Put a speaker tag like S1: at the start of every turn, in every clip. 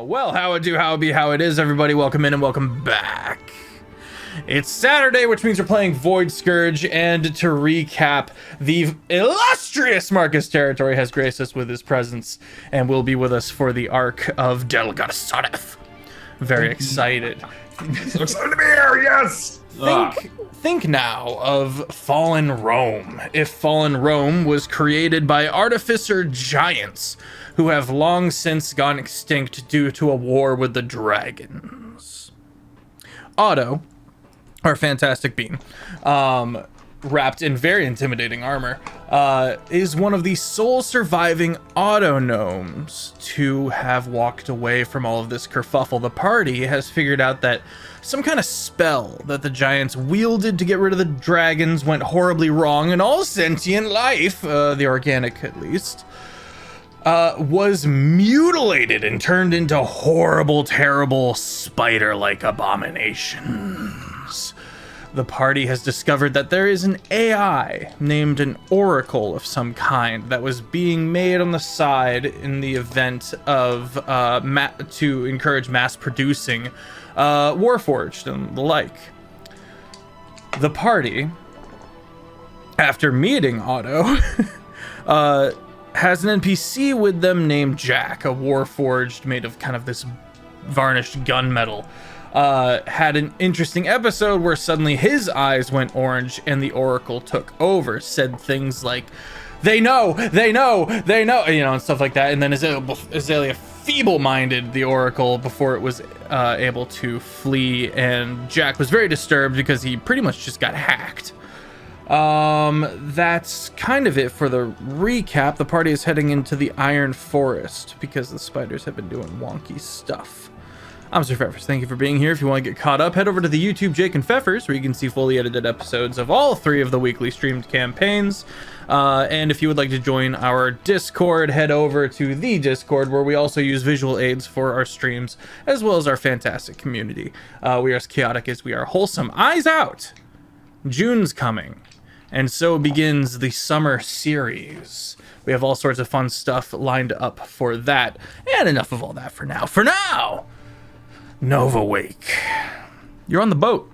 S1: Well, how it do, how it be, how it is, everybody. Welcome in and welcome back. It's Saturday, which means we're playing Void Scourge, and to recap, the illustrious Marcus Territory has graced us with his presence and will be with us for the arc of Delgadasareth. Very excited.
S2: So excited to be here, yes!
S1: Think now of Fallen Rome. If Fallen Rome was created by artificer giants who have long since gone extinct due to a war with the dragons. Otto, our fantastic being, wrapped in very intimidating armor, is one of the sole surviving Auto-gnomes to have walked away from all of this kerfuffle. The party has figured out that some kind of spell that the giants wielded to get rid of the dragons went horribly wrong, and all sentient life, the organic at least, was mutilated and turned into horrible, terrible, spider-like abominations. The party has discovered that there is an AI named an oracle of some kind that was being made on the side in the event of to encourage mass producing Warforged and the like. The party, after meeting Otto, has an NPC with them named Jack, a Warforged made of kind of this varnished gunmetal. Had an interesting episode where suddenly his eyes went orange and the Oracle took over, said things like, they know, you know, and stuff like that. And then Azalea feeble-minded the Oracle before it was able to flee, and Jack was very disturbed because he pretty much just got hacked. That's kind of it for the recap. The party is heading into the Iron Forest because the spiders have been doing wonky stuff. I'm SirFeffers. Thank you for being here. If you want to get caught up, head over to the YouTube Jake and Feffers, where you can see fully edited episodes of all 3 of the weekly streamed campaigns. And if you would like to join our Discord, head over to the Discord, where we also use visual aids for our streams, as well as our fantastic community. We are as chaotic as we are wholesome. Eyes out! June's coming, and so begins the summer series. We have all sorts of fun stuff lined up for that, and enough of all that for now. For now! Nova Wake. You're on the boat.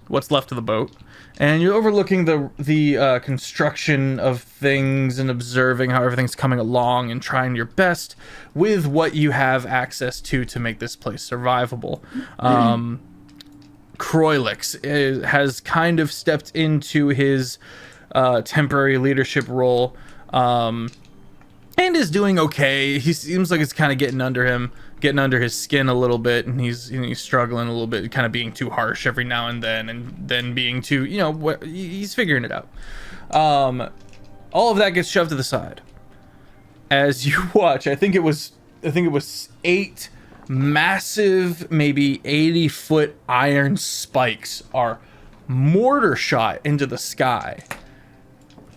S1: What's left of the boat. And you're overlooking the construction of things and observing how everything's coming along and trying your best with what you have access to make this place survivable. Croylix has kind of stepped into his temporary leadership role and is doing okay. He seems like it's kind of getting under his skin a little bit, and he's struggling a little bit, kind of being too harsh every now and then being too, he's figuring it out. All of that gets shoved to the side as you watch. I think it was 8 massive, maybe 80-foot iron spikes are mortar shot into the sky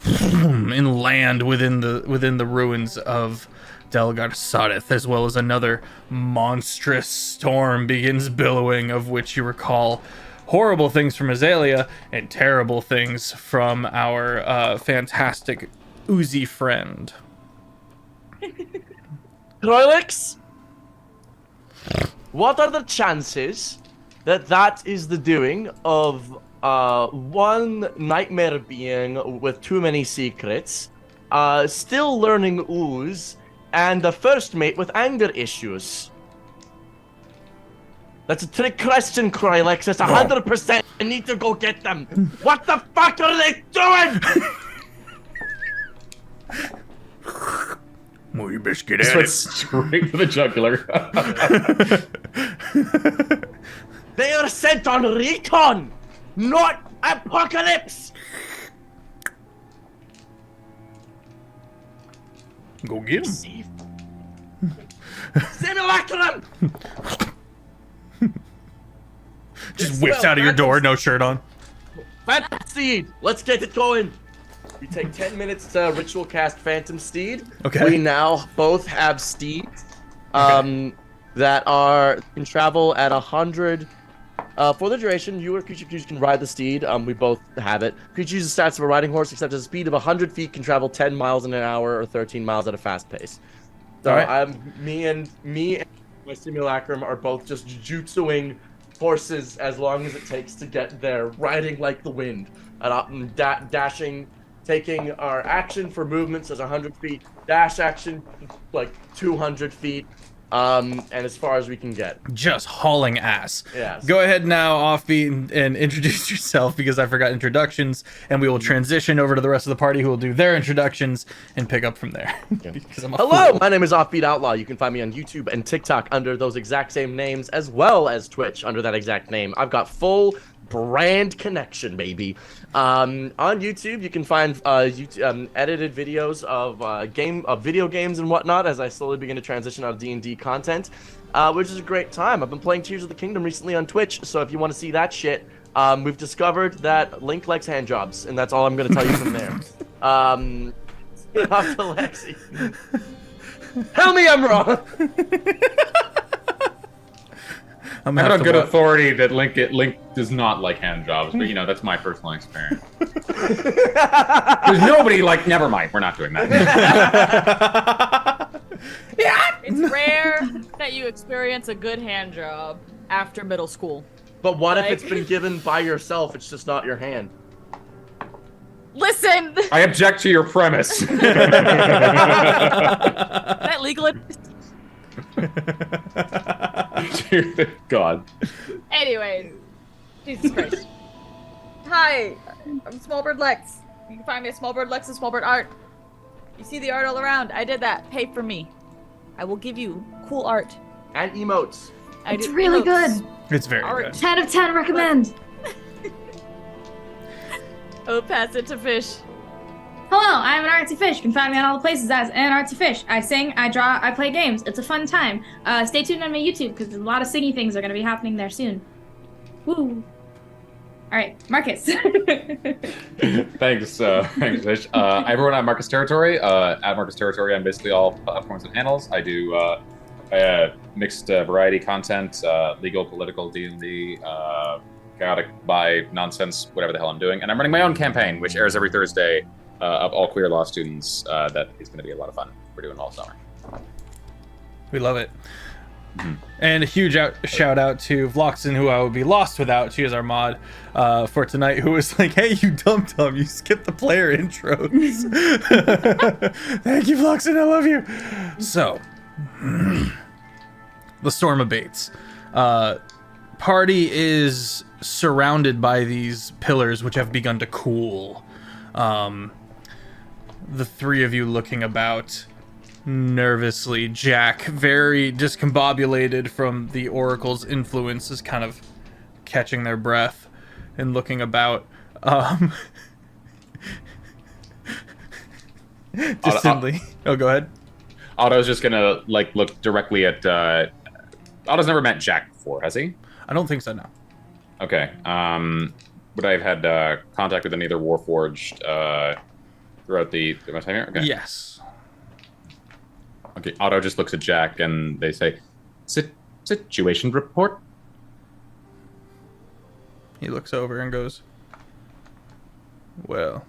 S1: and land within the ruins of Delgadasareth, as well as another monstrous storm begins billowing, of which you recall horrible things from Azalea and terrible things from our fantastic Uzi friend.
S3: Croylix, what are the chances that is the doing of one nightmare being with too many secrets, still learning ooze, and the first mate with anger issues? That's a trick question, Croylix. It's 100%. I need to go get them. What the fuck are they doing?
S1: Well, you best get at it.
S2: Straight for the jugular.
S3: They are sent on recon, not apocalypse.
S1: Go get him.
S3: Simulacrum!
S1: Just whips out of your door, no shirt on.
S3: Phantom Steed, let's get it going. You take 10 minutes to ritual cast Phantom Steed.
S1: Okay.
S3: We now both have steeds that can travel at 100 for the duration. You or creature can ride the steed. We both have it. Creature uses stats of a riding horse, except at a speed of 100 feet, can travel 10 miles in an hour or 13 miles at a fast pace. So
S1: All right.
S3: me and my simulacrum are both just jutsuing horses as long as it takes to get there, riding like the wind, and dashing, taking our action for movements as 100 feet, dash action like 200 feet, and as far as we can get.
S1: Just hauling ass.
S3: Yes.
S1: Go ahead now, Offbeat, and introduce yourself, because I forgot introductions, and we will transition over to the rest of the party who will do their introductions and pick up from there. Because I'm a
S3: Hello,
S1: fool.
S3: my name is Offbeat Outlaw. You can find me on YouTube and TikTok under those exact same names, as well as Twitch under that exact name. I've got full brand connection, baby. On YouTube, you can find edited videos of video games and whatnot as I slowly begin to transition out of D&D content, which is a great time. I've been playing Tears of the Kingdom recently on Twitch, so if you want to see that shit, we've discovered that Link likes hand jobs, and that's all I'm going to tell you from there. Off to Lexi. Tell me I'm wrong.
S1: I'm
S2: I
S1: gonna
S2: have
S1: have
S2: a
S1: to
S2: good
S1: watch.
S2: authority that Link does not like hand jobs, but you know, that's my personal experience. There's nobody like, never mind, we're not doing that.
S4: It's rare that you experience a good hand job after middle school.
S3: But what if
S4: Like-
S3: it's been given by yourself? It's just not your hand.
S4: Listen,
S2: I object to your premise.
S4: is that legal?
S2: God.
S4: Anyways, Jesus Christ. Hi, I'm SmolBirdLex. You can find me at SmolBirdLex and SmolBird Art. You see the art all around. I did that. Pay for me. I will give you cool art.
S3: And emotes.
S4: I
S5: It's
S4: do
S5: really
S4: emotes.
S5: good.
S1: It's very
S4: Art.
S1: good.
S5: 10 of 10 recommend.
S4: Oh, pass it to Fish.
S5: Hello, I'm an artsy fish. You can find me on all the places as an artsy fish. I sing, I draw, I play games. It's a fun time. Stay tuned on my YouTube because a lot of singy things are going to be happening there soon. Woo. All right, Marcus.
S2: Thanks, Fish. Everyone at Marcus Territory. At Marcus Territory, on basically all platforms and handles. I do mixed variety content, legal, political, D&D, chaotic, bi, nonsense, whatever the hell I'm doing. And I'm running my own campaign, which airs every Thursday, of all queer law students. That is going to be a lot of fun. We're doing all summer.
S1: We love it. And a huge shout out to Vloxen, who I would be lost without. She is our mod for tonight, who was like, hey, you dum-dum, you skipped the player intros. Thank you, Vloxen, I love you. So, the storm abates. Party is surrounded by these pillars, which have begun to cool. The three of you looking about nervously. Jack, very discombobulated from the Oracle's influence, is kind of catching their breath and looking about distantly. Oh, go ahead.
S2: Otto's just gonna like look directly at. Otto's never met Jack before, has he?
S1: I don't think so now.
S2: Okay. Would I have had contact with any other Warforged throughout my time here? Okay.
S1: Yes.
S2: Okay. Otto just looks at Jack and they say, "Situation report."
S1: He looks over and goes, well,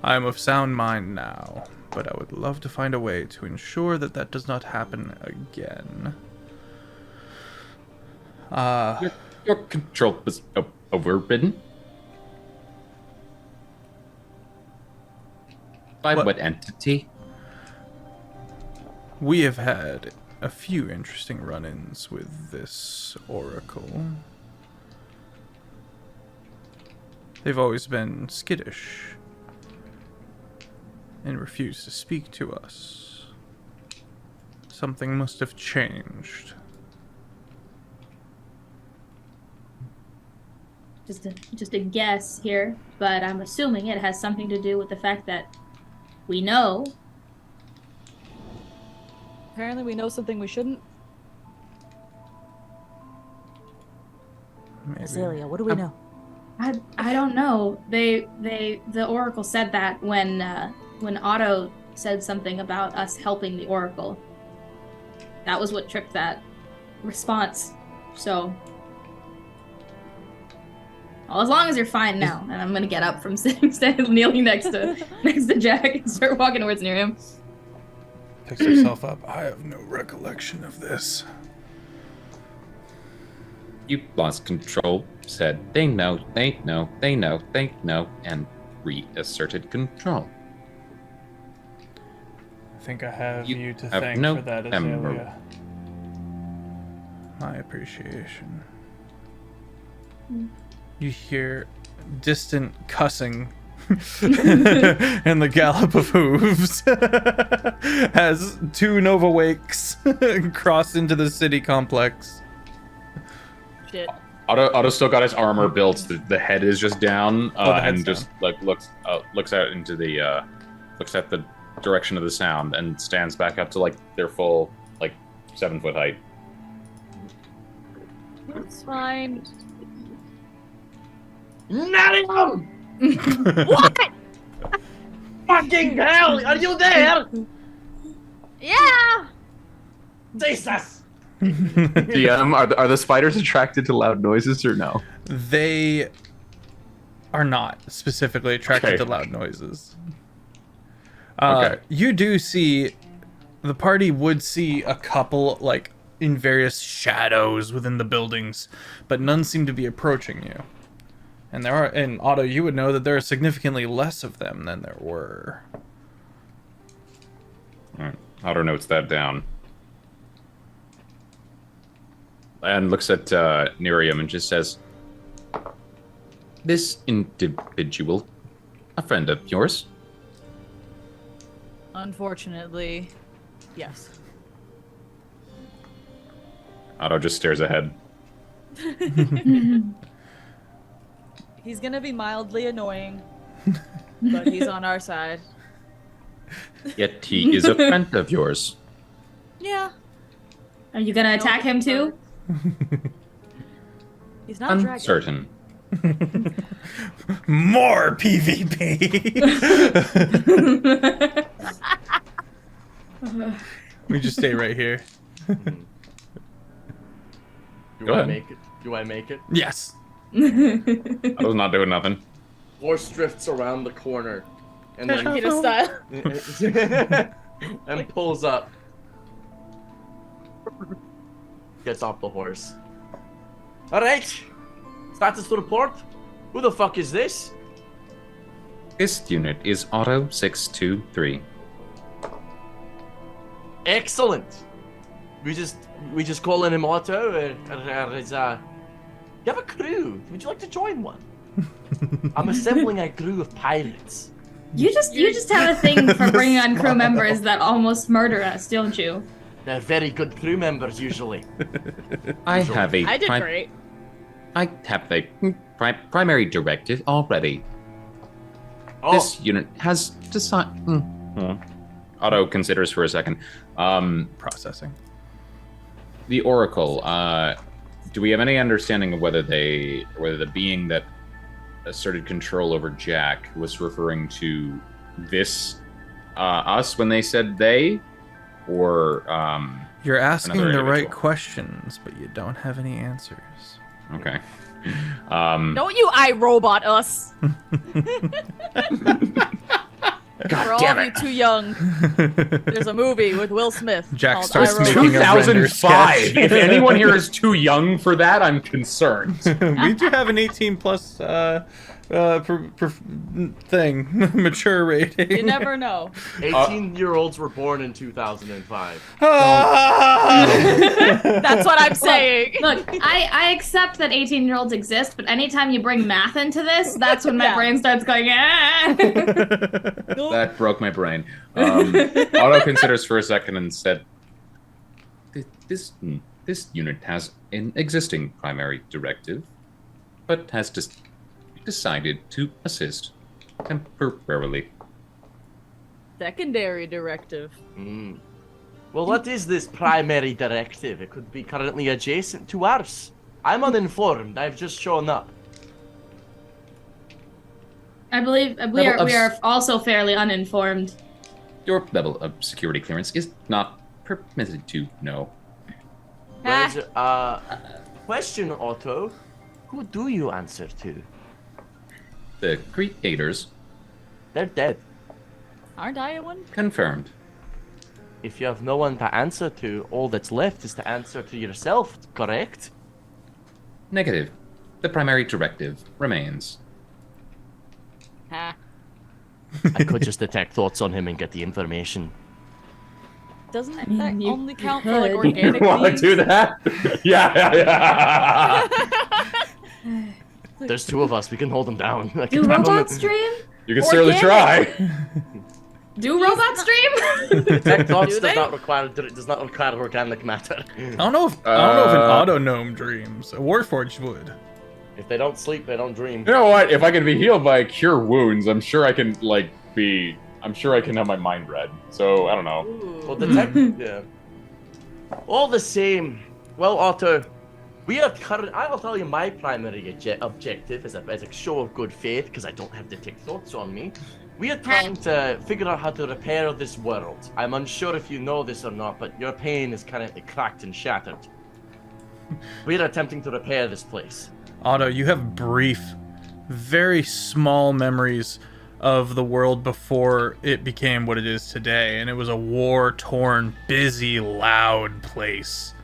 S1: I am of sound mind now, but I would love to find a way to ensure that that does not happen again.
S2: Your control was overridden. By what entity?
S1: We have had a few interesting run-ins with this Oracle. They've always been skittish and refused to speak to us. Something must have changed.
S5: Just a guess here, but I'm assuming it has something to do with the fact that we know.
S4: Apparently we know something we shouldn't.
S1: Maybe.
S4: Azalea, what do we know?
S5: I don't know. The Oracle said that when Otto said something about us helping the Oracle. That was what tripped that response. So, well, as long as you're fine now, and I'm gonna get up from sitting, kneeling next to Jack and start walking towards near him.
S1: Picks herself up. I have no recollection of this.
S2: You lost control, said they know, they know, they know, they know, and reasserted control.
S1: I think I have you to
S2: have
S1: thank
S2: no
S1: for that,
S2: memory.
S1: Azalea. My appreciation. You hear distant cussing and the gallop of hooves as two Nova Wakes cross into the city complex.
S4: Shit.
S2: Otto still got his armor built. The head is just down,
S1: the head's
S2: and just like looks out into the looks at the direction of the sound and stands back up to like their full 7-foot height.
S4: It's fine.
S3: Not him!
S4: What?
S3: Fucking hell! Are you there?
S4: Yeah.
S3: Jesus!
S6: Are the spiders attracted to loud noises or no?
S1: They are not specifically attracted to loud noises.
S2: Okay.
S1: You do see, the party would see a couple, like, in various shadows within the buildings, but none seem to be approaching you. And and Otto, you would know that there are significantly less of them than there were.
S2: Alright. Otto notes that down. And looks at Nerium and just says, "This individual, a friend of yours?"
S4: Unfortunately, yes.
S2: Otto just stares ahead.
S4: He's gonna be mildly annoying, but he's on our side.
S2: Yet he is a friend of yours.
S4: Yeah.
S5: Are you gonna attack him too?
S4: He's not a dragon.
S2: Uncertain.
S1: More PvP! We just stay right here.
S3: Do
S2: Go
S3: I
S2: ahead.
S3: make it? Do I make it?
S1: Yes.
S2: Otto's not doing nothing.
S3: Horse drifts around the corner and then
S4: Peter style.
S3: and pulls up. Gets off the horse. Alright. Status report. Who the fuck is this?
S2: This unit is Otto 623.
S3: Excellent. We just calling him Otto, or is you have a crew? Would you like to join one? I'm assembling a crew of pirates.
S5: You just have a thing for bringing on crew members that almost murder us, don't you?
S3: They're very good crew members usually.
S2: I have a
S4: I did great.
S2: I have a primary directive already.
S3: Oh,
S2: This unit has decided. Otto considers for a second.
S1: Processing.
S2: The Oracle. Do we have any understanding of whether the being that asserted control over Jack was referring to this us when they said they, or
S1: You're asking
S2: another
S1: the right
S2: individual?
S1: questions, but you don't have any answers.
S2: Okay.
S4: Don't you iRobot us.
S2: God
S4: For all
S2: damn
S4: of you
S2: it.
S4: too young, there's a movie with Will Smith
S1: Jack
S4: called
S1: starts
S4: iRobot.
S1: making a render
S2: 2005.
S1: sketch.
S2: If anyone here is too young for that, I'm concerned.
S1: We do have an 18 plus thing, mature rating.
S4: You never know.
S3: 18-year-olds were born in 2005.
S4: That's what I'm saying.
S5: Look, I accept that 18-year-olds exist, but anytime you bring math into this, that's when my
S4: Yeah.
S5: brain starts going, ah!
S2: That broke my brain. Otto considers for a second and said, This unit has an existing primary directive, but has decided to assist temporarily."
S4: Secondary directive.
S3: Well, what is this primary directive? It could be currently adjacent to ours. I'm uninformed. I've just shown up.
S5: I believe we are also fairly uninformed.
S2: Your level of security clearance is not permitted to know.
S3: Well, is it, question, Otto. Who do you answer to?
S2: The creators
S3: They're dead.
S4: Aren't I one?
S2: confirmed.
S3: if you have no one to answer to, all that's left is to answer to yourself, correct?
S2: Negative. The primary directive remains.
S4: Ha.
S3: I could just detect thoughts on him and get the information.
S4: Doesn't that
S5: you
S4: only count for like
S5: could.
S4: organic
S2: Want to
S4: beings?
S2: do that? Yeah.
S3: There's 2 of us. We can hold him down. I
S5: Do
S3: can grab him
S5: robots
S3: and-
S5: stream?
S2: You can certainly try.
S5: Do robots stream?
S3: Detect thoughts
S4: Do
S3: does
S4: they?
S3: not require organic matter.
S1: I don't know if an auto gnome dreams. A warforged would.
S3: If they don't sleep, they don't dream.
S2: You know what? If I can be healed by cure wounds, I'm sure I can I'm sure I can have my mind read. So I don't know.
S3: Well, detect. Yeah. All the same. Well, Otto, we are current. I'll tell you my primary objective as a show of good faith, because I don't have detect thoughts on me. We are trying to figure out how to repair this world. I'm unsure if you know this or not, but your pain is currently cracked and shattered. We are attempting to repair this place.
S1: Otto, you have brief, very small memories of the world before it became what it is today, and it was a war-torn, busy, loud place.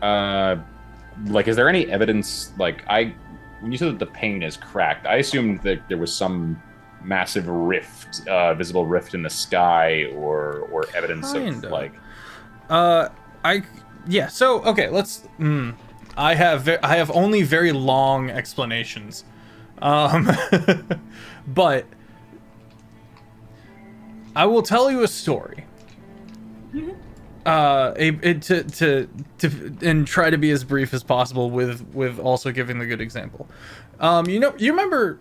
S2: Like, is there any evidence? Like, when you said that the pane is cracked, I assumed that there was some massive rift, visible rift in the sky, or evidence
S1: Kinda.
S2: of like.
S1: Yeah. So okay, let's. I have only very long explanations, but I will tell you a story. And try to be as brief as possible with also giving the good example. You remember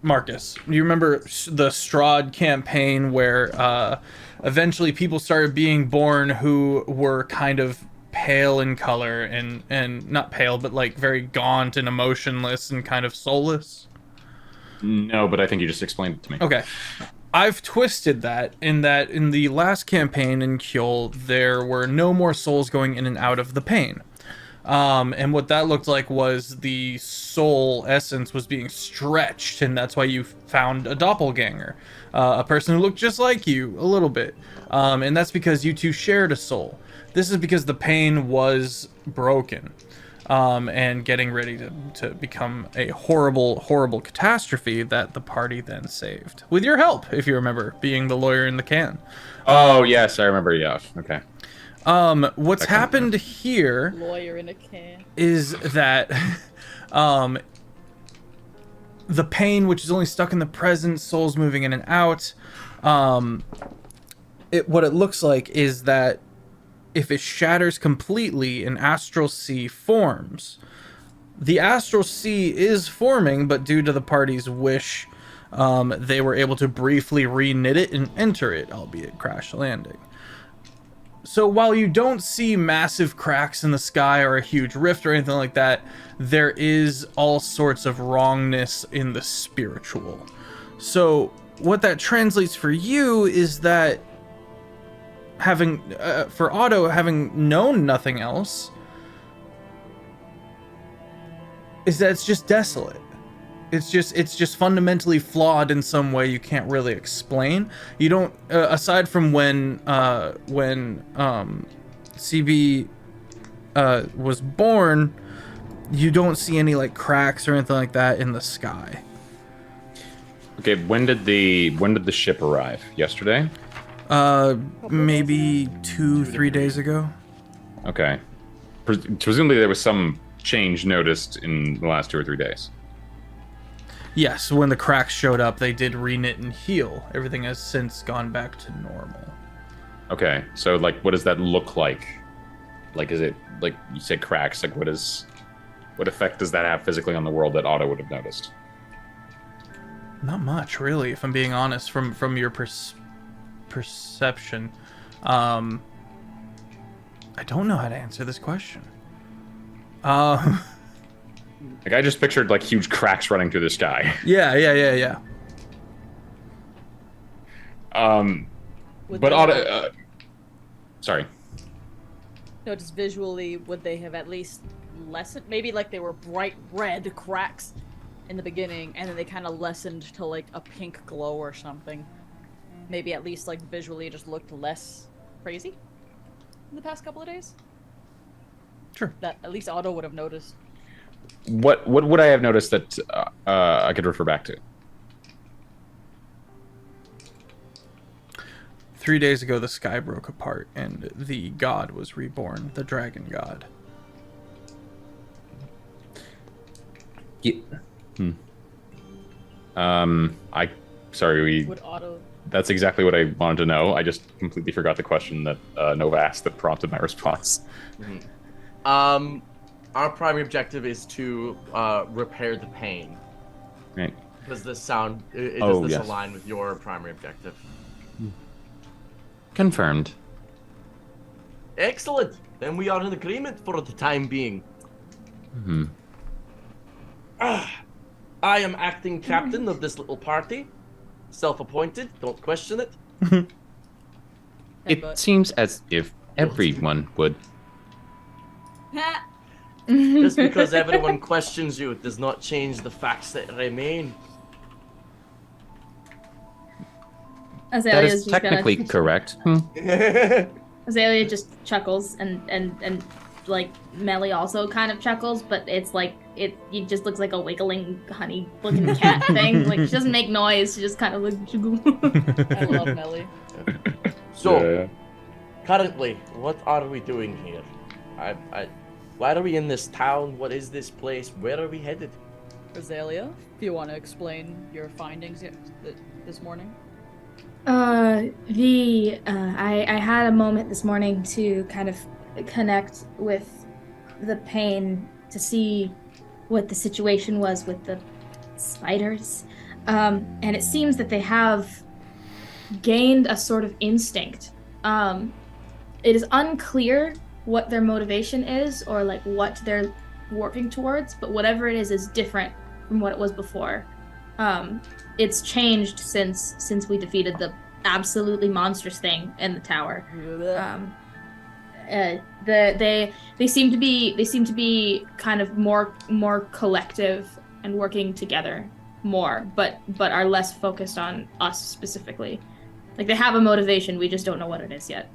S1: Marcus? You remember the Strahd campaign where eventually people started being born who were kind of pale in color and not pale, but like very gaunt and emotionless and kind of soulless?
S2: No, but I think you just explained it to me.
S1: Okay. I've twisted that in the last campaign in Kjol, there were no more souls going in and out of the pane. And what that looked like was the soul essence was being stretched, and that's why you found a doppelganger, a person who looked just like you, a little bit. And that's because you two shared a soul. This is because the pane was broken. And getting ready to become a horrible, horrible catastrophe that the party then saved. With your help, if you remember, being the lawyer in the can.
S2: Oh, yes, I remember, yeah. Okay.
S1: What's happened here
S4: Lawyer in a can.
S1: is that the pain, which is only stuck in the present, souls moving in and out, what it looks like is that if it shatters completely, an astral sea forms. The astral sea is forming, but due to the party's wish, they were able to briefly re-knit it and enter it, albeit crash landing. So while you don't see massive cracks in the sky or a huge rift or anything like that, there is all sorts of wrongness in the spiritual. So what that translates for you is that for Otto, having known nothing else, is that it's just desolate. It's just fundamentally flawed in some way you can't really explain. You don't, aside from when CB was born, you don't see any like cracks or anything like that in the sky.
S2: Okay, when did the ship arrive? Yesterday?
S1: Maybe 2-3 days ago.
S2: Okay. Presumably there was some change noticed in the last 2 or 3 days.
S1: Yes, when the cracks showed up, they did re-knit and heal. Everything has since gone back to normal.
S2: Okay, so like, what does that look like? Like, is it like you said cracks? Like, what effect does that have physically on the world that Otto would have noticed?
S1: Not much, really, if I'm being honest. From your perception, I don't know how to answer this question.
S2: Like, I just pictured like huge cracks running through the sky.
S1: Yeah.
S2: But Otto, sorry.
S4: No, just visually, would they have at least lessened? Maybe like they were bright red cracks in the beginning, and then they kind of lessened to like a pink glow or something. maybe at least like visually just looked less crazy in the past couple of days?
S1: Sure.
S4: That at least Otto would have noticed.
S2: What would I have noticed that I could refer back to?
S1: 3 days ago, the sky broke apart and the god was reborn, the dragon god.
S2: Yeah.
S4: Would Otto?
S2: That's exactly what I wanted to know. I just completely forgot the question that Nova asked that prompted my response.
S3: Our primary objective is to repair the pain.
S2: Right.
S3: Does this sound? Does this
S2: yes.
S3: align with your primary objective?
S2: Confirmed.
S3: Excellent. Then we are in agreement for the time being. I am acting captain of this little party. Self-appointed. Don't question it.
S2: It seems as if everyone would.
S3: Just because everyone questions you does not change the facts that remain.
S5: Azalea
S2: That is technically correct.
S5: Azalea just chuckles and like Melly also kind of chuckles, but it's like it just looks like a wiggling honey looking cat thing. Like she doesn't make noise, she just kind of like
S4: I love Melly.
S3: So, currently, what are we doing here? Why are we in this town? What is this place? Where are we headed?
S4: Azalea, if you want to explain your findings this morning.
S5: I had a moment this morning to kind of connect with the pain to see what the situation was with the spiders. And it seems that they have gained a sort of instinct. It is unclear what their motivation is or like what they're working towards, but whatever it is different from what it was before. It's changed since we defeated the absolutely monstrous thing in the tower. They seem to be kind of more collective and working together more, but are less focused on us specifically. Like they have a motivation, we just don't know what it is yet.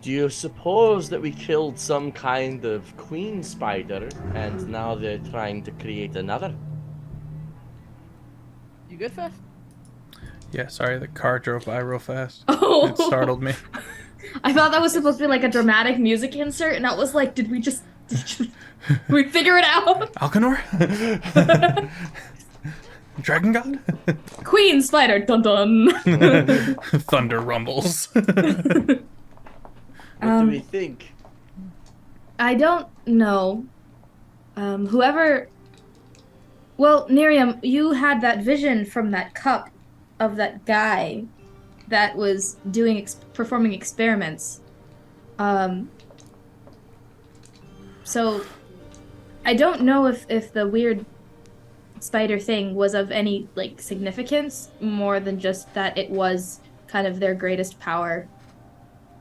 S3: Do you suppose that we killed some kind of queen spider and now they're trying to create another?
S4: You good, Feff?
S1: Yeah, sorry, the car drove by real fast.
S5: Oh.
S1: It startled me.
S5: I thought that was supposed to be like a dramatic music insert, and I was like, did we figure it out?
S1: Alcanor? Dragon god?
S5: Queen spider, dun dun.
S1: Thunder rumbles.
S3: What do we think?
S5: I don't know. Whoever... Well, Miriam, you had that vision from that cup of that guy that was performing experiments. So I don't know if the weird spider thing was of any like significance more than just that it was kind of their greatest power.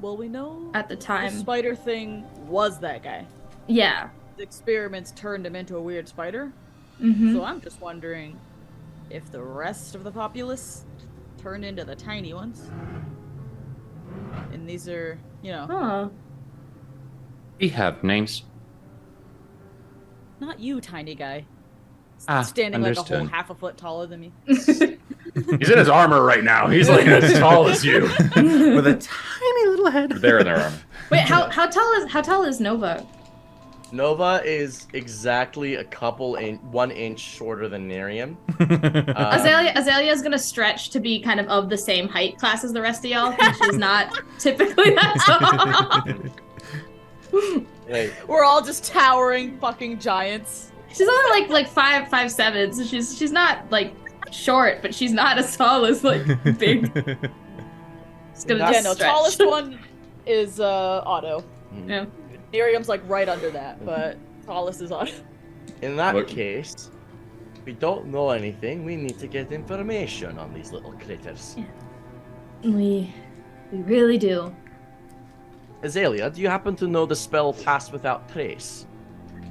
S4: Well, we know
S5: at the time
S4: the spider thing was that guy.
S5: Yeah.
S4: The experiments turned him into a weird spider.
S5: Mm-hmm.
S4: So I'm just wondering if the rest of the populace turned into the tiny ones. And these are, you know...
S5: Huh.
S2: We have names.
S4: Not you, tiny guy.
S2: understood.
S4: Standing like a whole half a foot taller than me.
S2: He's in his armor right now. He's like as tall as you.
S1: With a tiny little head.
S2: They're in their armor.
S5: Wait, how tall is Nova?
S3: Nova is exactly 1 inch shorter than Miriam.
S5: Azalea is gonna stretch to be kind of the same height class as the rest of y'all, and she's not typically that tall.
S3: Right.
S4: We're all just towering fucking giants.
S5: She's only like 5'7", so she's not like short, but she's not as tall as like big. It's gonna
S4: Yeah,
S5: just
S4: no,
S5: stretch.
S4: tallest one is Otto.
S5: Yeah.
S4: Miriam's like right under that, but tallest is Otto.
S3: In that
S2: Look.
S3: case, we don't know anything. We need to get information on these little critters.
S5: We really do.
S3: Azalea, do you happen to know the spell Pass Without Trace?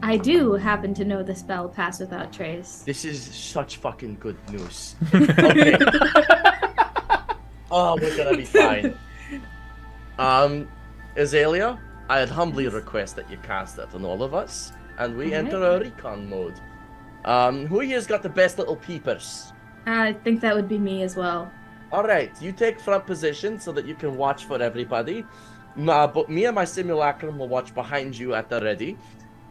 S5: I do happen to know the spell Pass Without Trace.
S3: This is such fucking good news. Okay. Oh, we're gonna be fine. Azalea, I'd humbly request that you cast that on all of us, and we enter a recon mode. Who here's got the best little peepers?
S5: I think that would be me as well.
S3: Alright, you take front position so that you can watch for everybody. But me and my simulacrum will watch behind you at the ready.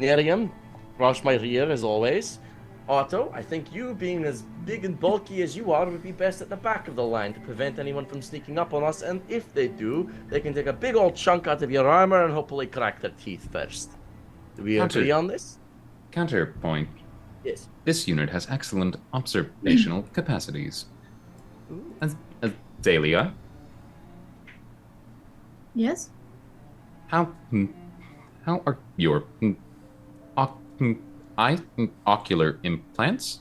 S3: Nerium, watch my rear as always. Otto, I think you, being as big and bulky as you are, would be best at the back of the line to prevent anyone from sneaking up on us, and if they do, they can take a big old chunk out of your armor and hopefully crack their teeth first. Do we agree on this?
S2: Counterpoint.
S3: Yes.
S2: This unit has excellent observational capacities. Azalea,
S5: Yes?
S2: how are your ocular implants?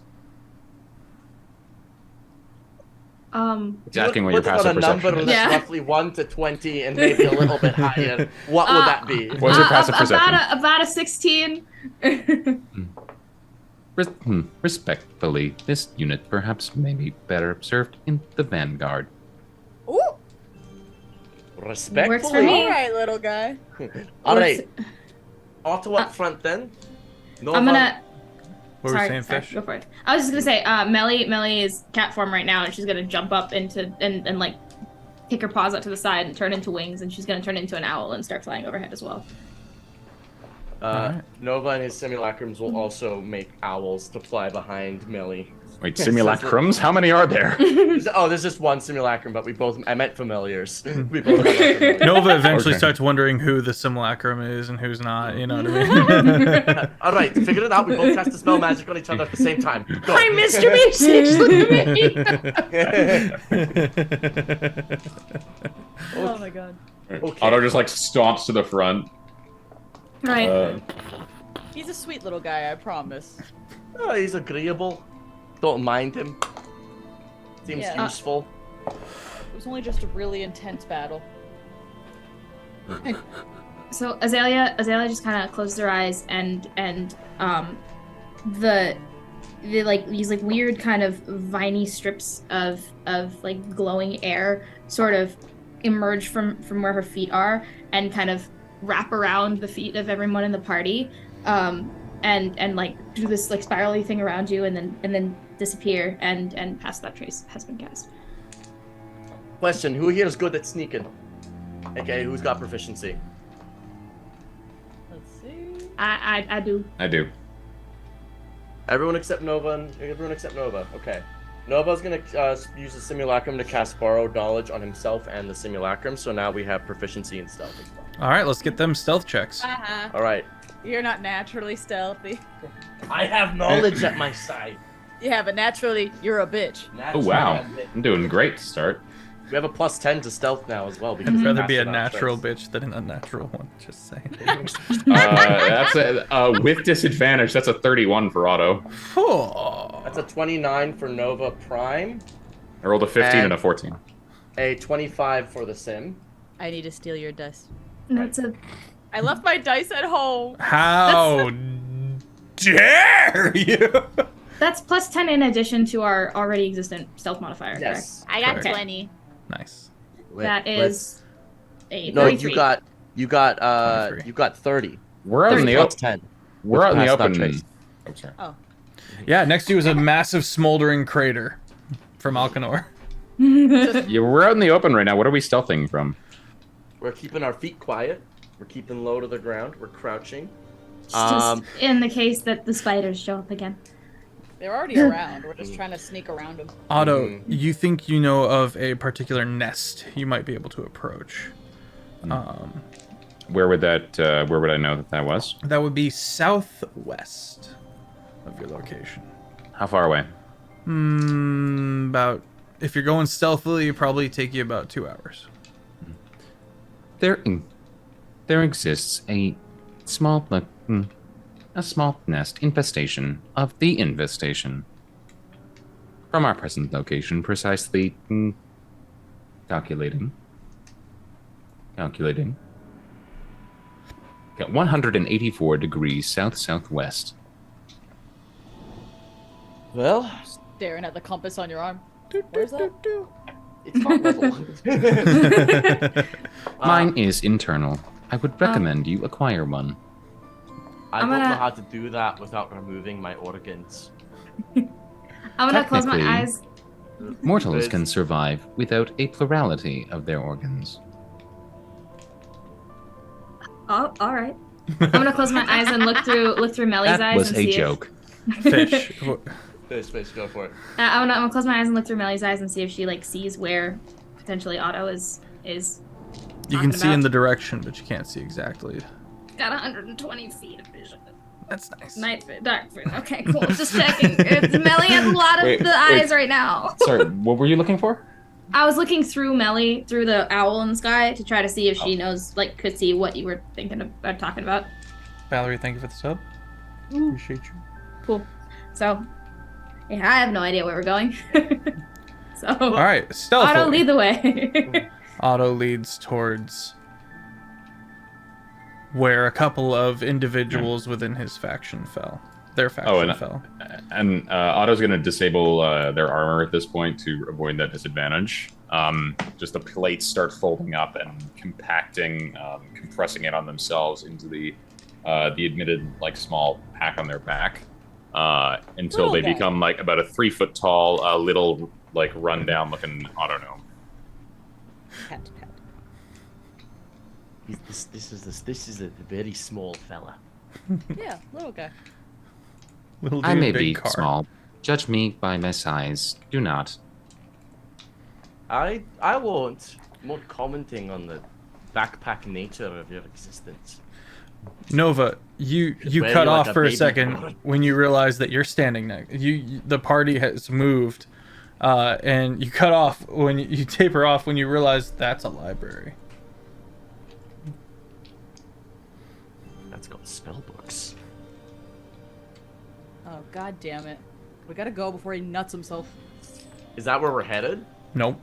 S2: It's asking what your
S3: Put it on
S2: passive
S3: a number
S2: perception is.
S3: that's
S5: Yeah.
S3: roughly 1 to 20 and maybe a little bit higher. What would that be?
S2: What's your passive perception?
S5: About a 16.
S2: Respectfully, this unit perhaps may be better observed in the vanguard.
S4: Ooh.
S3: Respectfully.
S5: Works for me.
S4: All right, little guy.
S3: All right. Otto up front then. Nova.
S5: I'm gonna.
S1: What were
S5: sorry,
S1: you saying,
S5: sorry,
S1: Fish?
S5: go for it. I was just gonna say, Melly is cat form right now, and she's gonna jump up into and like take her paws out to the side and turn into wings, and she's gonna turn into an owl and start flying overhead as well.
S1: Alright.
S3: Nova and his simulacrums will also make owls to fly behind Millie.
S6: Wait, simulacrums? How many are there?
S3: There's just one simulacrum, but I meant familiars. We both have familiars.
S1: Nova eventually
S6: Okay.
S1: starts wondering who the simulacrum is and who's not. You know what I mean?
S3: All right, figure it out. We both cast a spell magic on each other at the same time. Go.
S5: Hi, Mr. Basics, look at me!
S4: Oh my god.
S3: Okay.
S2: Otto just like stomps to the front.
S5: Right.
S4: He's a sweet little guy, I promise.
S3: Oh, he's agreeable. Don't mind him. Seems
S4: Yeah.
S3: useful.
S4: It was only just a really intense battle.
S5: So Azalea just kind of closes her eyes and the like these like weird kind of viney strips of like glowing air sort of emerge from where her feet are and kind of wrap around the feet of everyone in the party, and like do this like spirally thing around you and then disappear and Pass That Trace has been cast.
S3: Question: who here is good at sneaking? Okay, who's got proficiency?
S4: Let's see.
S5: I do.
S2: I do.
S3: Everyone except Nova. Okay. Nova's gonna use the simulacrum to cast borrowed knowledge on himself and the simulacrum. So now we have proficiency in stealth as well.
S1: All right, let's get them stealth checks.
S4: Uh-huh.
S3: All right.
S4: You're not naturally stealthy.
S3: I have knowledge at my side.
S4: Yeah, but naturally, you're a bitch.
S2: Oh wow, I'm doing great to start.
S3: We have a +10 to stealth now as well. Because
S1: I'd
S3: we
S1: rather be a
S3: mastered our
S1: natural
S3: traits.
S1: bitch than an unnatural one. Just saying.
S2: That's with disadvantage. That's a 31 for Otto.
S3: That's a 29 for Nova Prime,
S2: I rolled a 15 and a 14.
S3: a 25 for the sim.
S4: I need to steal your dice.
S5: That's a
S4: I left my dice at home.
S1: How dare you?
S5: That's +10 in addition to our already existent stealth modifier.
S3: Yes.
S4: I got
S1: Correct.
S4: 20.
S1: Nice.
S5: Correct? That is a
S3: No,
S5: 33.
S3: you got
S1: 23.
S3: you got 30.
S2: We're out in the open.
S3: 10.
S2: We're out in the
S3: Pass That
S2: open.
S3: Trace.
S2: Oh, sorry.
S4: Oh.
S1: Yeah, next to you is a massive smoldering crater from Alcanor.
S2: Yeah, we're out in the open right now. What are we stealthing from?
S3: We're keeping our feet quiet. We're keeping low to the ground. We're crouching.
S5: Just in the case that the spiders show up again.
S4: They're already around. We're just trying to sneak around them.
S1: Otto, you think you know of a particular nest you might be able to approach.
S2: Where would that? Where would I know that was?
S1: That would be southwest of your location.
S2: How far away?
S1: About, if you're going stealthily, it'd probably take you about 2 hours.
S2: There exists a small nest infestation of the infestation. From our present location, precisely calculating. At 184 degrees south-southwest.
S3: Well,
S4: Staring at the compass on your arm. Where's that?
S3: It's not level.
S6: Mine is internal. I would recommend you acquire one.
S3: I
S5: I'm
S3: don't know
S5: gonna-
S3: how to do that without removing my organs.
S5: I'm gonna close my
S6: Technically-
S5: eyes.
S6: Mortals
S3: Liz,
S6: can survive without a plurality of their organs.
S5: Oh, all right. I'm gonna close my eyes and look through Melly's
S6: That
S5: eyes
S6: was
S5: and
S6: a
S5: see
S6: joke.
S1: Fish.
S3: Fish, go for it.
S5: I'm gonna close my eyes and look through Melly's eyes and see if she like sees where potentially Otto is.
S1: You can
S5: Talking
S1: see in
S5: about-
S1: the direction, but you can't see exactly.
S5: Got 120 feet of vision.
S1: That's nice.
S5: Night, dark vision. Okay, cool. Just checking. Melly has a lot of
S2: Wait,
S5: the
S2: wait.
S5: eyes right now.
S2: Sorry, what were you looking for?
S5: I was looking through Melly through the owl in the sky to try to see if she
S2: Oh.
S5: knows, like, could see what you were thinking of talking about.
S1: Valerie, thank you for the sub. Appreciate you.
S5: Cool. So, yeah, I have no idea where we're going. So,
S1: All right, stealth.
S5: Otto, lead the way.
S1: Otto leads towards where a couple of individuals within his faction fell. Their faction fell.
S2: And Otto's going to disable their armor at this point to avoid that disadvantage. Just the plates start folding up and compacting, compressing it on themselves into the admitted like small pack on their back until
S4: Little
S2: they
S4: guy.
S2: become like about a 3 foot tall, little like rundown looking Otto gnome.
S4: Pet, pet.
S3: This is a very small fella.
S4: Yeah, little guy.
S1: Little dude,
S6: I may
S1: big
S6: be
S1: car.
S6: small. Judge me by my size. Do not.
S3: I won't. More commenting on the backpack nature of your existence.
S1: Nova, you
S3: Wearing
S1: cut
S3: like
S1: off
S3: a
S1: for a
S3: baby
S1: second
S3: boy.
S1: when you realize that you're standing next. The party has moved, and you cut off when you taper off when you realize that's a library.
S3: That's got spell books.
S4: Oh, god damn it. We gotta go before he nuts himself.
S3: Is that where we're headed?
S1: Nope.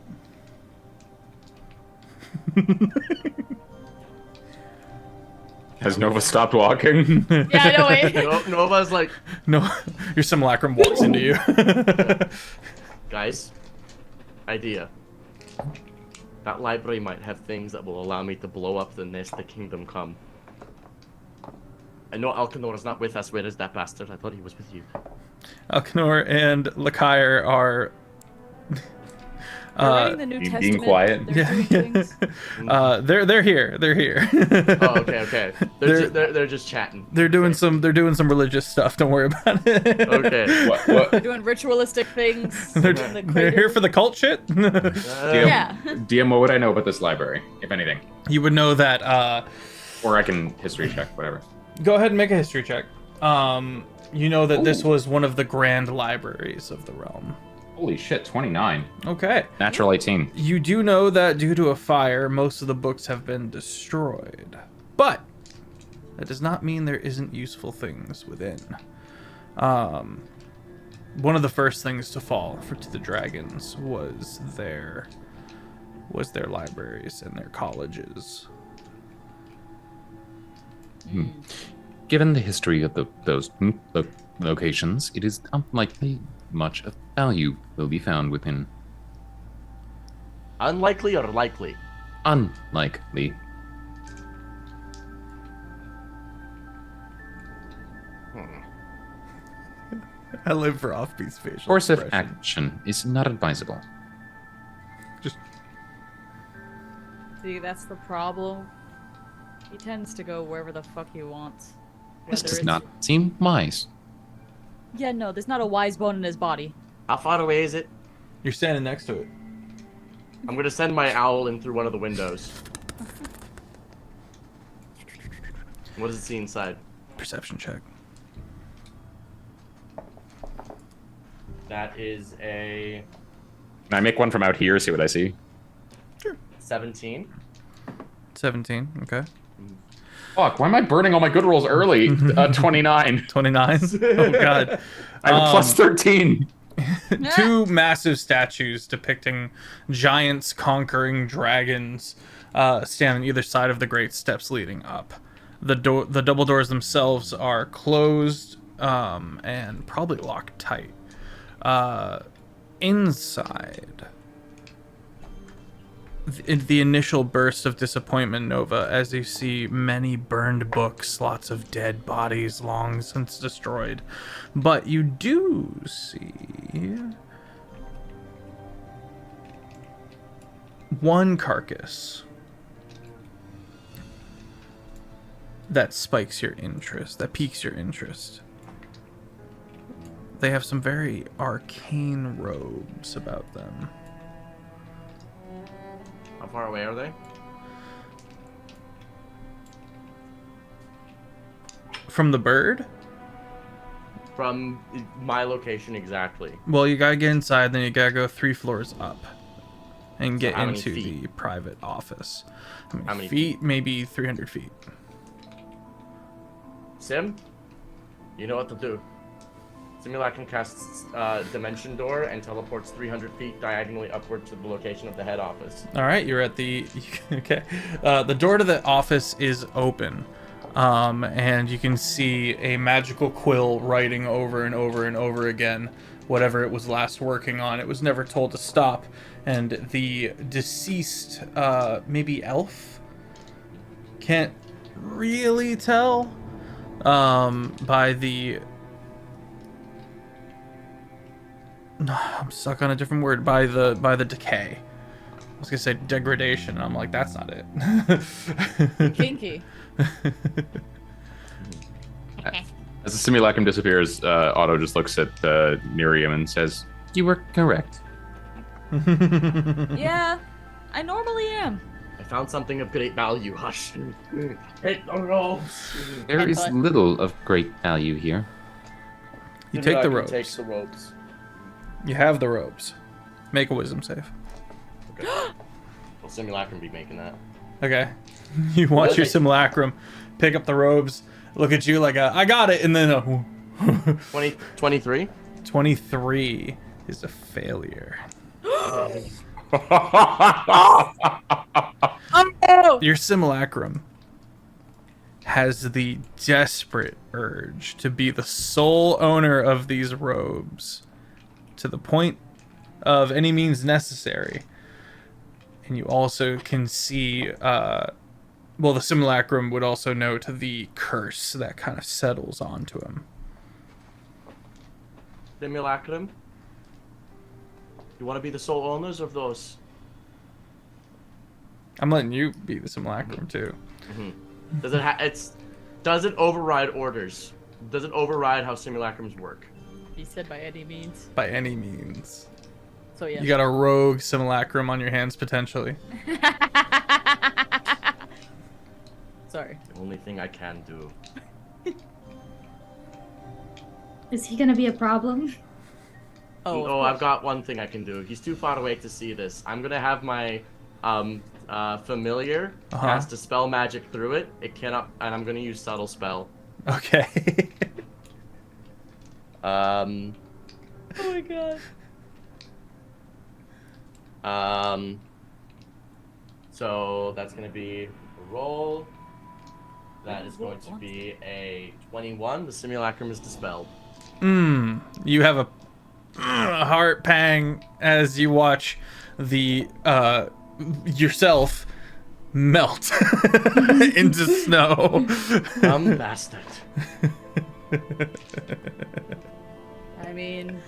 S2: Has Nova stopped walking?
S4: Yeah, I know, wait.
S3: Nova's like,
S1: No, your simulacrum walks into you.
S3: guys, idea. That library might have things that will allow me to blow up the nest the kingdom come. I know Alcanor is not with us. Where is that bastard? I thought he was with you.
S1: Alcanor and Lakire are.
S4: They're writing the New
S2: being
S4: Testament.
S2: quiet.
S4: They're doing things.
S1: They're here. They're here.
S3: Oh, okay. They're just chatting.
S1: They're doing some religious stuff. Don't worry about it.
S3: Okay.
S2: what?
S4: They're doing ritualistic things.
S1: They're,
S4: in the
S1: they're here for the cult shit.
S4: Yeah.
S2: DM, what would I know about this library, if anything?
S1: You would know that.
S2: Or I can history check, whatever.
S1: Go ahead and make a history check. You know that this was one of the grand libraries of the realm.
S2: Holy shit, 29.
S1: Okay.
S6: Natural 18.
S1: You do know that due to a fire, most of the books have been destroyed. But that does not mean there isn't useful things within. One of the first things to fall to the dragons was their libraries and their colleges.
S6: Given the history of those locations, it is unlikely much of value will be found within.
S3: Unlikely or likely?
S6: Unlikely.
S1: I live for Offbeat's facial
S6: Course of
S1: expression.
S6: action is not advisable.
S1: Just
S4: See, that's the problem. He tends to go wherever the fuck he wants.
S6: This
S4: Whether
S6: does
S4: it's-
S6: not seem wise.
S4: Yeah, no, there's not a wise bone in his body.
S3: How far away is it?
S1: you're standing next to it.
S3: I'm gonna send my owl in through one of the windows. What does it see inside?
S1: Perception check.
S3: That is a
S2: Can I make one from out here, see what I see?
S3: 17.
S1: 17. Okay.
S2: Fuck, why am I burning all my good rolls early? 29.
S1: 29. Oh god.
S2: I have a plus 13.
S1: Two massive statues depicting giants conquering dragons stand on either side of the great steps leading up. The double doors themselves are closed and probably locked tight. Inside, the initial burst of disappointment, Nova, as you see many burned books, lots of dead bodies long since destroyed. But you do see one carcass that spikes your interest, that piques your interest. They have some very arcane robes about them.
S3: How far away are they?
S1: From the bird?
S3: From my location exactly.
S1: Well, you gotta get inside, then you gotta go 3 floors up and get
S3: how many
S1: into
S3: feet?
S1: the private office.
S3: How many
S1: feet? Maybe 300 feet.
S3: Sim, you know what to do. Simulacrum casts Dimension Door and teleports 300 feet diagonally upward to the location of the head office.
S1: All right, you're at the okay. The door to the office is open, and you can see a magical quill writing over and over and over again whatever it was last working on. It was never told to stop, and the deceased, maybe elf, can't really tell by the. No, I'm stuck on a different word. By the decay. I was gonna say degradation, and I'm like, that's not it.
S4: Kinky.
S6: As the simulacrum disappears, Otto just looks at Miriam and says, "You were correct."
S4: Yeah, I normally am.
S3: I found something of great value. Hush. Take the robes.
S6: There is little of great value here.
S1: You take the robes.
S3: Take the robes.
S1: You have the robes. Make a wisdom save.
S3: Okay. Will Simulacrum be making that?
S1: Okay. You watch your
S3: Really?
S1: simulacrum, pick up the robes, look at you like I got it, and then
S3: 23?
S1: 23 is a failure. Your simulacrum has the desperate urge to be the sole owner of these robes to the point of any means necessary. And you also can see, the simulacrum would also note the curse that kind of settles onto him.
S3: Simulacrum? You want to be the sole owners of those?
S1: I'm letting you be the simulacrum too.
S3: Does it does it override orders? Does it override how simulacrums work?
S4: He said by any means.
S1: By any means.
S4: So yeah.
S1: You got a rogue simulacrum on your hands potentially.
S4: Sorry.
S3: The only thing I can do.
S5: Is he gonna be a problem?
S4: Oh,
S3: Oh, I've got one thing I can do. He's too far away to see this. I'm gonna have my familiar cast a spell magic through it. It cannot, and I'm gonna use subtle spell.
S1: Okay.
S4: Oh my god.
S3: So that's gonna be a roll. That is going to be a 21. The simulacrum is dispelled.
S1: You have a heart pang as you watch the yourself melt into snow.
S3: Bastard.
S4: I mean,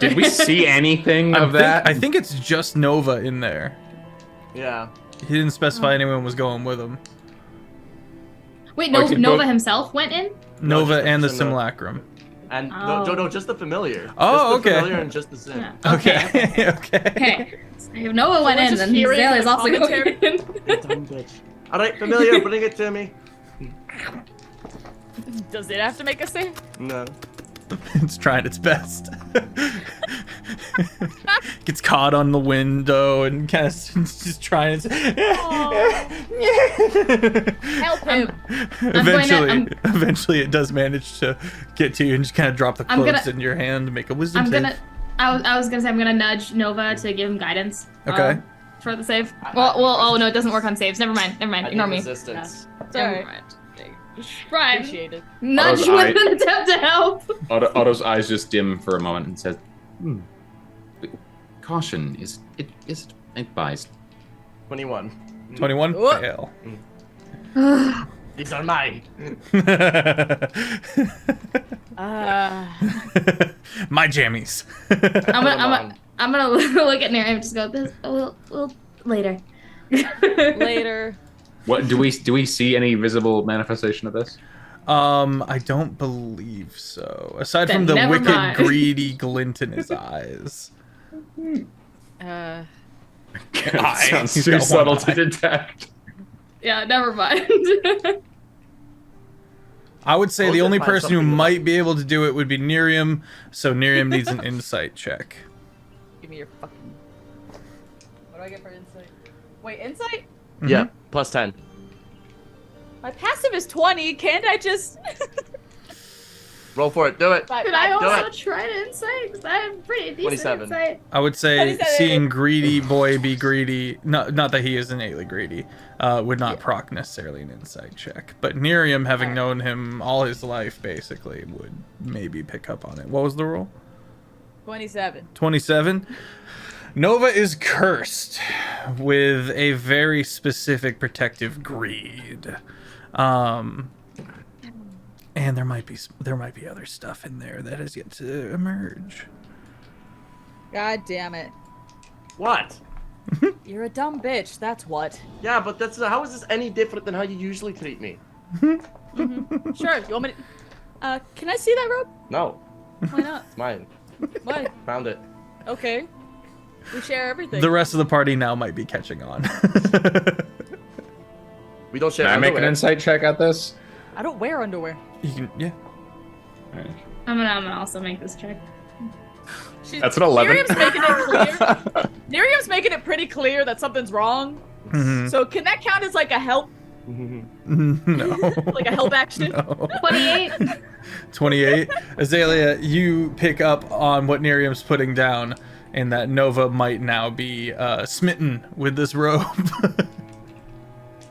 S6: Did we see anything of that?
S1: I think it's just Nova in there.
S3: Yeah.
S1: He didn't specify anyone was going with him.
S5: Wait,
S6: Oh, I can
S5: Nova
S6: go-
S5: himself went in?
S1: Nova
S3: just
S1: and the
S3: the
S1: simulacrum.
S3: And
S5: Oh.
S3: no, just the familiar.
S1: Oh,
S3: just the
S1: okay.
S3: familiar and just the sim.
S5: Yeah.
S1: Okay. Okay.
S5: Okay. If Noah went
S4: we're
S5: in,
S4: just
S5: then
S4: hearing
S5: Zayla's
S4: the
S5: also going
S4: commentary.
S5: in.
S3: You dumb bitch. All right, familiar, bring it to me.
S4: does it have to make a save?
S3: No.
S1: It's trying its best. Gets caught on the window and kind of just trying to.
S4: Help him.
S1: Eventually, it does manage to get to you and just kind of drop the
S5: I'm
S1: clothes
S5: gonna-
S1: in your hand, make a wisdom
S5: I'm
S1: save.
S5: gonna. I was gonna say I'm gonna nudge Nova to give him guidance.
S1: Okay.
S5: For the save. Oh no, it doesn't work on saves. Never mind. Ignore me.
S3: Resistance.
S4: Sorry.
S5: Never mind. Right.
S4: Appreciate it.
S5: Nudge
S6: Otto's
S5: with an attempt to help.
S6: Otto's eyes just dim for a moment and says, Caution, is it advised.
S3: 21.
S1: 21?
S4: Whoop.
S1: Fail.
S3: These are mine.
S1: My jammies.
S5: I'm gonna look at Miriam and just go, this we'll later.
S4: Later.
S2: What do we see any visible manifestation of this?
S1: I don't believe so. Aside
S5: Then
S1: from the
S5: never
S1: wicked,
S5: mind.
S1: greedy glint in his eyes.
S2: Sounds
S1: He's
S2: too
S1: got one
S2: subtle
S1: eye.
S2: to detect.
S5: Yeah, never mind.
S1: I would say
S3: We'll
S1: the
S3: just
S1: only
S3: find
S1: person who
S3: something to
S1: might be able to do it would be Nerium, so Nerium needs an insight check.
S4: Give me your fucking. What do I get for insight? Wait, insight?
S3: Yeah, plus 10.
S4: My passive is 20. Can't I just?
S3: Roll for it. Do it.
S5: Could I
S3: Do
S5: also
S3: it.
S5: try to insight? Because I have pretty decent
S3: 27.
S5: insight.
S1: I would say
S4: 27.
S1: seeing greedy boy be greedy, not that he is innately greedy, would not proc necessarily an insight check. But Nerium, having known him all his life, basically, would maybe pick up on it. What was the roll?
S4: 27.
S1: 27. Nova is cursed with a very specific protective greed. And there might be other stuff in there that has yet to emerge.
S4: God damn it.
S3: What?
S4: You're a dumb bitch. That's what.
S3: Yeah, but that's how is this any different than how you usually treat me?
S4: Sure. You want me to? Can I see that robe?
S3: No,
S4: Why not?
S3: it's mine.
S4: Why?
S3: Found it.
S4: Okay. We share everything.
S1: The rest of the party now might be catching on.
S3: We don't share
S2: Can I make an
S3: underwear.
S2: insight check at this?
S4: I don't wear underwear.
S1: You can, yeah.
S2: Alright.
S5: I'm gonna also make this check.
S2: That's an 11.
S4: Miriam's making it clear. Miriam's making it pretty clear that something's wrong.
S1: Mhm.
S4: So can that count as like a help,
S1: No.
S4: like a help action?
S1: No.
S5: 28.
S1: 28. Azalea, you pick up on what Nerium's putting down, and that Nova might now be smitten with this robe.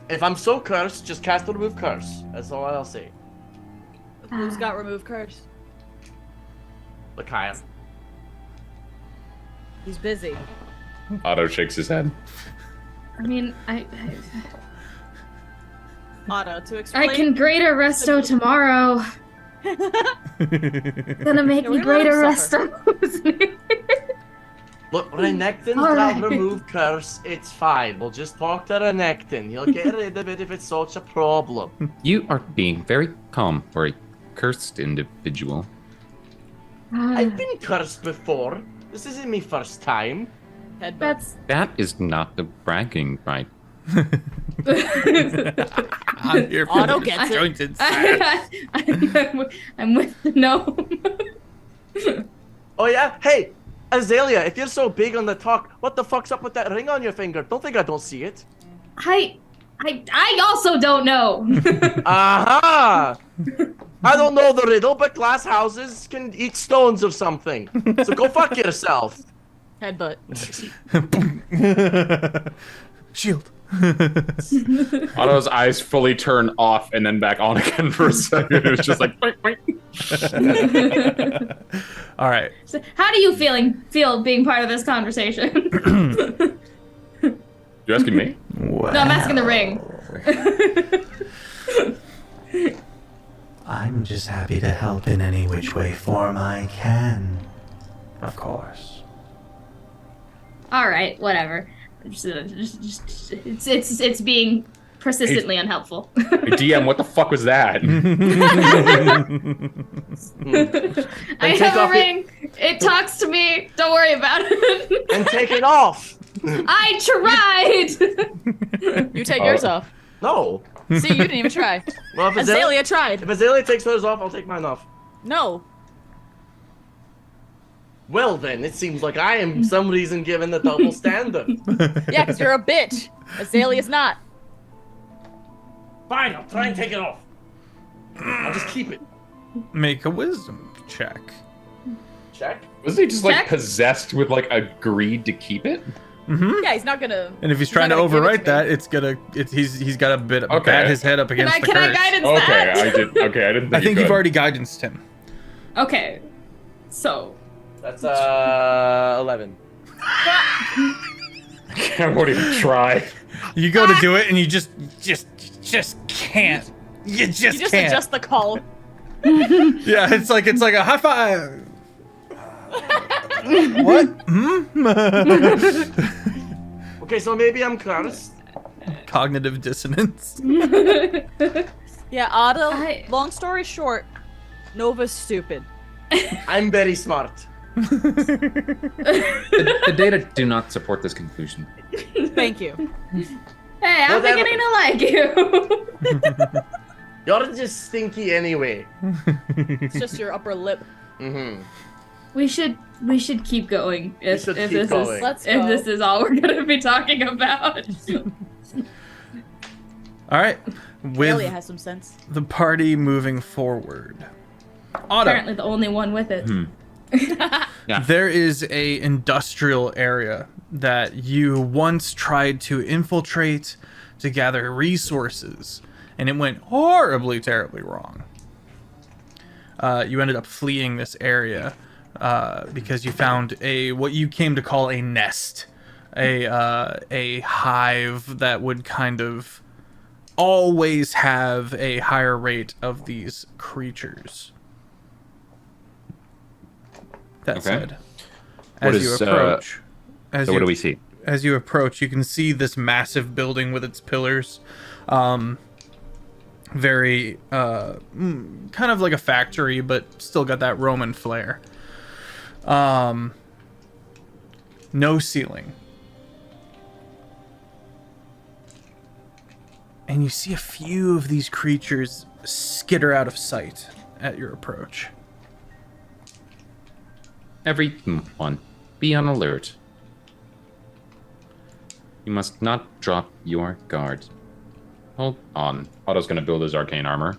S3: If I'm so cursed, just cast a remove curse. That's all I'll say.
S4: Who's got remove curse?
S3: Lakaya.
S4: He's busy.
S2: Otto shakes his head.
S5: I mean,
S4: Otto, to explain.
S5: I can greater resto tomorrow. Gonna make
S4: Yeah,
S5: me
S4: we're gonna
S5: greater
S4: let him suffer.
S5: resto.
S3: Look, Renekton
S5: Alright.
S3: can remove curse. It's fine. We'll just talk to Renekton. He'll get rid of it if it's such a problem.
S6: You are being very calm for a cursed individual.
S3: I've been cursed before. This isn't my first time.
S4: Headbutt.
S5: That's
S6: That is not the bragging right.
S1: I'm here for
S4: Otto
S1: the
S4: gets it.
S1: disjointed sass.
S5: I'm with the gnome.
S3: Oh yeah? Hey, Azalea, if you're so big on the talk, what the fuck's up with that ring on your finger? Don't think I don't see it.
S5: I also don't know.
S3: Aha! I don't know the riddle, but glass houses can eat stones or something. So go fuck yourself.
S4: Headbutt.
S1: Shield.
S2: Otto's eyes fully turn off and then back on again for a second. It was just like, boink, boink.
S1: All right.
S5: So how do you feel being part of this conversation?
S2: You asking me?
S1: Well,
S5: No, I'm asking the ring.
S7: I'm just happy to help in any which way form I can. Of course.
S5: All right, whatever. It's being persistently unhelpful.
S2: Hey, DM, what the fuck was that?
S5: I
S3: take
S5: have a
S3: off
S5: ring. It talks to me. Don't worry about it.
S3: And take it off.
S5: I tried.
S4: You take yours off.
S3: No.
S4: See, you didn't even try.
S3: Well, if
S4: Azalea tried.
S3: if Azalea takes hers off, I'll take mine off.
S4: No.
S3: Well then, it seems like I am some reason given the double standard.
S4: Yeah, because you're a bitch. Azalea's not.
S3: Fine, I'll try and take it off. I'll just keep it.
S1: Make a wisdom check.
S3: Check.
S2: Was he just like
S5: Check.
S2: possessed with like a greed to keep it?
S1: Mm-hmm.
S4: Yeah, he's not gonna.
S1: And if he's trying to
S4: not gonna give it
S1: overwrite
S4: to me.
S1: that, he's got a bit
S2: Okay.
S1: bat his head up
S5: Can
S1: against
S5: I
S1: the
S5: can I
S1: curse.
S5: guidance
S2: Okay,
S5: that?
S2: I did. Okay, I didn't.
S1: I think
S2: you
S1: you've
S2: could.
S1: already guidanced him.
S5: Okay. So
S3: That's 11.
S2: I won't even try.
S1: You go to do it and you just can't. You just can't.
S4: adjust the call.
S1: Yeah, it's like a high five. What?
S3: Okay, so maybe I'm cursed.
S1: Cognitive dissonance.
S4: Yeah, Otto,
S5: I-
S4: long story short, Nova's stupid.
S3: I'm very smart.
S6: The data do not support this conclusion.
S4: Thank you.
S5: Hey, I'm
S3: Whatever.
S5: beginning to like you.
S3: You're just stinky anyway.
S4: It's just your upper lip.
S3: Mm-hmm.
S5: we should keep going if
S3: should
S5: if
S3: keep
S5: this
S3: going.
S5: is
S4: Let's
S5: if
S4: go.
S5: this is all we're gonna be talking about.
S1: All right,
S4: Amelia
S1: with
S4: has some sense.
S1: the party moving forward. Otto,
S5: Apparently the only one with it.
S6: Yeah.
S1: there is a industrial area that you once tried to infiltrate to gather resources, and it went horribly, terribly wrong. You ended up fleeing this area because you found what you came to call a nest, a hive that would kind of always have a higher rate of these creatures. That
S6: Okay.
S1: said,
S6: What
S1: as you
S6: is,
S1: approach,
S6: So what do we see?
S1: as you approach, you can see this massive building with its pillars. Very kind of like a factory, but still got that Roman flair. No ceiling. And you see a few of these creatures skitter out of sight at your approach.
S6: Everyone, be on alert. You must not drop your guard. Hold on.
S2: Otto's gonna build his arcane armor.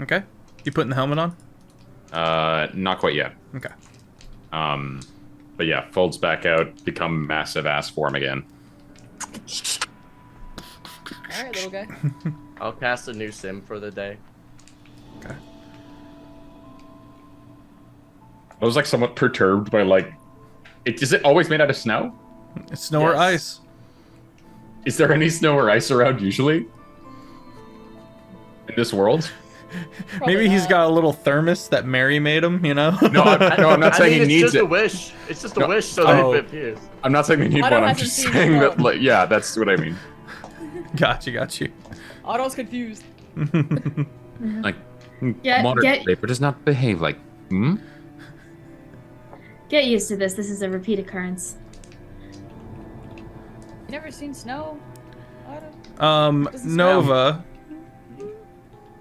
S1: Okay? You putting the helmet on?
S2: Not quite yet.
S1: Okay.
S2: But yeah, folds back out, become massive ass form again.
S4: All right, little guy.
S3: I'll cast a new sim for the day.
S1: Okay.
S2: I was like somewhat perturbed by like, is it always made out of snow?
S1: It's snow or
S3: Yes.
S1: ice.
S2: Is there any snow or ice around usually? In this world?
S1: Maybe he's
S4: not.
S1: got a little thermos that Mary made him, you know?
S2: No, I'm not saying
S3: I mean,
S2: he
S3: it's
S2: needs
S3: just
S2: it.
S3: a wish. It's just a
S2: No.
S3: wish so
S1: Oh.
S3: that it appears.
S2: I'm not saying they need
S4: Otto
S2: one. I'm
S4: hasn't
S2: just
S4: seen
S2: saying
S4: snow.
S2: that, like, yeah, that's what I mean.
S1: Got you.
S4: Otto's confused.
S6: Like,
S5: Get-
S6: modern
S5: get-
S6: labor does not behave like.
S5: Get used to this. This is a repeat occurrence.
S4: You never seen snow? Otto? Doesn't smell.
S1: Nova.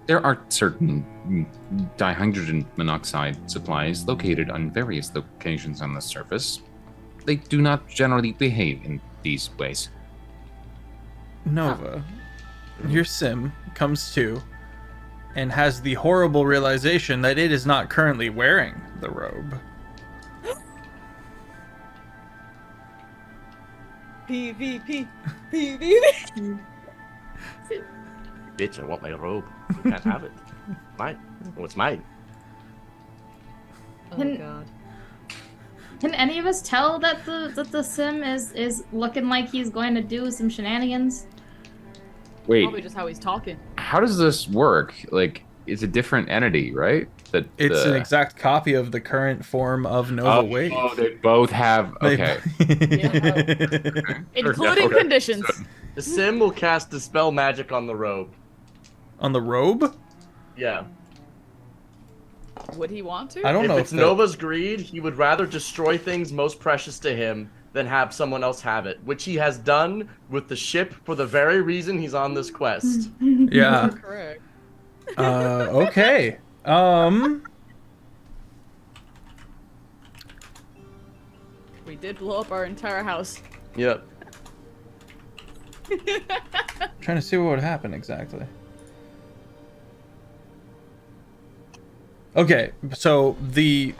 S6: There are certain dihydrogen monoxide supplies located on various locations on the surface. They do not generally behave in these ways.
S1: Nova. Your sim comes to and has the horrible realization that it is not currently wearing the robe.
S4: PvP.
S3: Bitch, I want my robe. You can't have it. Mine. Oh, it's mine.
S4: Oh
S5: Can-
S4: god.
S5: Can any of us tell that the sim is looking like he's going to do some shenanigans?
S2: Wait,
S4: Probably just how he's talking.
S2: how does this work? Like, it's a different entity, right? That
S1: It's an exact copy of the current form of Nova Wave.
S2: Oh, they both have.
S1: They-
S2: Okay.
S4: Including
S2: Okay.
S4: conditions.
S3: The sim will cast Dispel Magic on the robe.
S1: On the robe?
S3: Yeah.
S4: Would he want to?
S1: I don't
S3: If
S1: know
S3: it's
S1: if
S3: Nova's greed, he would rather destroy things most precious to him than have someone else have it, which he has done with the ship for the very reason he's on this quest.
S1: Yeah.
S4: Correct.
S1: Okay.
S4: We did blow up our entire house.
S3: Yep.
S1: Trying to see what would happen exactly. Okay, so the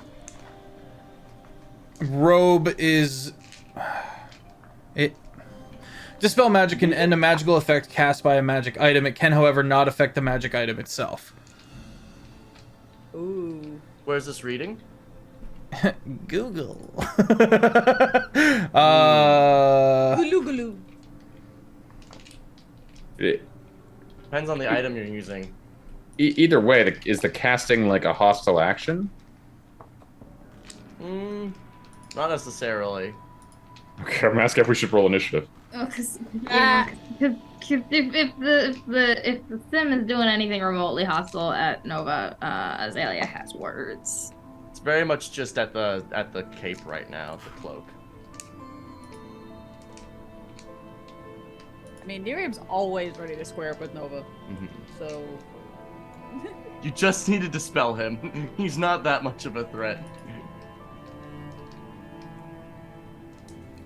S1: robe is Dispel magic can end a magical effect cast by a magic item. It can, however, not affect the magic item itself.
S4: Ooh.
S3: Where's this reading?
S1: Google.
S4: Gulu gulu.
S3: Depends on the item you're using.
S2: Either way, is the casting like a hostile action?
S3: Not necessarily.
S2: Okay, I'm asking if we should roll initiative.
S5: Oh, because
S4: Ah.
S5: if the sim is doing anything remotely hostile at Nova, Azalea has words.
S3: It's very much just at the cape right now, the cloak.
S4: I mean, Miriam's always ready to square up with Nova.
S3: Mhm.
S4: So.
S3: You just need to dispel him. He's not that much of a threat.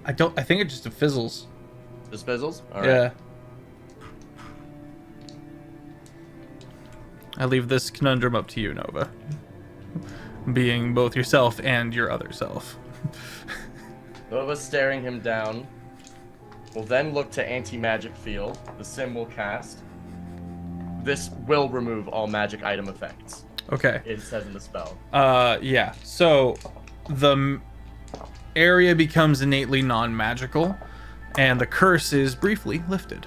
S1: I think it just fizzles.
S3: Just fizzles? All right.
S1: Yeah. I leave this conundrum up to you, Nova. Being both yourself and your other self.
S3: Nova staring him down. Will then look to anti-magic field. The sim will cast. This will remove all magic item effects.
S1: Okay.
S3: It says in the spell.
S1: Yeah. So the area becomes innately non-magical, and the curse is briefly lifted.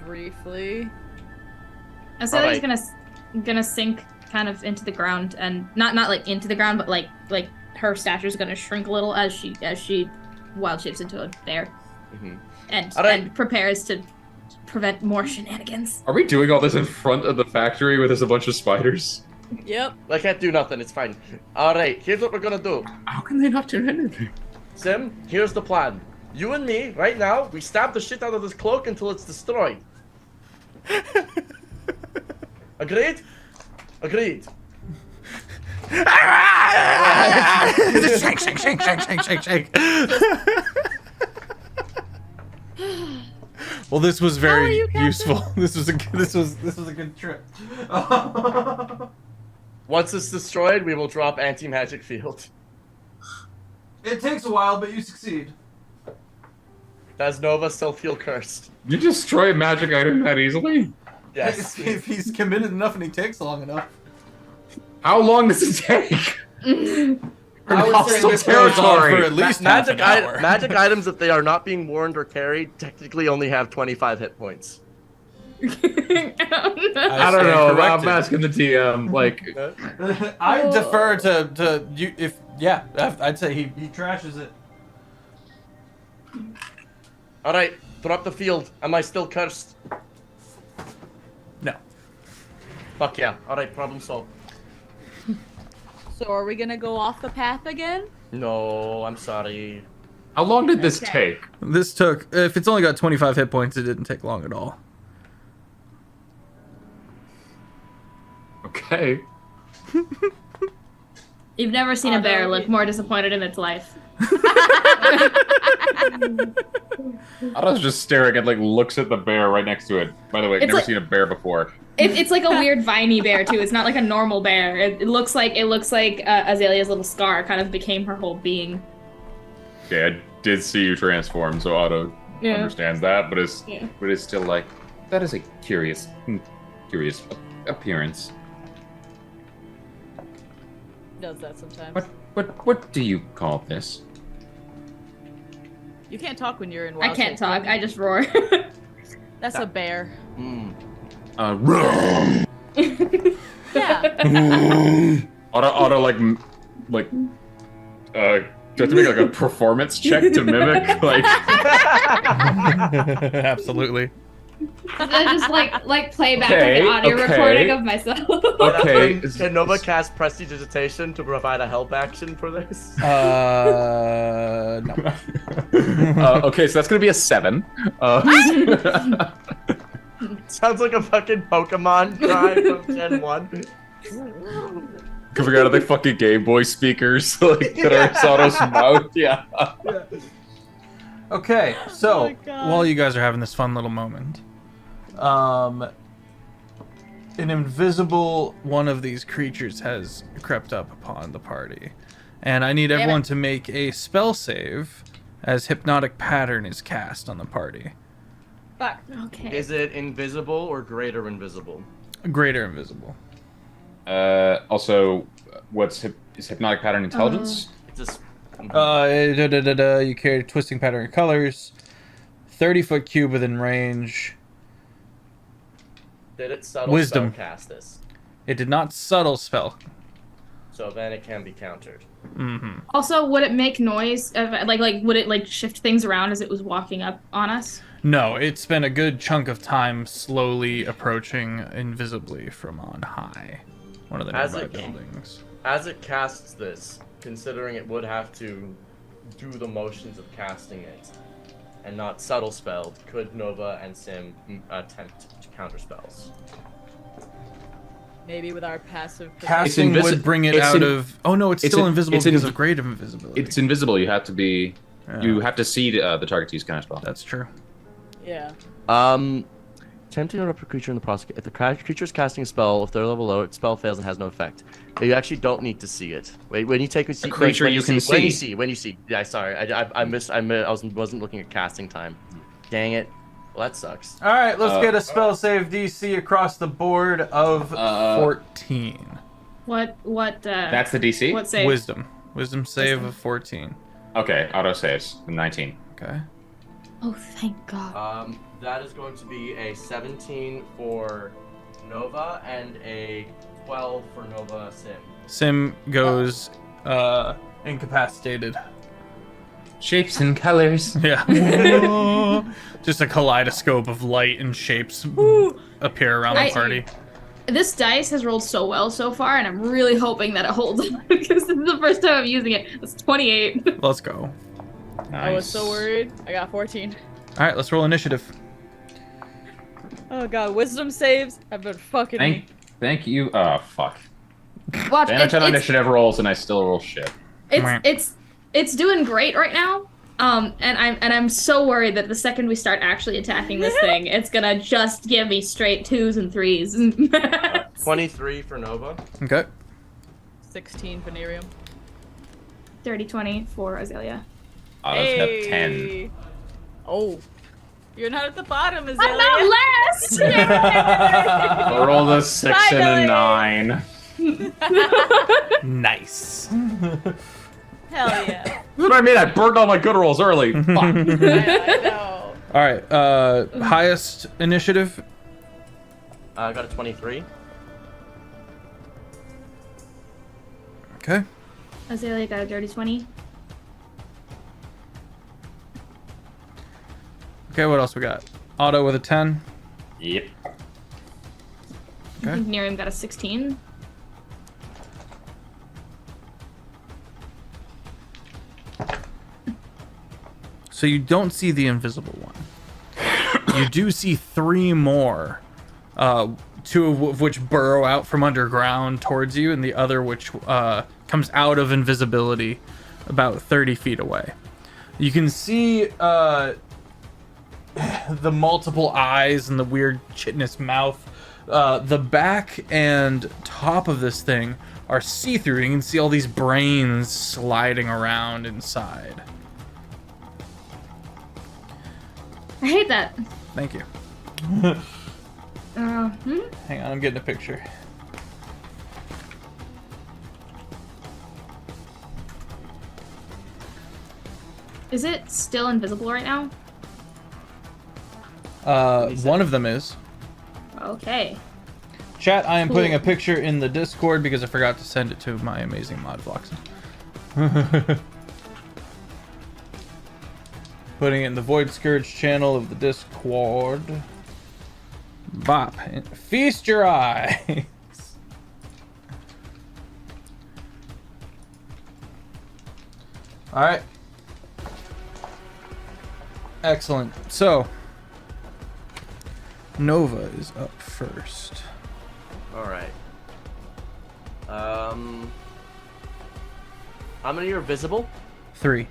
S4: Briefly.
S5: Azalea's
S3: Alright.
S5: gonna sink kind of into the ground, and not like into the ground, but like her stature's gonna shrink a little as she wild shapes into a bear, and prepares to prevent more shenanigans.
S2: Are we doing all this in front of the factory where there's a bunch of spiders?
S4: Yep.
S3: I can't do nothing, it's fine. Alright, here's what we're gonna do.
S2: How can they not do anything?
S3: Sim, here's the plan. You and me, right now, we stab the shit out of this cloak until it's destroyed. Agreed? Agreed.
S1: Shake, shake, shake, shake, shake, shake, shake. Well, this was very
S4: you, Captain?
S1: useful. This was a good trip.
S3: Once it's destroyed, we will drop anti-magic field.
S1: It takes a while, but you succeed.
S3: Does Nova still feel cursed?
S2: You destroy a magic item that easily?
S3: Yes.
S1: If he's committed enough and he takes long enough.
S2: How long does it take?
S1: I would say this goes on for at least half an hour.
S3: Magic items, if they are not being warned or carried, technically only have 25 hit points.
S2: I don't know. I'm asking the DM. Like,
S1: I defer to you. I'd say he trashes it.
S3: Alright, drop the field. Am I still cursed?
S1: No.
S3: Fuck yeah. Alright, problem solved.
S4: So are we gonna go off the path again?
S3: No, I'm sorry.
S2: how long did this
S4: Okay.
S2: take?
S1: This took. If it's only got 25 hit points, it didn't take long at all.
S2: Okay.
S5: You've never seen a bear look more disappointed in its life.
S2: Otto's just staring and like looks at the bear right next to it. By the way, I've
S5: It's
S2: never
S5: like-
S2: seen a bear before.
S5: It's like a weird viney bear too. It's not like a normal bear. It looks like Azalea's little scar kind of became her whole being.
S2: Okay, I did see you transform, so Otto
S5: Yeah.
S2: understands that, but it's
S5: Yeah.
S2: still like that is a curious appearance.
S4: Does that sometimes.
S2: What do you call this?
S4: You can't talk when you're in
S5: I
S4: wild
S5: can't
S4: shape.
S5: talk. I just roar.
S4: That's a bear. Yeah.
S2: Otto like do I have to make like a performance check to mimic like
S1: Absolutely.
S5: I just like play back
S2: Okay,
S5: the audio
S2: okay.
S5: recording of myself.
S2: okay.
S3: Can Nova cast Prestidigitation to provide a help action for this?
S1: No.
S2: Okay, so that's gonna be a 7.
S3: Sounds like a fucking Pokemon cry from Gen 1.
S2: Coming out of the fucking Game Boy speakers, like that are Otto's mouth. Yeah.
S1: Okay, so
S4: Oh my God.
S1: while you guys are having this fun little moment, an invisible one of these creatures has crept up upon the party, and I need
S4: Damn
S1: everyone
S4: it.
S1: to make a spell save as Hypnotic Pattern is cast on the party.
S4: Fuck.
S5: Okay.
S3: Is it invisible or greater invisible?
S1: Greater invisible.
S2: Also, what's Is hypnotic pattern intelligence?
S3: Just
S1: You carry twisting pattern of colors. 30-foot cube within range.
S3: did it subtle
S1: Wisdom.
S3: spell cast this?
S1: It did not subtle spell.
S3: So then it can be countered.
S1: Mm-hmm.
S5: Also, would it make noise? Would it shift things around as it was walking up on us?
S1: No, it spent a good chunk of time slowly approaching invisibly from on high. One of the
S3: As
S1: nearby
S3: it-
S1: buildings.
S3: As it casts this, considering it would have to do the motions of casting it, and not subtle spelled, could Nova and Sim attempt to counter spells?
S4: Maybe with our passive.
S1: Casting
S2: invisi-
S1: would bring it
S2: it's
S1: out
S2: in-
S1: of... Oh no, it's
S2: it's
S1: still
S2: in-
S1: invisible
S2: it's
S1: because
S2: in-
S1: of great invisibility.
S2: It's invisible. You have to be.
S1: Yeah.
S2: You have to see the target to use counter spell.
S1: That's true.
S4: Yeah.
S3: Attempting to interrupt a creature in the process. If the creature is casting a spell, if they're level low, its spell fails and has no effect. You actually don't need to see it. Wait, when you take a
S2: creature
S3: when
S2: you can
S3: When you see. Yeah, sorry, I wasn't looking at casting time. Dang it. Well, that sucks.
S1: All right, let's get a spell save DC across the board of 14.
S5: What?
S2: That's the DC.
S5: What save?
S1: Wisdom save of 14.
S2: Okay, auto saves 19.
S1: Okay.
S5: Oh, thank God.
S3: That is going to be a 17 for Nova and a 12 for Nova Sim.
S1: Sim goes incapacitated.
S6: Shapes and colors.
S1: Yeah. Just a kaleidoscope of light and shapes appear around the party.
S5: This dice has rolled so well so far, and I'm really hoping that it holds because this is the first time I'm using it. It's 28.
S1: Let's go.
S2: Nice.
S4: I was so worried. I got 14.
S1: All right, let's roll initiative.
S4: Oh god, wisdom saves have been fucking me.
S2: Thank you. Oh fuck.
S5: Watch,
S2: Advantage on initiative rolls, and I still roll shit.
S5: it's doing great right now. And I'm so worried that the second we start actually attacking this thing, it's gonna just give me straight 2s and 3s.
S3: 23 for Nova.
S1: Okay.
S4: 16 for Nerium.
S5: 30-20 for Azalea.
S2: Autos have 10.
S4: Oh. You're not at the bottom, is
S5: I'm not less!
S2: I rolled a 6 and a
S4: Finally.
S2: 9.
S1: Nice.
S4: Hell yeah.
S2: That's what I mean. I burned all my good rolls early. Fuck.
S4: I know.
S1: All right. Highest initiative.
S3: I got a 23.
S1: Okay.
S5: Azalea got a dirty 20.
S1: Okay. What else we got? Otto with a 10.
S2: Yep.
S5: I think Miriam got a 16.
S1: So you don't see the invisible one. You do see 3 more. 2 of which burrow out from underground towards you, and the other which comes out of invisibility about 30 feet away. You can see the multiple eyes and the weird chitinous mouth. The back and top of this thing are see-through. You can see all these brains sliding around inside.
S5: I hate that.
S1: Thank you. Hang on, I'm getting a picture.
S5: Is it still invisible right now?
S1: One of them is.
S5: Okay.
S1: Chat, I am
S5: Cool.
S1: putting a picture in the Discord because I forgot to send it to my amazing mod Vloxen. Putting it in the Void Scourge channel of the Discord. Bop. Feast your eyes. Alright. Excellent. So, Nova is up first.
S3: Alright. How many are visible?
S1: 3.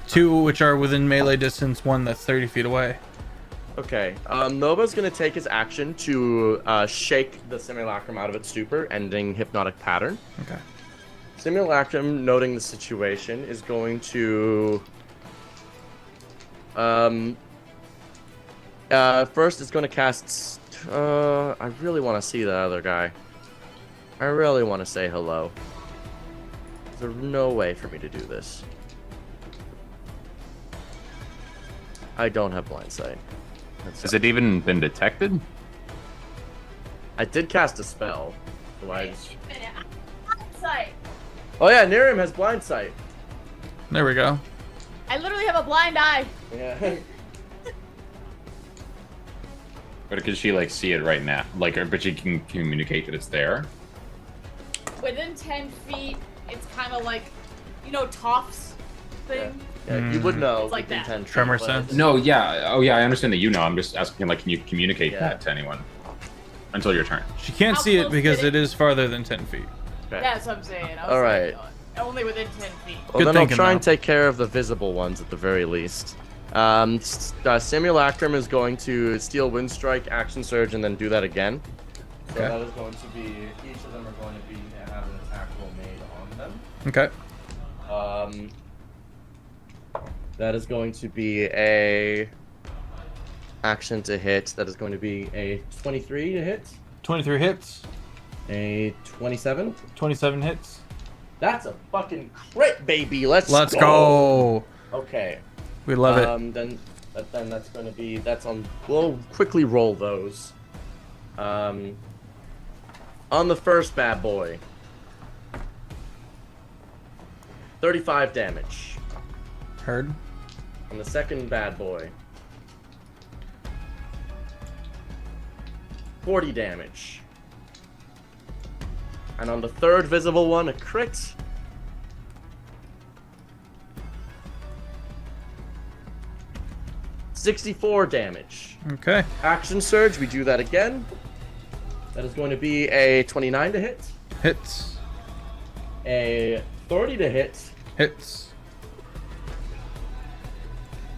S1: 2 which are within melee distance, 1 that's 30 feet away.
S3: Okay. Nova's gonna take his action to shake the simulacrum out of its stupor, ending hypnotic pattern.
S1: Okay.
S3: Simulacrum, noting the situation, is going to first it's going to cast I really want to see the other guy. I really want to say hello. There's no way for me to do this. I don't have blind sight.
S6: Has it even been detected?
S3: I did cast a spell. So I just...
S4: Sight.
S3: Oh yeah, Nerium has blind sight.
S1: There we go.
S4: I literally have a blind eye.
S3: Yeah.
S2: But can she like see it right now? Like, but she can communicate that it's there.
S4: Within 10 feet, it's kind of like, you know, Toff's thing.
S3: Yeah, you would know.
S4: It's like
S3: within
S4: that.
S3: 10 feet,
S1: Tremor
S3: but-
S1: sense?
S2: No, yeah. Oh, yeah. I understand that you know. I'm just asking, like, can you communicate
S3: Yeah.
S2: that to anyone until your turn?
S1: She can't
S4: How
S1: see it
S4: close
S1: because
S4: did
S1: it is farther than 10 feet.
S3: Okay.
S4: That's what I'm saying. I was
S3: All
S4: like,
S3: right.
S4: only within 10 feet.
S3: Well,
S1: Good
S3: then I'll
S1: thinking,
S3: try and
S1: though.
S3: take care of the visible ones at the very least. Simulacrum is going to steal Wind Strike, Action Surge, and then do that again. So
S1: Okay.
S3: that is going to be, each of them are going to be have an attack roll made on them.
S1: Okay.
S3: That is going to be a action to hit. That is going to be a 23 to hit,
S1: 23 hits.
S3: a 27.
S1: 27 hits.
S3: That's a fucking crit, baby. Let's
S1: go.
S3: Okay.
S1: We love it.
S3: Then that's going to be We'll quickly roll those. On the first bad boy, 35 damage.
S1: Heard.
S3: On the second bad boy, 40 damage. And on the third visible one, a crit. $64 damage.
S1: Okay.
S3: Action Surge, we do that again. That is going to be a 29 to hit,
S1: Hits.
S3: a 30 to hit,
S1: Hits.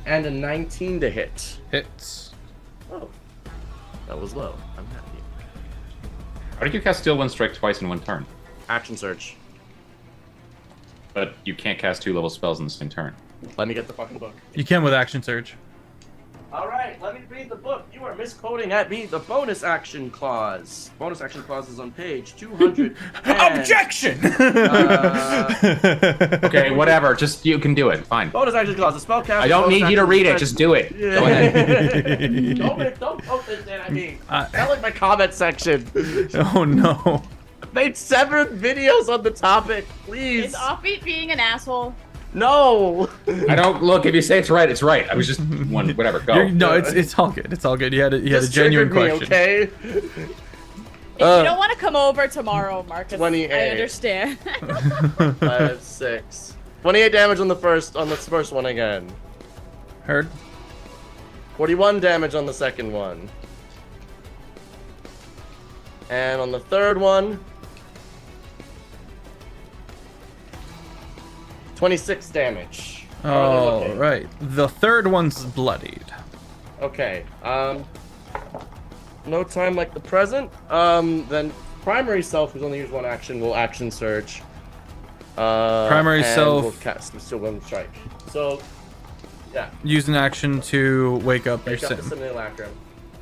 S3: and a 19 to hit.
S1: Hits.
S3: Oh, that was low. I'm happy.
S2: How did you cast Steel Wind Strike twice in one turn?
S3: Action Surge.
S2: But you can't cast 2 level spells in the same turn.
S3: Let me get the fucking book.
S1: You can with Action Surge.
S3: All right, let me read the book. You are misquoting at me the bonus action clause. Bonus action clause is on page 200.
S1: Objection!
S2: Okay, whatever. Just you can do it. Fine.
S3: Bonus action clause. The spell cast.
S2: I don't need you to read it. Just do it. Go ahead.
S3: Don't poke this in at me.
S1: I-
S3: I like my comment section.
S1: Oh no.
S3: I've made 7 videos on the topic. Please.
S4: Is Offbeat being an asshole?
S3: No.
S2: I don't look. If you say it's right, it's right. I was just one. Whatever. Go.
S1: No, it's all good. It's all good. You had a
S3: Just
S1: genuine
S3: triggered me,
S1: question.
S3: okay?
S4: If you don't want to come over tomorrow, Marcus,
S3: 28.
S4: I understand.
S3: 5, 6. 28 damage on the first one again.
S1: Heard.
S3: 41 damage on the second one. And on the third one, 26 damage.
S1: Oh,
S3: Okay.
S1: right. The third one's bloodied.
S3: Okay. No time like the present. Then primary self, who's only used one action, will action surge.
S1: Primary
S3: and
S1: self-
S3: will cast still Wind Strike. So, yeah.
S1: Use an action to wake up your
S3: Pick up the
S1: sim.
S3: simulacrum.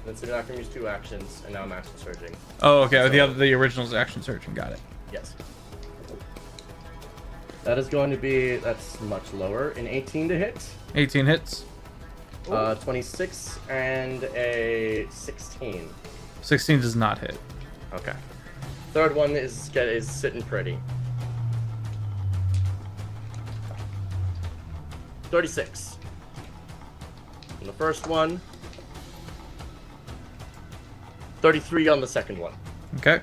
S3: Then simulacrum used 2 actions, and now I'm action surging.
S1: Oh, okay.
S3: So-
S1: The original's action searching. Got it.
S3: Yes. That is going to be, that's much lower, an 18 to hit,
S1: 18 hits.
S3: 26, and a 16.
S1: 16 does not hit.
S3: Okay. Third one is sitting pretty. 36. On the first one. 33 on the second one.
S1: Okay.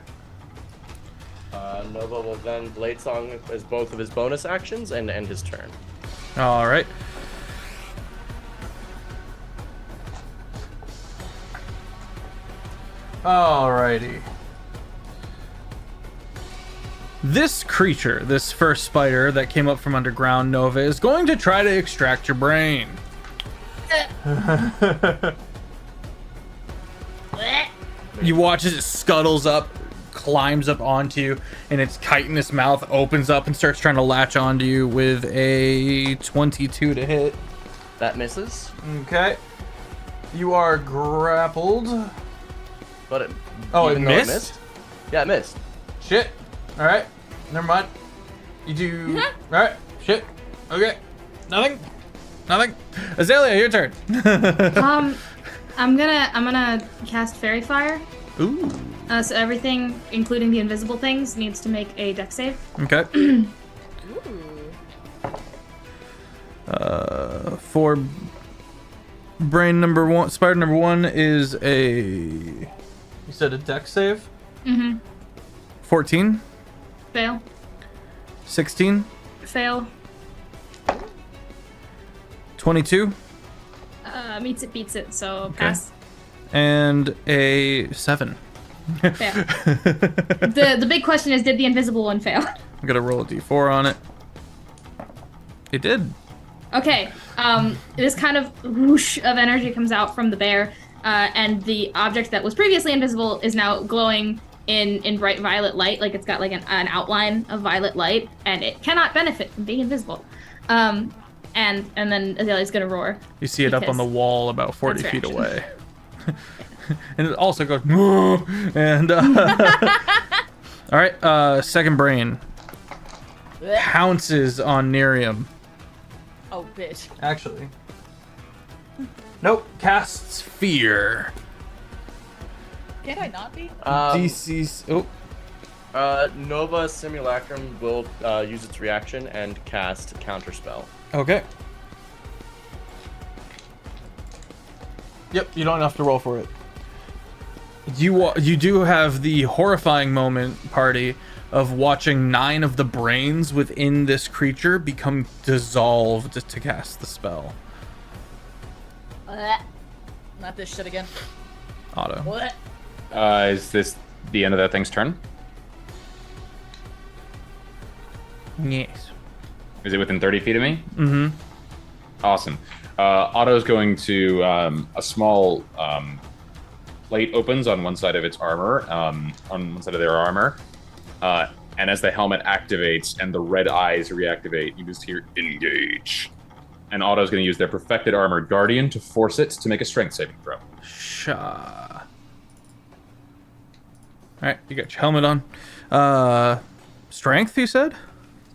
S3: Nova will then Blade Song as both of his bonus actions and end his turn.
S1: All right. Alrighty. This creature, this first spider that came up from underground, Nova, is going to try to extract your brain. You watch as it scuttles up, climbs up onto you, and its chitinous mouth opens up and starts trying to latch onto you with a 22 to hit.
S3: That misses,
S1: Okay. You are grappled.
S3: but it.
S1: Oh, it
S3: even though
S1: missed?
S3: Yeah, it missed.
S1: Shit. All right. Never mind. You do. All right. Shit. Okay. Nothing. Azalea, your turn.
S5: I'm gonna cast Fairy Fire.
S1: Ooh.
S5: So everything, including the invisible things, needs to make a dex save.
S1: Okay.
S4: Ooh.
S1: For brain number one, spider number one is a. You said a dex save. 14.
S5: Fail.
S1: 16.
S5: Fail.
S1: 22.
S5: Meets it, beats it. So pass.
S1: And a 7.
S5: Fail. The big question is, did the invisible one fail?
S1: I'm gonna roll a d4 on it. It did.
S5: Okay. This kind of whoosh of energy comes out from the bear, and the object that was previously invisible is now glowing in bright violet light, like it's got like an outline of violet light, and it cannot benefit from being invisible. And then Azalea's gonna roar.
S1: You see it up on the wall about 40
S5: That's
S1: feet
S5: reaction.
S1: away. And it also goes, "Moo!" And all right, second brain pounces on Nerium.
S4: Oh, bitch.
S1: Actually, nope. Casts fear.
S4: Can I not be?
S1: DC's. Oh,
S3: Nova Simulacrum will use its reaction and cast Counterspell.
S1: okay. Yep, you don't have to roll for it. You do have the horrifying moment, party, of watching 9 of the brains within this creature become dissolved to cast the spell.
S4: Not this shit again.
S1: Otto.
S4: What?
S2: Is this the end of that thing's turn?
S1: Yes.
S2: Is it within 30 feet of me?
S1: Mm-hmm.
S2: Awesome. Otto's going to a small plate opens on one side of its armor, on one side of their armor, and as the helmet activates and the red eyes reactivate, you just hear engage. And Otto's going to use their perfected armored guardian to force it to make a strength saving throw.
S1: All right, you got your helmet on. Strength, you said?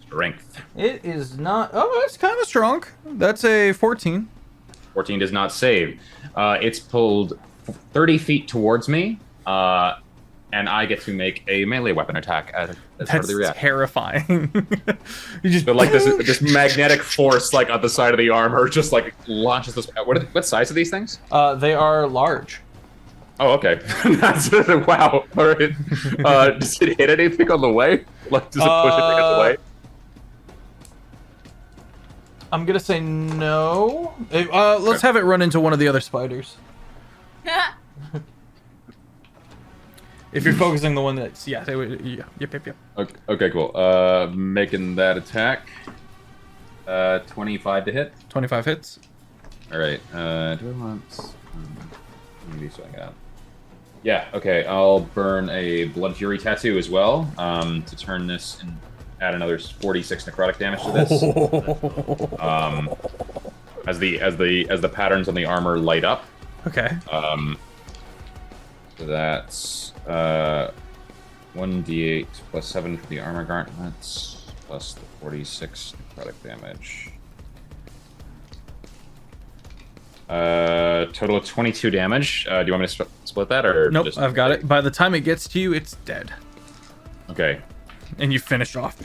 S2: Strength.
S1: It is not. Oh, it's kind of strong. That's a 14.
S2: 14 does not save. It's pulled 30 feet towards me, and I get to make a melee weapon attack as part of the
S1: That's
S2: reaction.
S1: terrifying. You just
S2: But like this magnetic force, like on the side of the armor, just like launches this. What size are these things?
S1: They are large.
S2: Oh, okay. That's wow. All right. Does it hit anything on the way? Like, does it push anything on the way?
S1: I'm gonna say no. Let's have it run into one of the other spiders. If you're focusing the one that's yep.
S2: Okay, cool. Making that attack. 25 to hit.
S1: 25 hits.
S2: All right. Do I want? Maybe so I got. Yeah. Okay. I'll burn a Blood Fury tattoo as well to turn this and add another 46 necrotic damage to this. As the patterns on the armor light up.
S1: Okay.
S2: So that's 1d8 plus 7 for the armor gauntlets plus the 46 necrotic damage. Total of 22 damage. Do you want me to split that or?
S1: Nope,
S2: just...
S1: I've got it. By the time it gets to you, it's dead.
S2: Okay.
S1: And you finish off.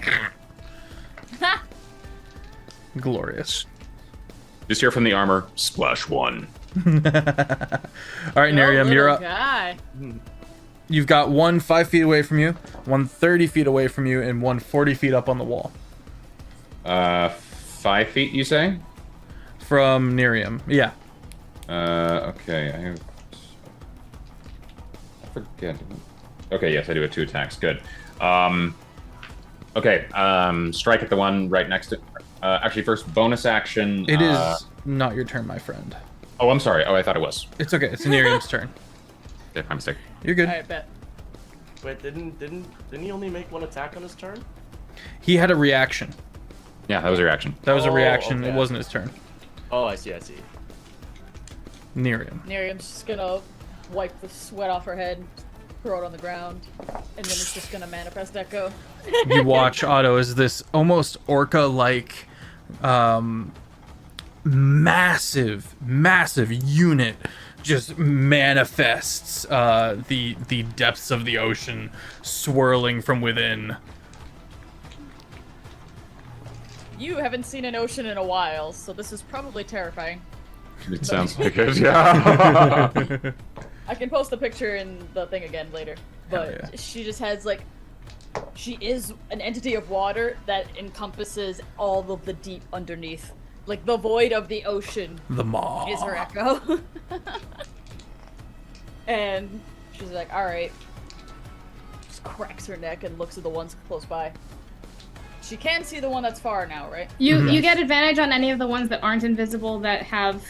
S1: Glorious.
S2: Just hear from the armor. Splash 1.
S1: All right, Nerium, you're up.
S4: Guy.
S1: You've got one 5 feet away from you, one 30 feet away from you, and one 40 feet up on the wall.
S2: 5 feet, you say?
S1: From Nerium, yeah.
S2: Okay. I forget. Okay, yes, I do have 2 attacks. Good. Okay. Strike at the one right next to. Actually, first bonus action.
S1: It is not your turn, my friend.
S2: Oh, I'm sorry. Oh, I thought it was.
S1: It's okay. It's Nerium's turn.
S2: Yeah, my mistake.
S1: You're good.
S4: Alright, bet.
S3: Wait, didn't he only make 1 attack on his turn?
S1: He had a reaction.
S2: Yeah, that was a reaction.
S1: That was a
S3: Oh,
S1: reaction.
S3: okay.
S1: It wasn't his turn.
S3: Oh, I see.
S1: Nerium.
S4: Nerium's just gonna wipe the sweat off her head. throw it on the ground, and then it's just gonna manifest echo.
S1: You watch Otto as this almost orca-like massive unit just manifests the depths of the ocean, swirling from within.
S4: You haven't seen an ocean in a while, so this is probably terrifying.
S2: It sounds like it, yeah.
S4: I can post the picture in the thing again later, but
S1: yeah.
S4: she just has like, she is an entity of water that encompasses all of the deep underneath. Like the void of the ocean
S1: The maw.
S4: is her echo. And she's like, alright. Just cracks her neck and looks at the ones close by. She can see the one that's far now, right?
S5: You get advantage on any of the ones that aren't invisible that have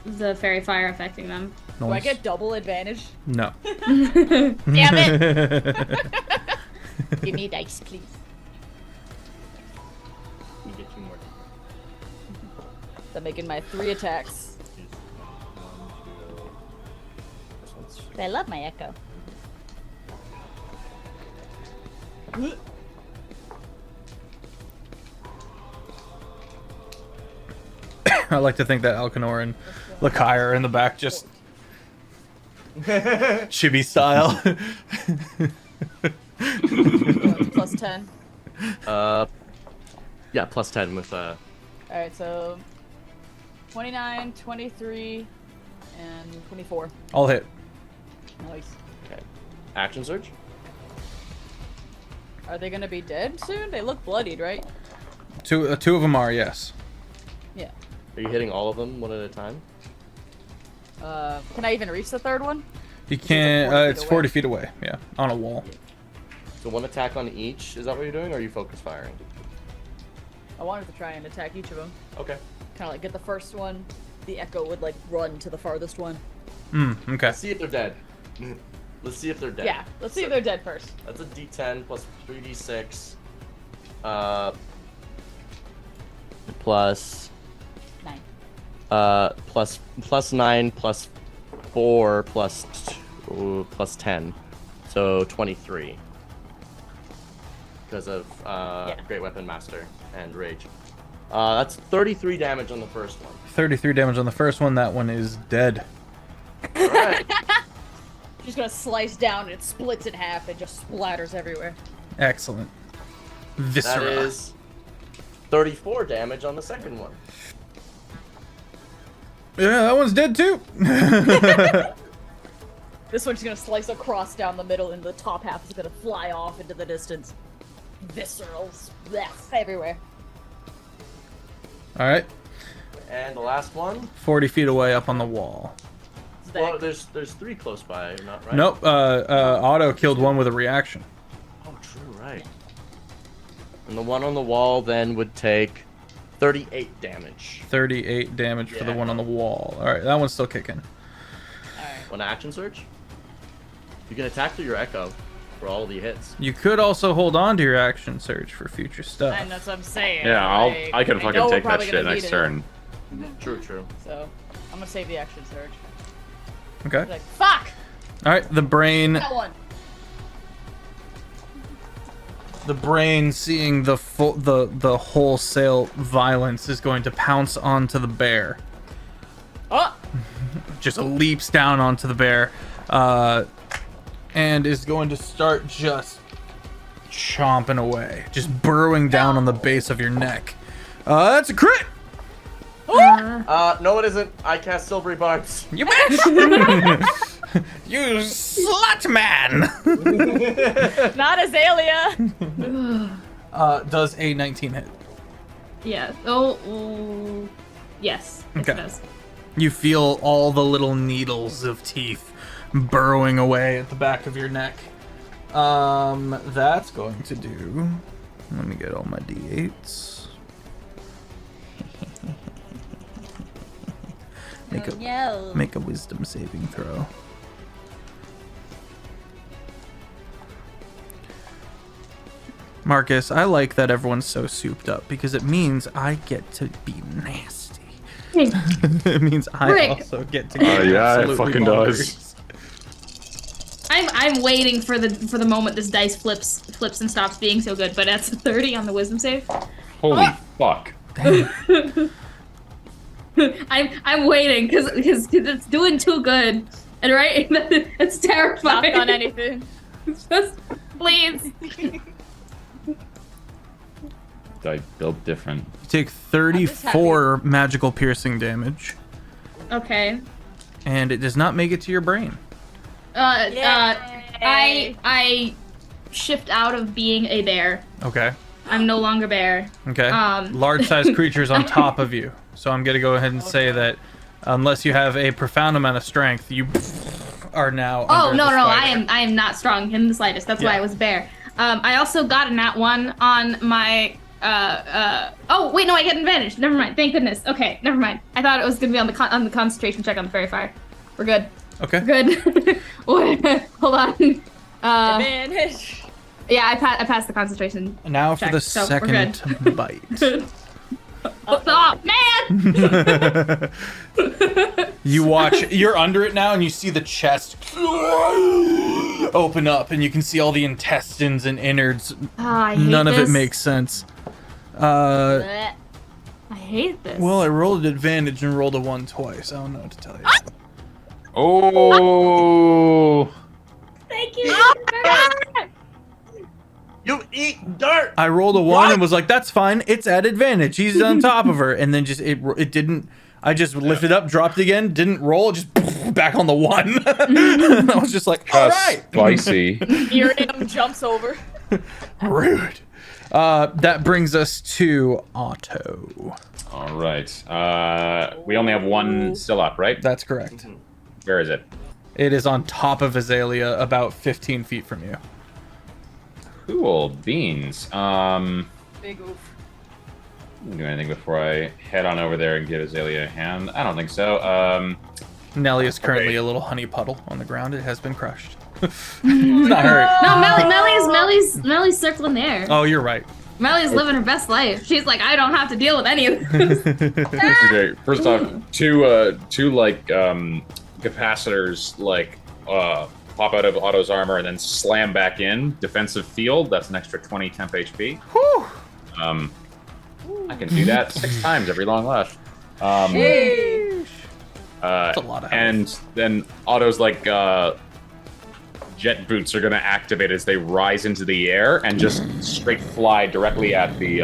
S5: the fairy fire affecting them.
S4: Do I get double advantage?
S1: No.
S4: Damn it! Give me dice, please.
S3: You get 2 more.
S4: I'm making my 3 attacks. I love my echo.
S1: I like to think that Alcanor and Lakai are in the back, just chibi style.
S4: Plus 10.
S3: Yeah, plus 10 with
S4: Alright, so 29, 23, and 24.
S1: All hit.
S4: Nice.
S3: okay. Action surge.
S4: Are they gonna be dead soon? They look bloodied, right?
S1: Two of them are, yes.
S4: Yeah.
S3: Are you hitting all of them one at a time?
S4: Can I even reach the third one?
S1: You
S4: like
S1: can't.
S4: 40 feet
S1: It's
S4: away.
S1: 40 feet away. Yeah, on a wall.
S3: So 1 attack on each. Is that what you're doing, or are you focus firing?
S4: I wanted to try and attack each of them.
S3: Okay.
S4: Kind of like get the first one. The echo would like run to the farthest one.
S1: Okay.
S3: Let's see if they're dead. Let's see if they're dead.
S4: Yeah, let's see if they're dead first.
S3: That's a D10 plus 3d6. Plus
S4: 9.
S3: plus 9 plus 4 plus 2 plus 10. So 23. Because of Great Weapon Master and Rage. That's 33 damage on the first one.
S1: 33 damage on the first one. That one is dead.
S3: Alright.
S4: She's gonna slice down and it splits in half and just splatters everywhere.
S1: Excellent. Viscera.
S3: That is 34 damage on the second one.
S1: Yeah, that one's dead too.
S4: This one's gonna slice across down the middle and the top half is gonna fly off into the distance. Viscerals blech, everywhere.
S1: All right.
S3: And the last one.
S1: 40 feet away up on the wall.
S3: Well, there's 3 close by, not right?
S1: Nope. Otto killed one with a reaction.
S3: Oh, true, right. And the one on the wall then would take 38 damage.
S1: 38 damage for the
S3: Yeah.
S1: one on the wall. All right, that one's still kicking.
S3: One action surge. You can attack through your echo for all the hits.
S1: You could also hold on to your action surge for future stuff.
S4: And that's what I'm saying.
S2: Yeah,
S4: like,
S2: I can
S4: know
S2: fucking
S4: we're
S2: take that
S4: probably
S2: shit
S4: gonna
S2: next
S4: need it.
S2: turn.
S3: True, true.
S4: So, I'm gonna save the action surge.
S1: Okay.
S4: Like, fuck!
S1: All right. The brain.
S4: That one!
S1: The brain, seeing the the wholesale violence, is going to pounce onto the bear.
S4: Oh!
S1: Just leaps down onto the bear, and is going to start just chomping away, just burrowing down on the base of your neck. That's a crit.
S3: No, it isn't. I cast Silvery Barbs.
S1: You bitch! You slut man!
S4: Not Azalea!
S1: Does a 19 hit?
S5: Yeah. Yes. Yes,
S1: Okay.
S5: it does.
S1: You feel all the little needles of teeth burrowing away at the back of your neck. That's going to do. Let me get all my d8s. Make a wisdom saving throw. Marcus, I like that everyone's so souped up because it means I get to be nasty. It means I
S5: Rick.
S1: also get to get
S2: Yeah, it
S1: absolutely
S2: fucking
S1: bonkers.
S2: does.
S5: I'm waiting for the moment this dice flips and stops being so good. But that's a 30 on the wisdom save.
S2: Holy fuck.
S5: I'm waiting because it's doing too good, and right, it's terrifying.
S4: Not on anything.
S5: Just please.
S2: I built different.
S1: You take 34 magical piercing damage,
S5: Okay.
S1: and it does not make it to your brain.
S5: I shift out of being a bear.
S1: Okay.
S5: I'm no longer bear.
S1: Okay.
S5: Um.
S1: Large-sized creatures on top of you. So I'm gonna go ahead and say that unless you have a profound amount of strength, you are now.
S5: Oh
S1: under
S5: no,
S1: the
S5: no,
S1: spider.
S5: I am not strong in the slightest. That's why
S1: Yeah.
S5: I was bear. I also got a nat 1 on my. Oh wait, no, I get advantage. Never mind. Thank goodness. Okay, never mind. I thought it was gonna be on the concentration check on the fairy fire. We're good.
S1: Okay.
S5: We're good. Hold on.
S4: Advantage.
S5: Yeah, I passed the concentration.
S1: Now for
S5: check,
S1: the
S5: so we're
S1: second
S5: good.
S1: bite.
S5: Oh man!
S1: You watch. You're under it now, and you see the chest open up, and you can see all the intestines and innards.
S5: I hate
S1: None of it
S5: this.
S1: makes sense.
S5: I hate this.
S1: Well, I rolled an advantage and rolled a 1 twice. I don't know what to tell you.
S2: Oh.
S5: Thank you.
S3: You eat dirt.
S1: I rolled a 1 and was like, "That's fine. It's at advantage. He's on top of her." And then just it didn't. I just lifted up, dropped again, didn't roll, just back on the 1. And I was just like, "All right,
S2: Spicy.
S4: Miriam jumps over.
S1: rude." That brings us to Otto.
S2: All right. We only have one still up, right?
S1: That's correct.
S2: Where is it?
S1: It is on top of Azalea, about 15 feet from you.
S2: Cool beans.
S4: Big oof.
S2: Do anything before I head on over there and give Azalea a hand? I don't think so.
S1: Nelly is currently a little honey puddle on the ground. It has been crushed. Not hurt.
S5: No, Melly's circling the air.
S1: Oh, you're right.
S5: Melly's living her best life. She's like, I don't have to deal with any of this.
S2: Okay. First off, two like capacitors like pop out of Otto's armor and then slam back in. Defensive field. That's an extra 20 temp HP.
S1: Whew.
S2: I can do that 6 times every long rest.
S4: Sheesh.
S1: That's a lot of health.
S2: And then Otto's like jet boots are gonna activate as they rise into the air and just straight fly directly at the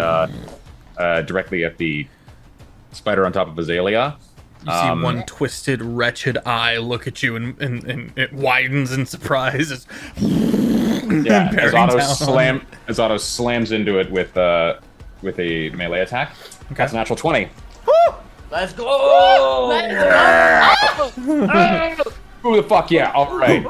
S2: spider on top of Azalea.
S1: You see one twisted, wretched eye look at you, and it widens in surprise.
S2: Yeah, as
S1: bearing
S2: Otto
S1: down on
S2: slams into it with a melee attack.
S1: Okay.
S2: That's a natural 20.
S3: Let's go.
S2: Who the fuck yeah? All right.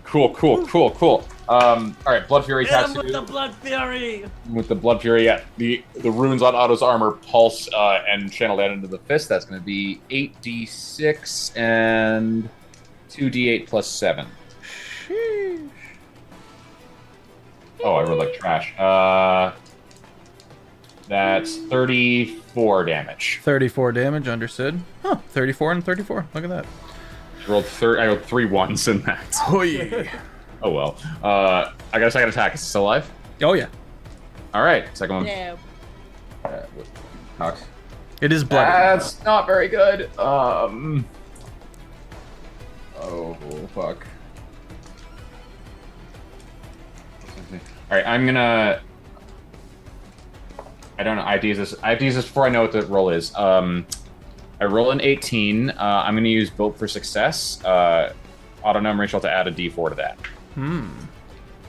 S2: Cool. All right, Blood Fury
S3: Hit him
S2: Tatsu.
S3: with the blood fury.
S2: With the Blood Fury, yeah. The runes on Otto's armor pulse and channel down into the fist. That's going to be 8d6 and 2d8 plus 7.
S1: Sheesh.
S2: Oh, I rolled like trash. That's 34 damage.
S1: 34 damage, understood. Huh, 34 and 34. Look at that.
S2: I rolled 3 ones in that.
S1: Oh, yeah.
S2: Oh well. I got a second attack. Is it still alive?
S1: Oh, yeah.
S2: All right, second one.
S4: Yeah.
S2: Knocks.
S1: It is bloody.
S2: That's not very good. Oh fuck. All right, I'm gonna. I don't know. I have to use this before I know what the roll is. I roll an 18. I'm gonna use Built for Success. Autonomous Rachel to add a D4 to that.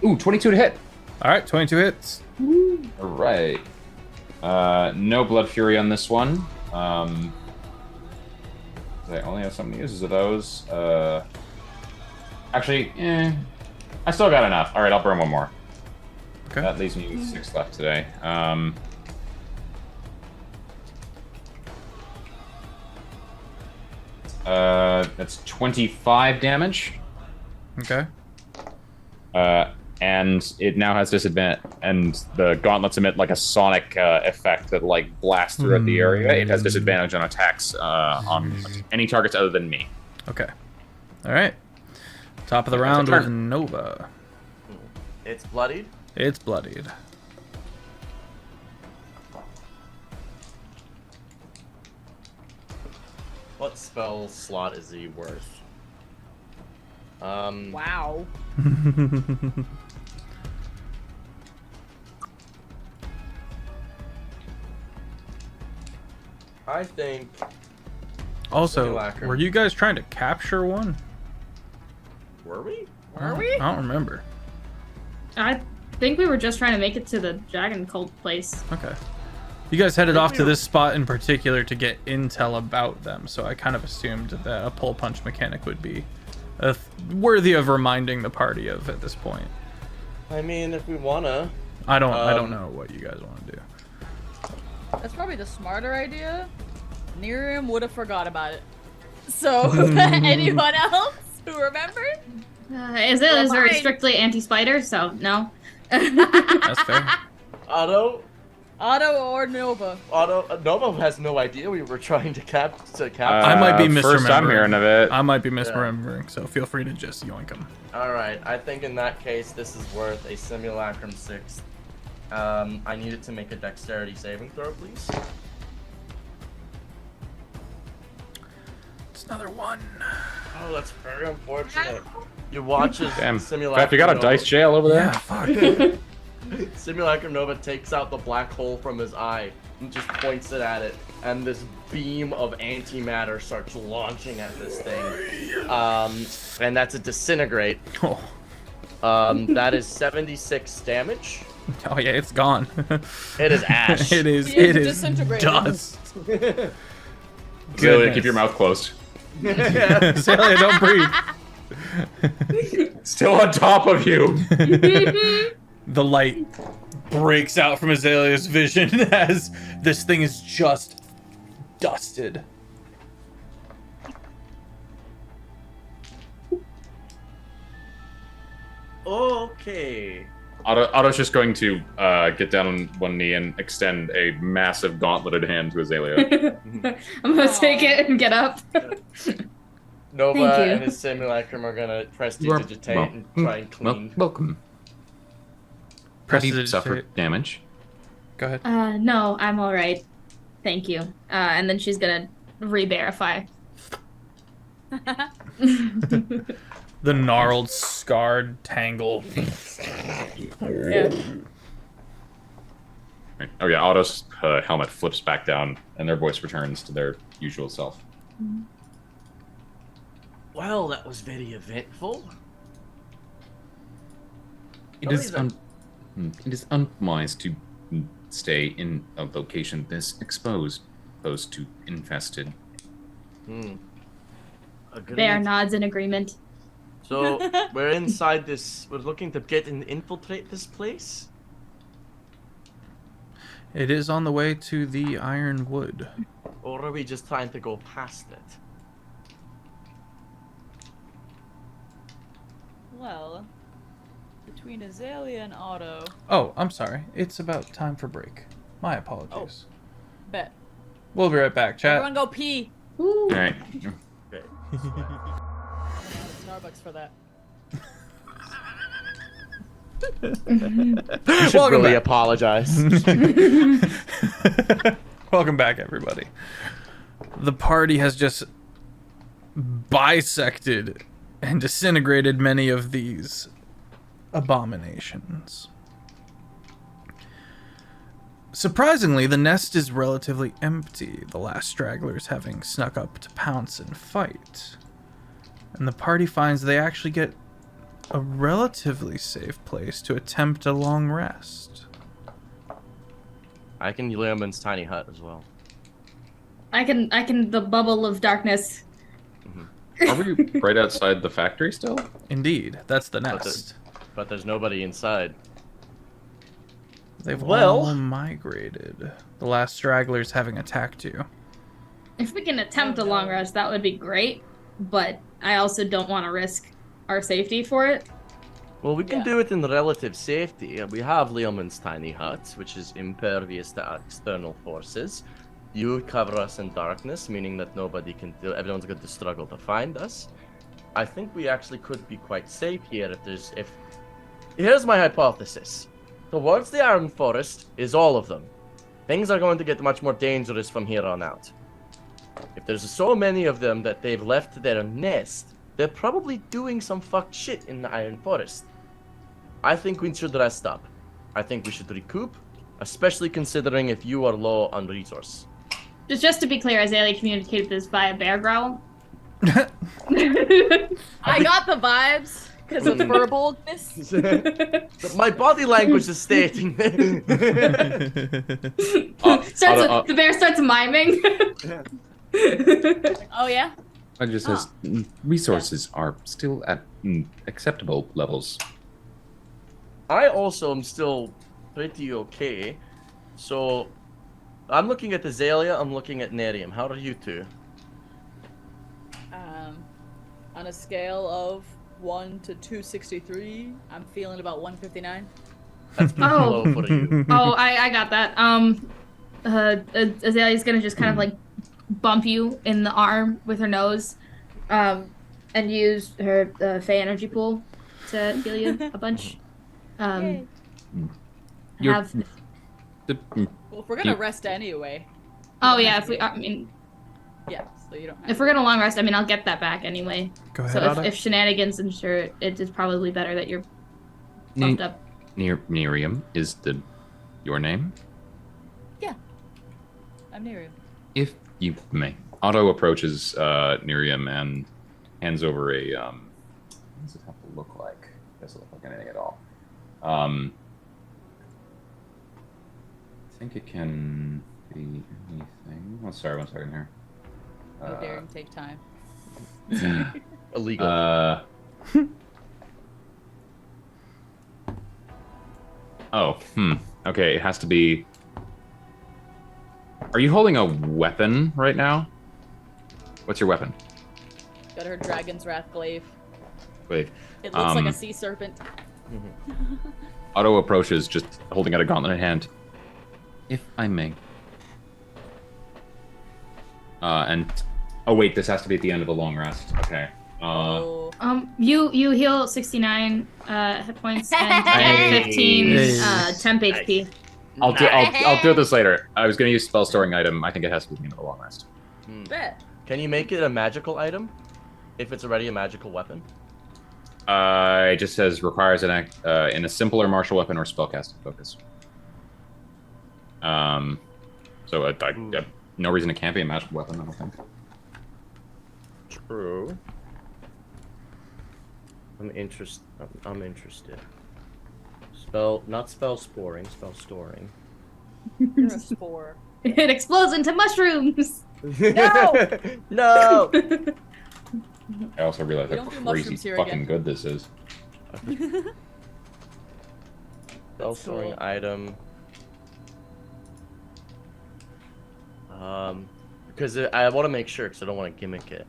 S2: Ooh, 22 to hit.
S1: All right, 22 hits.
S2: All right. No Blood Fury on this one. I only have so many uses of those. Actually, I still got enough. All right, I'll burn one more.
S1: Okay.
S2: That leaves me with 6 left today. That's 25 damage.
S1: Okay.
S2: And it now has disadvantage, and the gauntlets emit like a sonic effect that like blasts throughout the area. It has disadvantage on attacks on any targets other than me.
S1: Okay. All right. Top of the
S2: That's a
S1: round
S2: turn.
S1: with Nova.
S3: It's bloodied.
S1: It's bloodied.
S3: What spell slot is he worth?
S4: Wow.
S3: I think.
S1: Also,
S3: Simulacrum.
S1: were you guys trying to capture one?
S3: Were we?
S4: Were we?
S1: I don't remember.
S5: I think we were just trying to make it to the dragon cult place.
S1: Okay. You guys headed
S3: think
S1: off
S3: we
S1: to
S3: were-
S1: this spot in particular to get intel about them, so I kind of assumed that a pull punch mechanic would be worthy of reminding the party of at this point.
S3: I mean, if we wanna.
S1: I don't know what you guys want to do.
S4: That's probably the smarter idea. Nerium would have forgot about it. So, anyone else who remembered?
S5: Azalea is very
S4: Fine.
S5: strictly anti-spider, so no.
S1: That's fair.
S3: Otto.
S4: Otto or Nova?
S3: Nova has no idea we were trying to capture.
S1: I might be
S2: First I'm
S1: misremembering.
S2: hearing of it.
S1: I might be misremembering, so feel free to just yoink them.
S3: All right. I think in that case, this is worth a simulacrum 6. I need it to make a dexterity saving throw, please.
S1: It's another one.
S3: Oh, that's very unfortunate. You watch as
S2: Damn.
S3: simulacrum.
S2: Fact, you got a
S3: Nova-
S2: dice jail over there?
S1: Yeah, fuck.
S3: Simulacrum Nova takes out the black hole from his eye and just points it at it, and this beam of antimatter starts launching at this thing. And that's a disintegrate.
S1: Oh.
S3: That is 76 damage.
S1: Oh yeah, it's gone.
S3: It is ash.
S1: It is.
S4: He
S1: It
S4: is
S1: is
S4: disintegrated.
S1: dust.
S2: Zelia, keep your mouth closed.
S1: Zelia, don't breathe.
S2: Still on top of you.
S1: The light breaks out from Azalea's vision as this thing is just dusted.
S3: Okay.
S2: Otto's just going to get down on one knee and extend a massive gauntleted hand to Azalea.
S5: I'm gonna take it and get up.
S3: Nova
S5: Thank you.
S3: and his simulacrum are gonna
S6: You're
S3: prestidigitate and try and clean.
S6: welcome. Have you suffered
S1: Prestidigitate.
S6: damage?
S1: Go ahead.
S5: No, I'm all right. Thank you. And then she's gonna re-verify.
S1: The gnarled, scarred tangle.
S5: Yeah.
S2: Right. Oh yeah, Otto's helmet flips back down, and their voice returns to their usual self.
S3: Well, that was very eventful.
S6: It is unwise to stay in a location this exposed to infested.
S5: Bear nods in agreement.
S3: So we're inside this. We're looking to get and infiltrate this place.
S1: It is on the way to the Ironwood.
S3: Or are we just trying to go past it?
S4: Well, between Azalea and Otto,
S1: Oh, I'm sorry. It's about time for break. My apologies.
S4: bet.
S1: We'll be right back, chat.
S4: Everyone go pee.
S5: Ooh.
S6: All right.
S3: Okay.
S4: Starbucks for that.
S3: Should
S1: Welcome
S3: really
S1: back.
S3: apologize.
S1: Welcome back, everybody. The party has just bisected and disintegrated many of these abominations. Surprisingly, the nest is relatively empty, the last stragglers having snuck up to pounce and fight. And the party finds they actually get a relatively safe place to attempt a long rest.
S3: I can Leomund's tiny hut as well.
S5: I can the bubble of darkness.
S2: Are we right outside the factory still?
S1: Indeed, that's the
S3: But
S1: nest.
S3: But there's nobody inside.
S1: They've
S3: Well-
S1: all migrated. The last stragglers having attacked you.
S5: If we can attempt a long rest, that would be great. But I also don't want to risk our safety for it.
S3: Well, we can
S4: Yeah.
S3: do it in relative safety. We have Leomund's tiny hut, which is impervious to external forces. You cover us in darkness, meaning that nobody can do. Everyone's going to struggle to find us. I think we actually could be quite safe here if here's my hypothesis. Towards the Iron Forest is all of them. Things are going to get much more dangerous from here on out. If there's so many of them that they've left their nest, they're probably doing some fucked shit in the Iron Forest. I think we should rest up. I think we should recoup, especially considering if you are low on resource.
S5: Just to be clear, Azalea communicated this via bear growl.
S4: I got the vibes because of verbalness.
S3: My body language is stating.
S5: The bear starts miming.
S4: Oh yeah.
S6: It just says resources are still at acceptable levels.
S3: I also am still pretty okay. So, I'm looking at Azalea, I'm looking at Nerium. How are you two?
S4: On a scale of 1 to 263, I'm feeling about 159.
S3: That's pretty low for you.
S5: Oh, I got that. Azalea's gonna just kind of like bump you in the arm with her nose, and use her Fey energy pool to heal you a bunch.
S4: Yay.
S6: You're-
S4: Well, if we're gonna rest anyway.
S5: Oh yeah, I mean,
S4: Yeah, so you don't have
S5: if we're gonna long rest, I mean, I'll get that back anyway.
S1: Go ahead,
S5: So
S1: Otto.
S5: if shenanigans ensure, it is probably better that you're bumped up.
S6: Miriam is your name?
S4: I'm near you.
S6: If you may. Otto approaches Miriam and hands over a what does it have to look like? It doesn't look like anything at all. I think it can be anything. Oh, sorry, 1 second here.
S4: Oh, daring take time.
S3: Illegal.
S6: Okay, it has to be. Are you holding a weapon right now? What's your weapon?
S4: Got her Dragon's Wrath glaive.
S6: Wait.
S4: It looks like a sea serpent.
S6: Otto approaches, just holding out a gauntlet in hand. If I may. Oh wait, this has to be at the end of a long rest. Okay.
S4: Oh.
S5: You heal 69 hit points and take 15 temp HP.
S6: I'll do this later. I was gonna use spell storing item. I think it has to be at the end of a long rest.
S4: Bet.
S3: Can you make it a magical item? If it's already a magical weapon?
S6: It just says requires an act in a simpler martial weapon or spellcasting focus. So no reason it can't be a magical weapon, I don't think.
S3: True. I'm interested. Not spell sporing, spell storing.
S4: You're a spore.
S5: It explodes into mushrooms.
S4: No!
S3: No!
S6: I also realize
S4: We
S6: how
S4: don't do
S6: crazy
S4: mushrooms here
S6: fucking
S4: again.
S6: good this is.
S3: Spell storing
S4: cool.
S3: item. Because I want to make sure, because I don't want to gimmick it.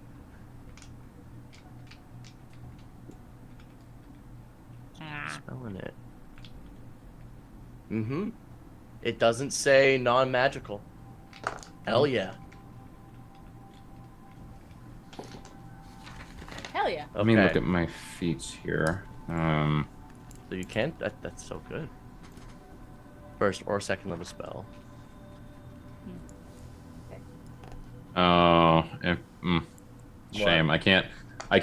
S3: Spelling it. It doesn't say non-magical. Hell yeah.
S4: Hell yeah.
S6: Let me look at my feats here.
S3: So you can't. That's so good. First or second level spell.
S6: Oh, shame. I can't. I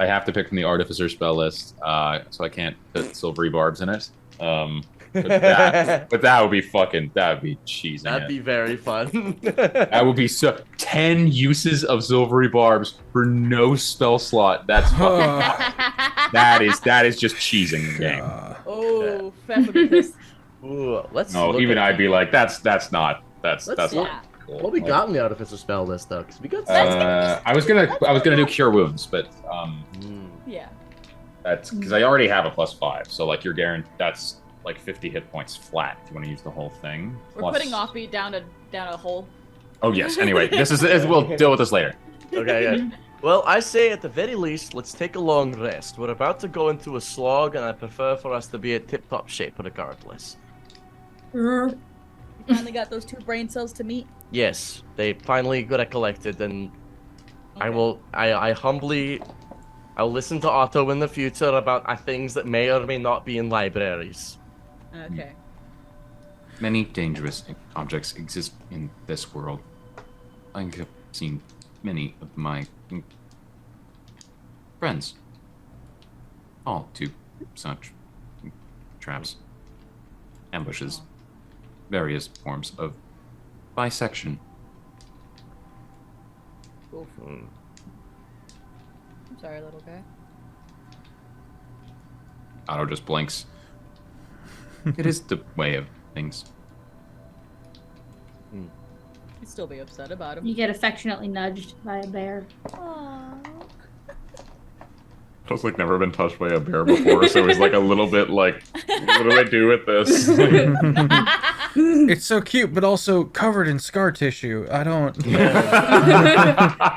S6: have to pick from the artificer spell list. So I can't put silvery barbs in it. But that would be fucking. That would be cheesing.
S3: That'd be very fun.
S6: That would be 10 uses of silvery barbs for no spell slot. That's fucking. that is just cheesing the game.
S4: Oh, Feff would be pissed.
S3: Ooh, let's.
S6: No,
S3: look
S6: even
S3: at
S6: I'd be like, that's not
S3: Let's
S6: not
S3: look.
S6: cool.
S3: What we got in the artificer spell list though? Because we got.
S6: I was gonna do cure wounds, but
S4: Yeah.
S6: that's because I already have a +5, so like you're guaranteed. That's like 50 hit points flat if you want to use the whole thing.
S4: We're putting Offbeat down a hole.
S6: Oh yes. Anyway, we'll deal with this later.
S3: Okay. Yeah. Well, I say at the very least, let's take a long rest. We're about to go into a slog, and I prefer for us to be at tip-top shape regardless.
S4: Finally got those 2 brain cells to meet.
S3: Yes, they finally recollected, and I humbly I'll listen to Otto in the future about things that may or may not be in libraries.
S4: Okay.
S6: Many dangerous objects exist in this world. I have seen many of my friends fall to such traps, ambushes, various forms of bisection.
S4: Oof. I'm sorry, little guy.
S6: Otto just blinks. It is the way of things.
S4: You'd still be upset about him.
S5: You get affectionately nudged by a bear.
S2: Otto's like never been touched by a bear before, so he's like a little bit like, what do I do with this?
S1: It's so cute, but also covered in scar tissue. I don't.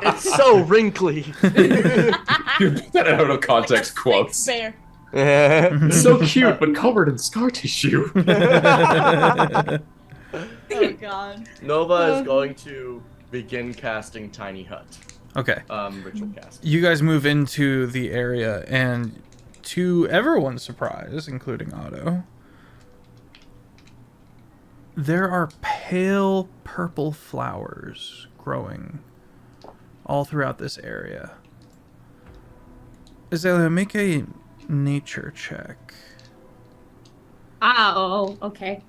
S3: It's so wrinkly.
S2: That out of context quotes.
S4: Bear.
S2: It's so cute, but covered in scar tissue.
S4: Oh god.
S3: Nova is going to begin casting Tiny Hut.
S1: Okay.
S3: Ritual cast.
S1: You guys move into the area, and to everyone's surprise, including Otto, there are pale purple flowers growing all throughout this area. Azalea, make a nature check.
S5: Oh, okay.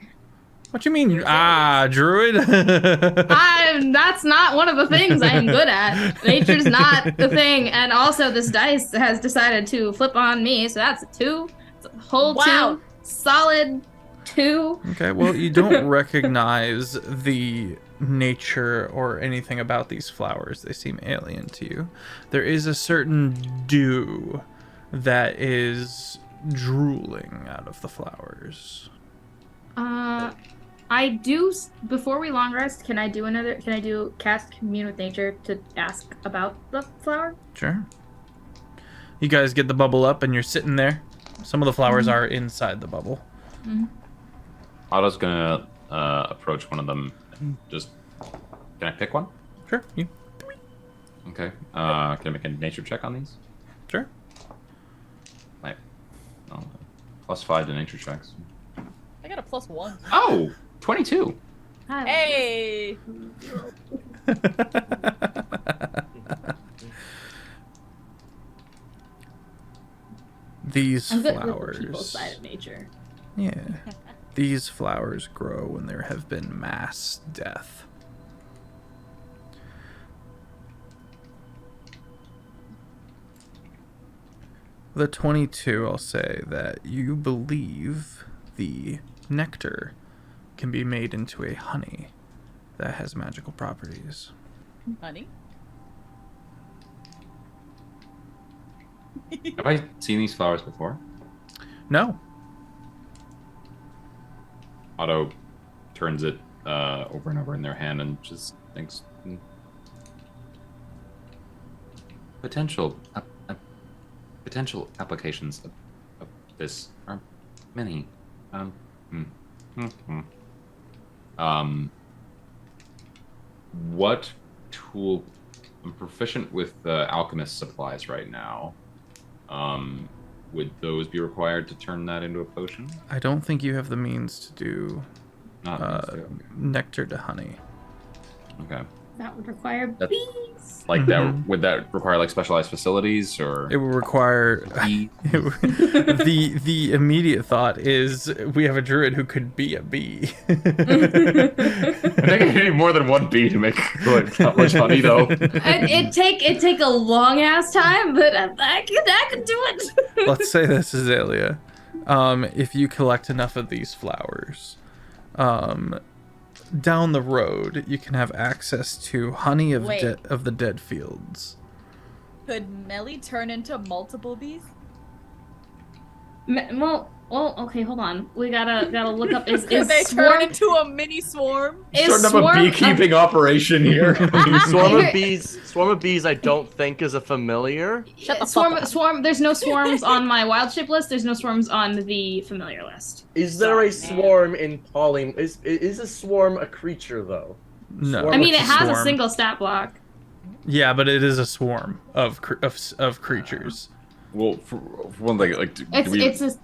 S1: What you mean? Druid?
S5: That's not one of the things I'm good at. Nature's not the thing. And also, this dice has decided to flip on me, so that's a 2. It's a whole
S4: Wow.
S5: 2. Solid 2.
S1: Okay, well, you don't recognize the nature or anything about these flowers. They seem alien to you. There is a certain dew that is drooling out of the flowers.
S5: I do, before we long rest, can I do cast Commune with Nature to ask about the flower?
S1: Sure. You guys get the bubble up and you're sitting there. Some of the flowers are inside the bubble.
S2: Otto's gonna approach one of them and just... Can I pick one?
S1: Sure. You.
S2: Okay. Can I make a nature check on these?
S1: Sure.
S2: Like, oh, +5 to nature checks.
S4: I got a +1.
S2: Oh! 22!
S4: Hey!
S1: These
S5: I'm good with the
S1: flowers.
S5: people's side of nature.
S1: Yeah. These flowers grow when there have been mass death. The 22, I'll say that you believe the nectar can be made into a honey that has magical properties.
S4: Honey?
S2: Have I seen these flowers before?
S1: No.
S2: Otto turns it over and over in their hand and just thinks... Potential applications of this are many. What tool? I'm proficient with alchemist supplies right now. Would those be required to turn that into a potion?
S1: I don't think you have the means to do
S2: Not
S1: nectar to honey.
S2: okay.
S5: That would require
S2: That's-
S5: bees.
S2: Like that? Would that require like specialized facilities or?
S1: It would require
S2: Bee?
S1: the immediate thought is we have a druid who could be a bee.
S2: I think I need more than one bee to make like that much honey, though.
S5: It'd take a long ass time, but I could do it.
S1: Let's say this, Azalea. If you collect enough of these flowers, down the road you can have access to honey of
S4: Wait.
S1: of the dead fields.
S4: Could Melly turn into multiple bees?
S5: Well, okay, hold on. We gotta look up. Is
S4: Could they turn
S5: swarm?
S4: into a mini swarm?
S5: Is
S2: Starting up a
S5: swarm
S2: beekeeping operation here.
S3: Swarm of bees, I don't think is a familiar.
S4: Shut the fuck up.
S5: Swarm. There's no swarms on my wild shape list. There's no swarms on the familiar list.
S3: Is there a swarm in poly? Is a swarm a creature though?
S1: No.
S3: Swarm
S5: I mean, it
S3: of-
S5: has a
S1: Swarm.
S5: single stat block.
S1: Yeah, but it is a swarm of creatures.
S2: Well, for one thing, like,
S5: It's just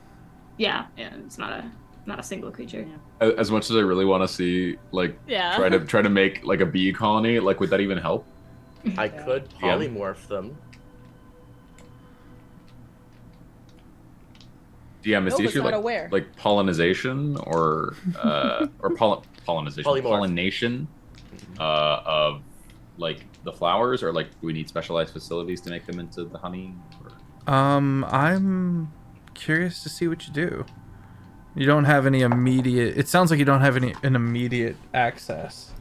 S5: yeah, it's not a single creature.
S2: as much as I really want to see, like,
S4: Yeah.
S2: try to make like a bee colony, like, would that even help?
S3: I could polymorph them.
S2: DM, is the
S4: Nova's
S2: issue
S4: not
S2: like
S4: aware.
S2: pollinization or pollinization,
S3: Polymorph.
S2: pollination of like the flowers, or like do we need specialized facilities to make them into the honey? Or...
S1: I'm curious to see what you do. You don't have any immediate. It sounds like you don't have an immediate access.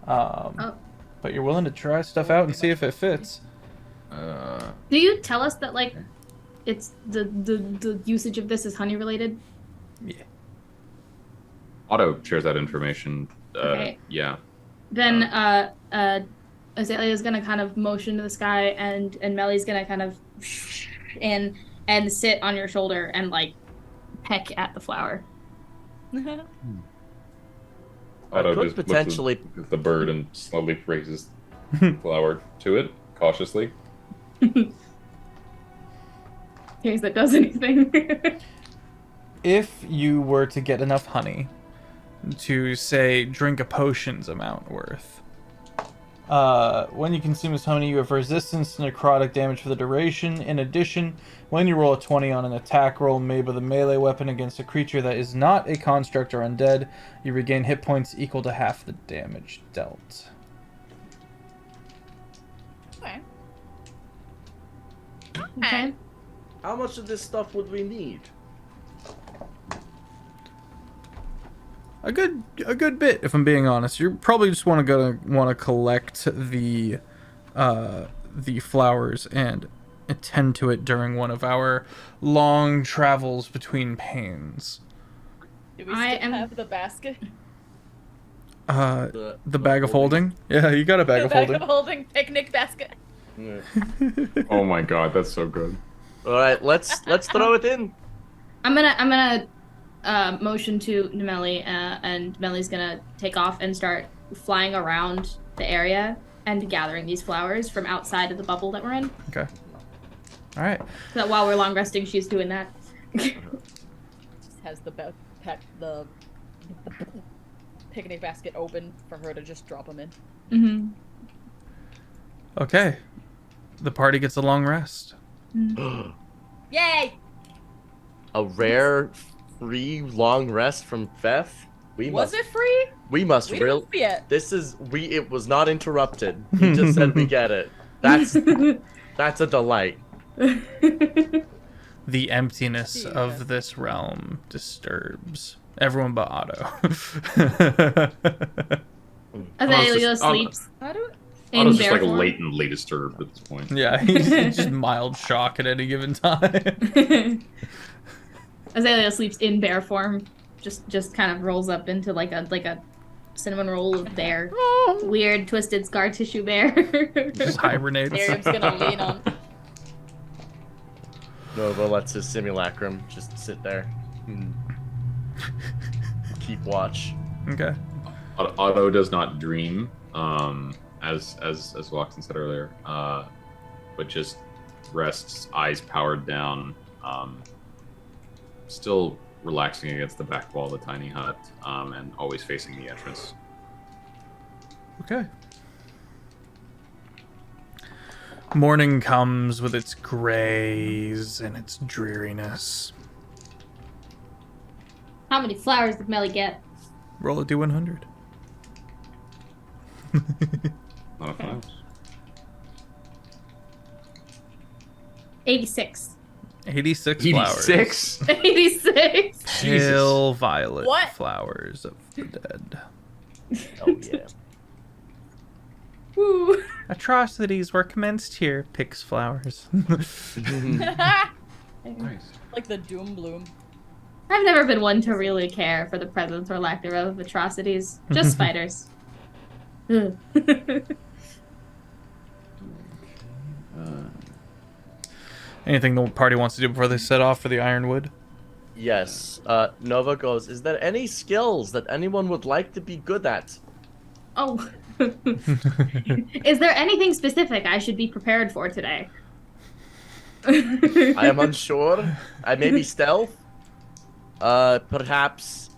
S1: But you're willing to try stuff out and see if it fits.
S5: Do you tell us that like it's the usage of this is honey related?
S1: Yeah.
S2: Otto shares that information.
S5: Okay.
S2: Yeah.
S5: Then Azalea's gonna kind of motion to the sky, and Melly's gonna kind of and sit on your shoulder and like peck at the flower.
S2: Otto
S3: could
S2: just
S3: potentially-
S2: looks at the bird and slowly raises the flower to it cautiously.
S5: In case that does anything.
S1: If you were to get enough honey to, say, drink a potion's amount worth, when you consume this honey, you have resistance to necrotic damage for the duration. In addition, when you roll a 20 on an attack roll made with a melee weapon against a creature that is not a construct or undead, you regain hit points equal to half the damage dealt.
S4: Okay.
S5: Okay.
S3: How much of this stuff would we need?
S1: A good bit, if I'm being honest. You probably just want to collect the flowers and attend to it during one of our long travels between panes.
S4: Do we
S5: I
S4: still
S5: am-
S4: have the basket?
S1: The bag of holding? Yeah, you got a bag
S4: The
S1: of
S4: bag
S1: holding.
S4: of holding picnic basket.
S3: Yeah.
S2: Oh my god, that's so good.
S3: All right, let's throw it in.
S5: I'm gonna motion to Melly, and Melly's gonna take off and start flying around the area and gathering these flowers from outside of the bubble that we're in.
S1: Okay. All right.
S5: So that while we're long resting, she's doing that.
S4: Just has the picnic basket open for her to just drop them in.
S5: Mm-hmm.
S1: Okay. The party gets a long rest.
S4: Yay!
S3: A rare free long rest from Fef.
S4: Was it free?
S3: We must
S4: We
S3: real.
S4: didn't see it.
S3: This is it was not interrupted. He just said we get it. That's a delight.
S1: The emptiness
S4: Yeah.
S1: of this realm disturbs everyone but Otto.
S5: Azalea
S2: just-
S5: sleeps
S4: How do
S5: in
S2: Otto's
S5: bear
S2: just like
S5: form.
S2: latently disturbed at this point.
S1: Yeah, he's just mild shock at any given time.
S5: Azalea sleeps in bear form. Just kind of rolls up into like a cinnamon roll of bear. Weird twisted scar tissue bear.
S1: Just hibernates.
S4: Miriam's gonna lean on?
S3: Nova lets his simulacrum just sit there. and Keep watch.
S1: Okay.
S2: Otto does not dream, as Loxton said earlier, but just rests, eyes powered down, still relaxing against the back wall of the tiny hut, and always facing the entrance.
S1: Okay. Morning comes with its grays and its dreariness.
S5: How many flowers did Melly get?
S1: Roll a D100.
S2: Not a flowers.
S5: 86.
S1: 86 flowers.
S5: 86.
S1: Pale violet
S4: What?
S1: flowers of the dead.
S3: Oh yeah.
S5: Woo.
S1: Atrocities were commenced here, picks flowers.
S2: Nice.
S4: Like the doom bloom.
S5: I've never been one to really care for the presence or lack thereof of atrocities. Just spiders. Ugh.
S1: Anything the party wants to do before they set off for the Ironwood?
S3: Yes. Nova goes, is there any skills that anyone would like to be good at?
S5: Oh. Is there anything specific I should be prepared for today?
S3: I am unsure. I may be stealth. Perhaps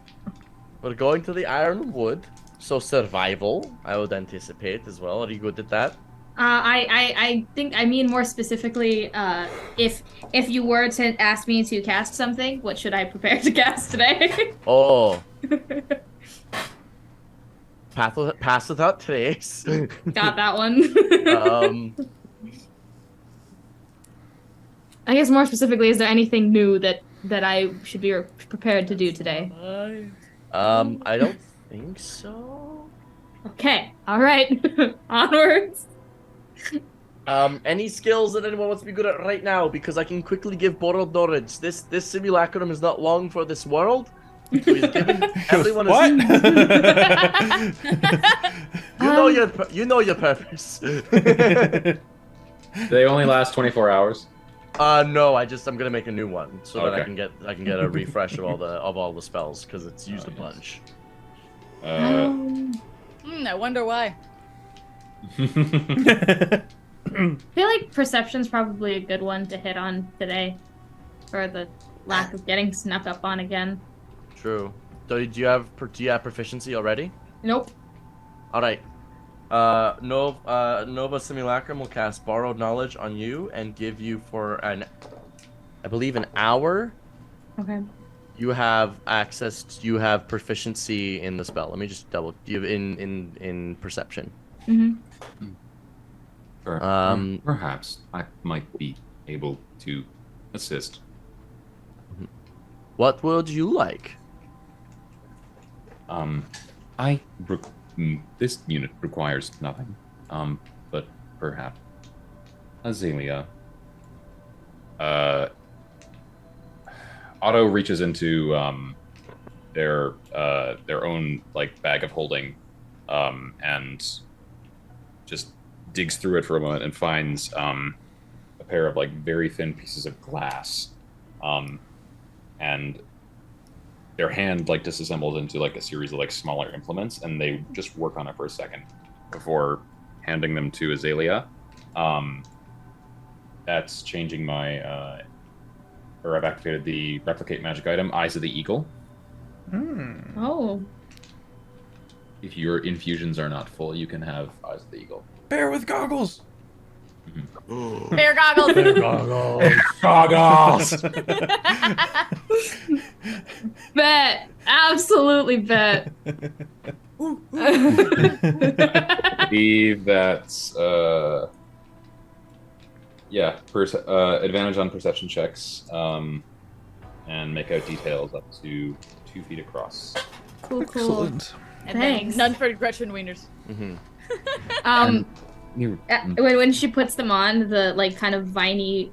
S3: we're going to the Ironwood, so survival, I would anticipate as well. Are you good at that?
S5: I think I mean more specifically, if you were to ask me to cast something, what should I prepare to cast today?
S3: Oh. Pass without trace.
S5: Got that one. I guess more specifically, is there anything new that I should be prepared to do today?
S3: I don't think so.
S5: Okay, all right, onwards.
S3: Any skills that anyone wants to be good at right now? Because I can quickly give borrowed knowledge. This simulacrum is not long for this world. So he's giving everyone
S1: What?
S3: You know your purpose.
S2: They only last 24 hours.
S3: No, I'm gonna make a new one so that I
S2: Okay.
S3: can get a refresh of all the spells because it's used a bunch.
S4: I wonder why.
S5: I feel like perception's probably a good one to hit on today, for the lack of getting snuck up on again.
S3: True. So do you have proficiency already?
S5: Nope.
S3: All right. Nova Simulacrum will cast Borrowed Knowledge on you and give you for I believe an hour.
S5: Okay.
S3: You have proficiency in the spell. Let me just you in perception.
S5: Mm-hmm.
S6: Perhaps I might be able to assist.
S3: What would you like?
S6: This unit requires nothing. But perhaps Azalea. Otto reaches into their own like bag of holding, and just digs through it for a moment and finds a pair of like very thin pieces of glass, and their hand like disassembles into like a series of like smaller implements, and they just work on it for a second before handing them to Azalea. That's changing my or I've activated the replicate magic item, Eyes of the Eagle.
S5: Oh.
S6: If your infusions are not full, you can have Eyes of the Eagle.
S1: Bear with goggles.
S4: Bear goggles.
S2: Goggles!
S5: Bet. Absolutely bet.
S6: I believe that's advantage on perception checks, and make out details up to 2 feet across.
S5: Cool.
S1: Excellent.
S4: And
S5: Thanks.
S4: then none for Gretchen Wieners.
S5: When she puts them on, the like kind of viney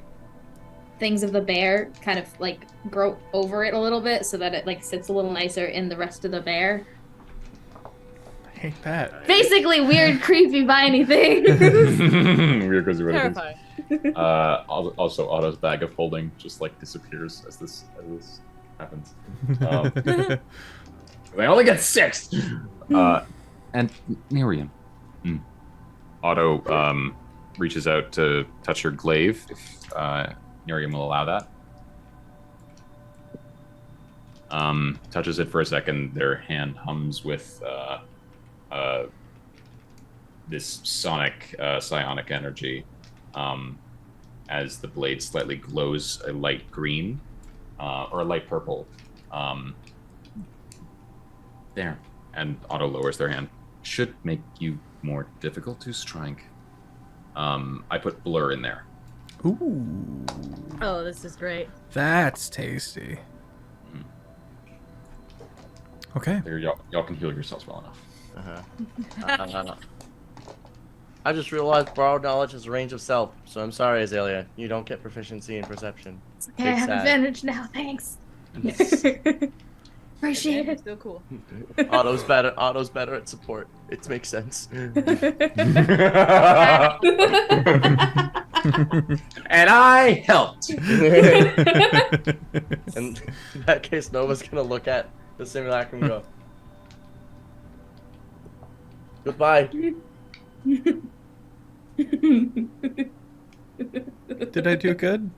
S5: things of the bear kind of like grow over it a little bit so that it like sits a little nicer in the rest of the bear.
S1: I hate that.
S5: Basically, weird, creepy, viney thing.
S6: Weird because you're
S4: Terrifying.
S6: Also, Otto's bag of holding just like disappears as this happens. They only get 6. And Miriam. Otto reaches out to touch her glaive, if Miriam will allow that. Touches it for a second. Their hand hums with this psionic energy, as the blade slightly glows a light green or a light purple. There, and Otto lowers their hand. Should make you more difficult to strike. I put blur in there.
S1: Ooh,
S4: Oh, this is great.
S1: that's tasty. Okay.
S6: There, y'all can heal yourselves well enough.
S3: I just realized borrowed knowledge is a range of self, so I'm sorry, Azalea. You don't get proficiency in perception.
S5: Okay, I have
S3: sad.
S5: advantage now. Thanks. Appreciate
S4: It's
S5: it.
S4: still cool.
S3: Otto's better at support. It makes sense.
S2: And I helped.
S3: In that case, Nova's gonna look at the simulacrum and go, "Goodbye."
S1: Did I do good?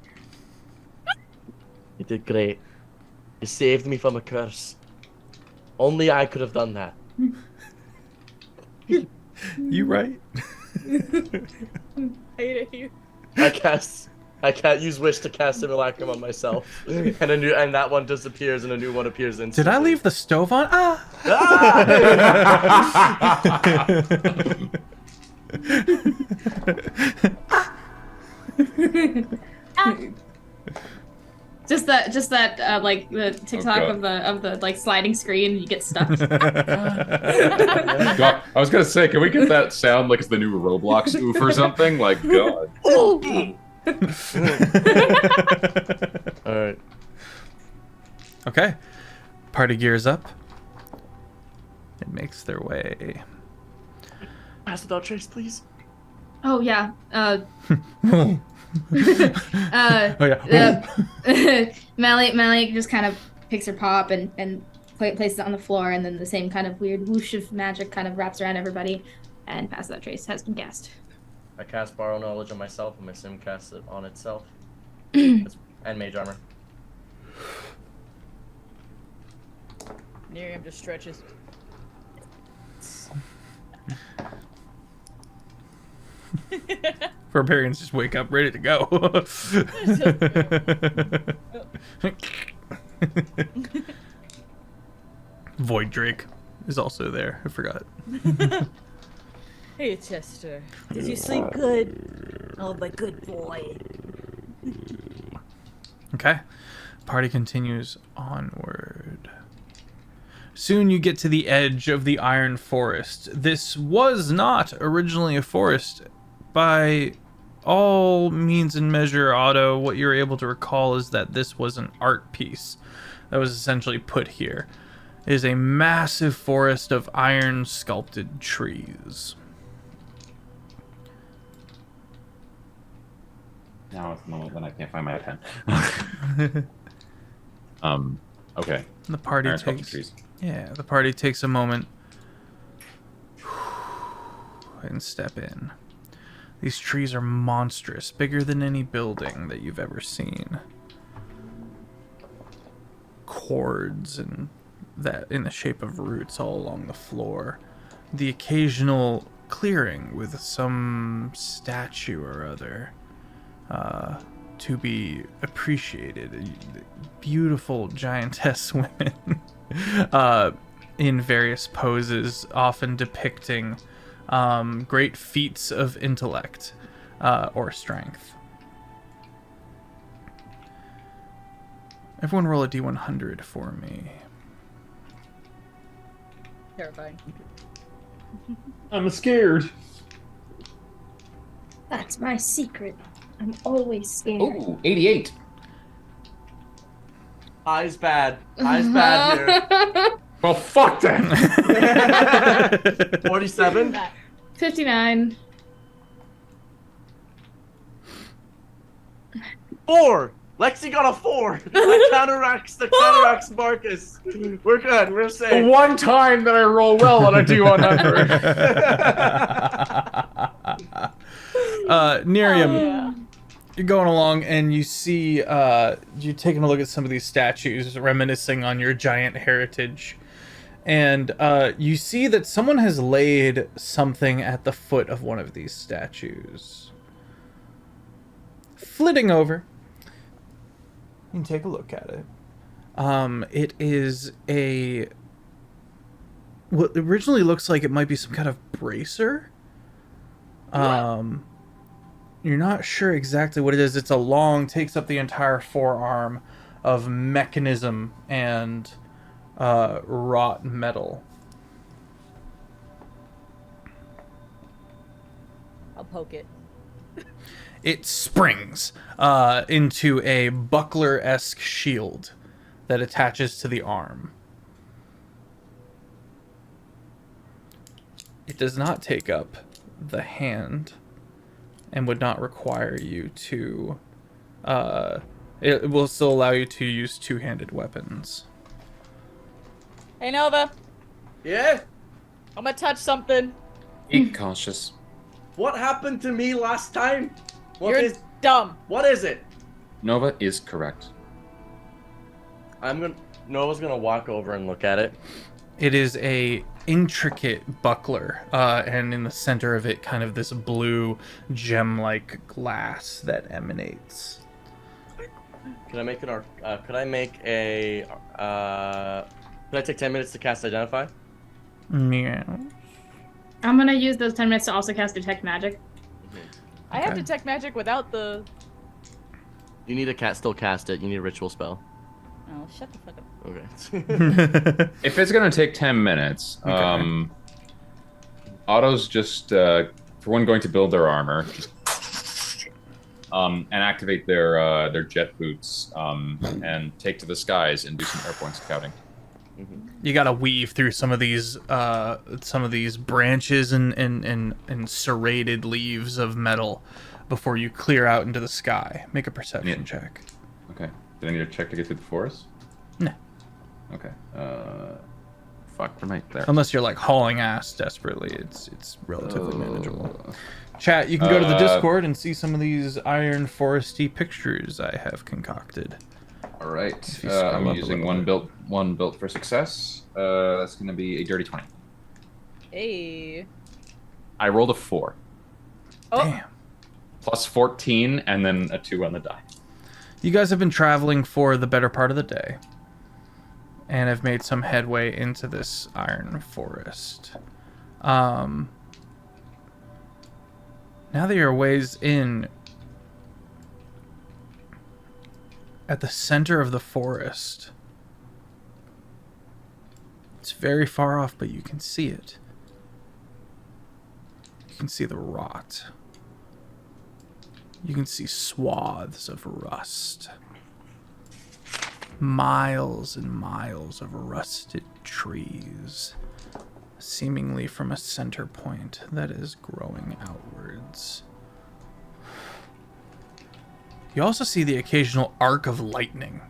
S3: You did great. You saved me from a curse. Only I could have done that.
S1: You right?
S4: I hate you.
S3: I can't use wish to cast Simulacrum on myself, and that one disappears and a new one appears
S1: Did
S3: instantly.
S1: I leave the stove on? Ah!
S5: Just that, like the TikTok
S2: God.
S5: of the like sliding screen, you get stuck.
S2: God, I was gonna say, can we get that sound like it's the new Roblox oof or something? Like, God.
S3: All right.
S1: Okay. Party gears up. It makes their way.
S3: Pass without trace, please.
S5: Oh yeah.
S1: Oh yeah.
S5: Malik just kind of picks her pop and places it on the floor, and then the same kind of weird whoosh of magic kind of wraps around everybody, and Pass Without Trace has been cast.
S3: I cast Borrow Knowledge on myself, and my sim casts it on itself. And Mage Armor.
S4: Miriam just stretches.
S1: Barbarians just wake up ready to go. Void Drake is also there. I forgot.
S4: Hey, Chester. Did you sleep good? Oh, my good boy.
S1: Okay. Party continues onward. Soon you get to the edge of the Iron Forest. This was not originally a forest. By all means and measure, Otto, what you're able to recall is that this was an art piece that was essentially put here. It is a massive forest of iron sculpted trees.
S2: Now it's the moment when I can't find my pen. Okay.
S1: The party
S2: Iron sculpted
S1: takes
S2: trees.
S1: the party takes a moment and step in. These trees are monstrous, bigger than any building that you've ever seen. Cords and that in the shape of roots all along the floor. The occasional clearing with some statue or other to be appreciated. Beautiful giantess women in various poses, often depicting great feats of intellect or strength. Everyone roll a d100 for me.
S4: Terrifying.
S2: I'm scared.
S5: That's my secret. I'm always scared.
S2: Ooh, 88.
S3: Eyes bad. Eyes bad here.
S2: Well, fuck that.
S3: 47.
S5: 59.
S3: 4. Lexi got a 4. That counteracts Marcus. We're good. We're
S2: The
S3: safe.
S2: one time that I roll well on a D100.
S1: Nerium, you're going along and you see, you're taking a look at some of these statues reminiscing on your giant heritage. And you see that someone has laid something at the foot of one of these statues. Flitting over, you can take a look at it. It is what originally looks like it might be some kind of bracer. You're not sure exactly what it is. It's takes up the entire forearm of mechanism and wrought metal.
S4: I'll poke it.
S1: It springs into a buckler-esque shield that attaches to the arm. It does not take up the hand and would not require you to... it will still allow you to use two-handed weapons.
S4: Hey, Nova.
S3: Yeah?
S4: I'm gonna touch something.
S6: Be cautious.
S3: What happened to me last time? What
S4: You're-
S3: is...
S4: dumb.
S3: What is it?
S2: Nova is correct.
S3: Nova's gonna walk over and look at it.
S1: It is a intricate buckler, and in the center of it, kind of this blue gem-like glass that emanates.
S3: Can I make an could I make a could I take 10 minutes to cast Identify?
S1: Meow.
S5: I'm gonna use those 10 minutes to also cast Detect Magic.
S4: I have
S1: Okay.
S4: Detect Magic without the...
S3: You need to still cast it. You need a ritual spell.
S4: Oh, shut the fuck up.
S3: Okay.
S2: If it's gonna take 10 minutes,
S1: Okay.
S2: Otto's just for one going to build their armor, and activate their jet boots, and take to the skies and do some airborne scouting.
S1: You gotta weave through some of these branches and serrated leaves of metal before you clear out into the sky. Make a perception check.
S2: Okay. Did I need a check to get through the forest?
S1: No.
S2: Okay.
S6: Fuck, we're right there.
S1: Unless you're like hauling ass desperately, it's relatively manageable. Chat, you can go to the Discord and see some of these iron foresty pictures I have concocted.
S2: All right.
S1: If you scroll
S2: I'm
S1: up a
S2: using
S1: little
S2: one built for success. That's gonna be a dirty 20.
S4: Hey.
S2: I rolled a 4.
S4: Oh,
S1: Damn.
S2: Plus 14, and then a 2 on the die.
S1: You guys have been traveling for the better part of the day and have made some headway into this iron forest. Now that you're a ways in, at the center of the forest, it's very far off, but you can see it. You can see the rot. You can see swaths of rust. Miles and miles of rusted trees, seemingly from a center point that is growing outwards. You also see the occasional arc of lightning.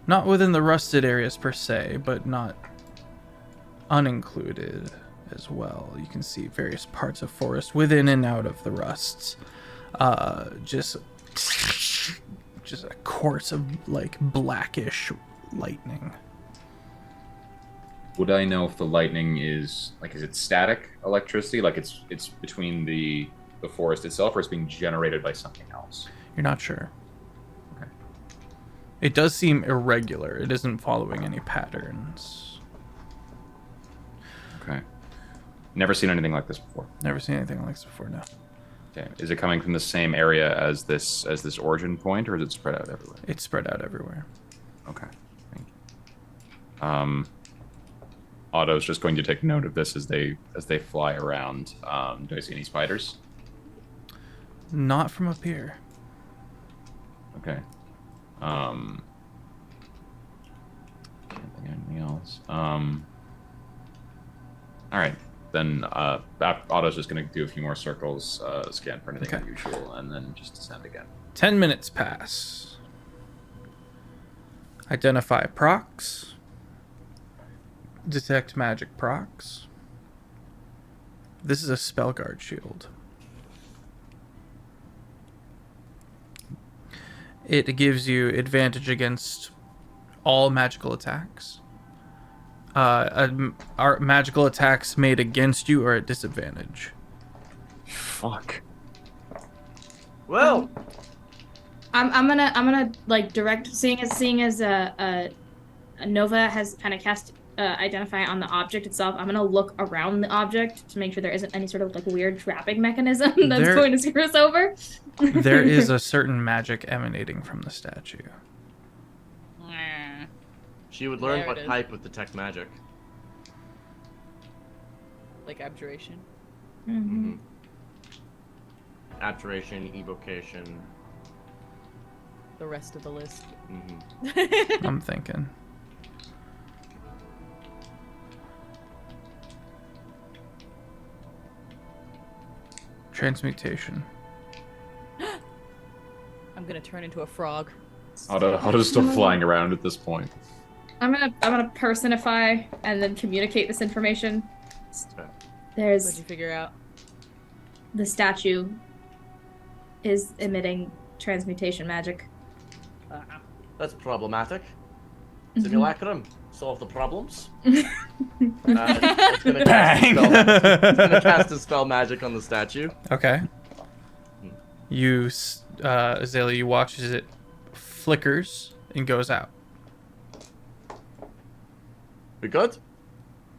S1: Not within the rusted areas per se, but not unincluded as well. You can see various parts of forest within and out of the rusts. Just a course of like blackish lightning.
S2: Would I know if the lightning is it static electricity, like it's between the forest itself, or it's being generated by something else?
S1: You're not sure.
S2: Okay.
S1: It does seem irregular. It isn't following any patterns.
S2: Okay. Never seen anything like this before.
S1: Never seen anything like this before, no.
S2: Okay. Is it coming from the same area as this origin point, or is it spread out everywhere?
S1: It's spread out everywhere.
S2: Okay. Thank you. Otto's just going to take note of this as they fly around. Do I see any spiders?
S1: Not from up here.
S2: Okay. Can't think of anything else. All right. Then Otto's just going to do a few more circles, scan for anything
S1: Okay.
S2: unusual, and then just descend again.
S1: 10 minutes pass. Identify procs. Detect magic procs. This is a spell guard shield. It gives you advantage against all magical attacks. Our magical attacks made against you are at disadvantage.
S2: Fuck.
S3: Well,
S5: I'm gonna like direct seeing as Nova has kind of cast identify on the object itself. I'm gonna look around the object to make sure there isn't any sort of like weird trapping mechanism that's going to screw us over.
S1: There is a certain magic emanating from the statue.
S3: she would learn
S4: There
S3: what
S4: it is.
S3: type with detect magic.
S4: like abjuration.
S5: Mm-hmm.
S3: Abjuration, evocation.
S4: The rest of the list.
S1: I'm thinking. Transmutation.
S4: I'm gonna turn into a frog.
S2: Otto's still flying around at this point.
S5: I'm gonna personify and then communicate this information.
S3: Okay.
S5: There's
S4: What'd you figure out?
S5: the statue is emitting transmutation magic.
S3: That's problematic.
S5: Mhm.
S3: Simulacrum, solve the problems.
S1: Bang!
S3: Gonna cast a spell magic on the statue.
S1: Okay. You, Azalea, you watch as it flickers and goes out.
S3: We good?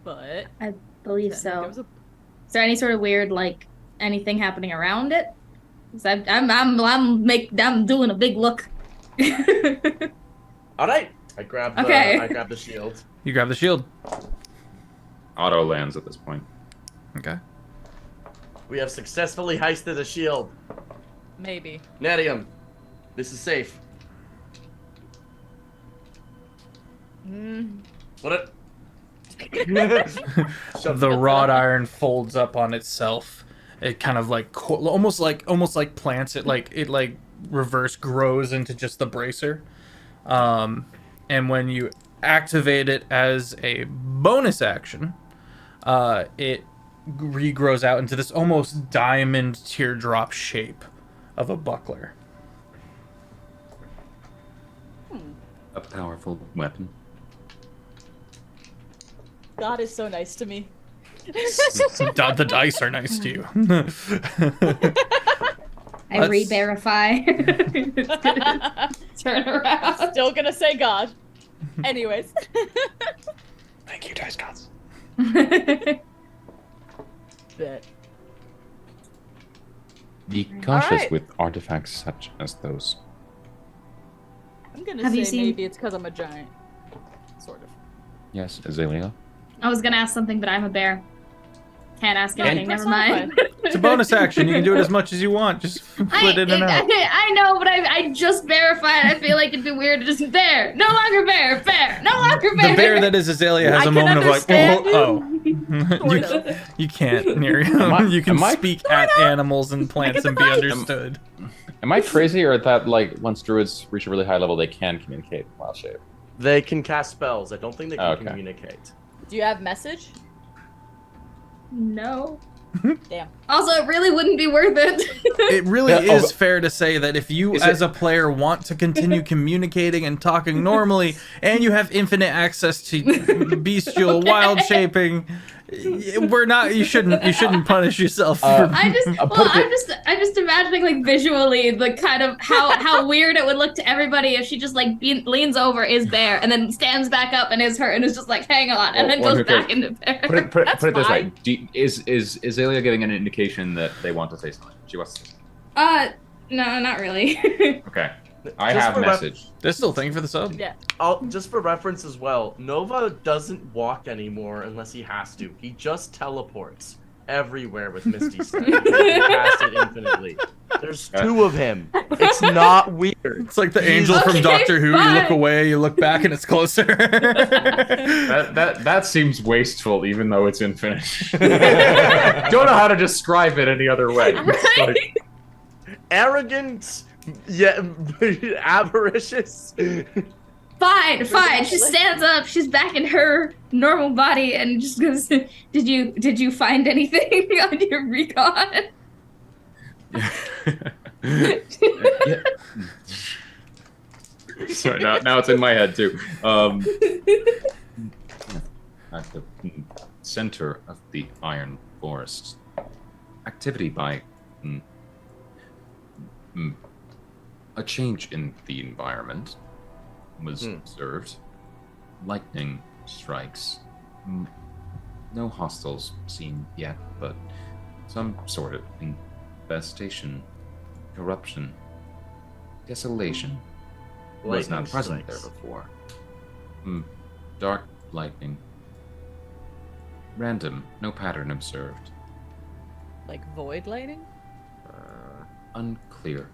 S4: But
S5: I believe
S4: there
S5: so.
S4: was a-
S5: Is there any sort of weird, like, anything happening around it? 'Cause I'm doing a big look.
S3: All right. I grab the shield.
S1: You grab the shield.
S2: Auto lands at this point.
S1: Okay.
S3: We have successfully heisted a shield.
S4: maybe.
S3: Nerium, this is safe. What it?
S1: The wrought iron folds up on itself. It kind of like almost like plants it, like it like reverse grows into just the bracer. And when you activate it as a bonus action, it regrows out into this almost diamond teardrop shape of a buckler.
S6: A powerful weapon.
S4: God is so nice to me.
S1: The dice are nice to you.
S5: I
S1: Let's-
S5: re-verify. Turn around.
S4: Still gonna say God. Anyways.
S2: Thank you, Dice Gods.
S4: Bet.
S6: Be cautious
S4: Alright.
S6: with artifacts such as those.
S4: I'm gonna
S5: Have
S4: say
S5: you seen-
S4: maybe it's because I'm a giant. Sort of.
S6: Yes, Azalea.
S5: I was gonna ask something, but I'm a bear. Can't ask
S4: No,
S5: anything.
S4: that's
S5: Never mind.
S4: fine.
S1: It's a bonus action. You can do it as much as you want. Just split it in and out.
S5: I know, but I just verified. I feel like it'd be weird to just bear. No longer bear. Bear. No longer bear.
S1: The bear that is Azalea has
S4: I
S1: a
S4: can
S1: moment of like,
S4: understand
S1: oh.
S4: Sort of.
S1: You can't, Miriam.
S6: I-
S1: You can
S6: am I-
S1: speak at animals and plants and be understood.
S2: Am I crazy, or that like once druids reach a really high level, they can communicate in wild shape?
S3: They can cast spells. I don't think they can
S2: Okay.
S3: communicate.
S4: Do you have message?
S5: No.
S4: Damn.
S5: Also, it really wouldn't be worth it.
S1: It really
S2: Yeah,
S1: is fair to say that if you,
S2: Is
S1: as
S2: it-
S1: a player, want to continue communicating and talking normally, and you have infinite access to bestial wild shaping, we're not. You shouldn't punish yourself. For,
S5: I'm just imagining like visually the kind of how weird it would look to everybody if she just like leans over, is bear, and then stands back up and is her, and is just like, hang on, and then
S2: Or- or
S5: goes
S2: who
S5: back
S2: cares?
S5: into bear.
S2: Put it
S4: That's
S2: this way:
S4: fine.
S2: is Azalea giving an indication that they want to say something? She wants to say something.
S5: No, not really.
S2: Okay, I
S3: Just
S2: have
S3: for
S2: message.
S1: They're still thank you for the sub.
S4: Yeah.
S3: Just for reference as well, Nova doesn't walk anymore unless he has to. He just teleports everywhere with Misty Step. He can cast it infinitely. There's two of him. It's not weird.
S1: It's like the angel from
S5: Okay,
S1: Doctor Who. You look
S5: fine.
S1: away, you look back, and it's closer.
S2: That seems wasteful, even though it's infinite. Don't know how to describe it any other way. It's like-
S3: Arrogant, yeah, avaricious.
S5: Fine. She stands up. She's back in her normal body and just goes, "Did you find anything on your recon?"
S2: Yeah. Sorry, now it's in my head too.
S6: At the center of the Iron Forest, activity by a change in the environment was observed. Lightning strikes. No hostiles seen yet, but some sort of infestation, corruption, desolation was not
S3: Lightning
S6: present
S3: strikes.
S6: there before. Dark lightning. Random, no pattern observed.
S4: Like void lighting?
S6: Unclear.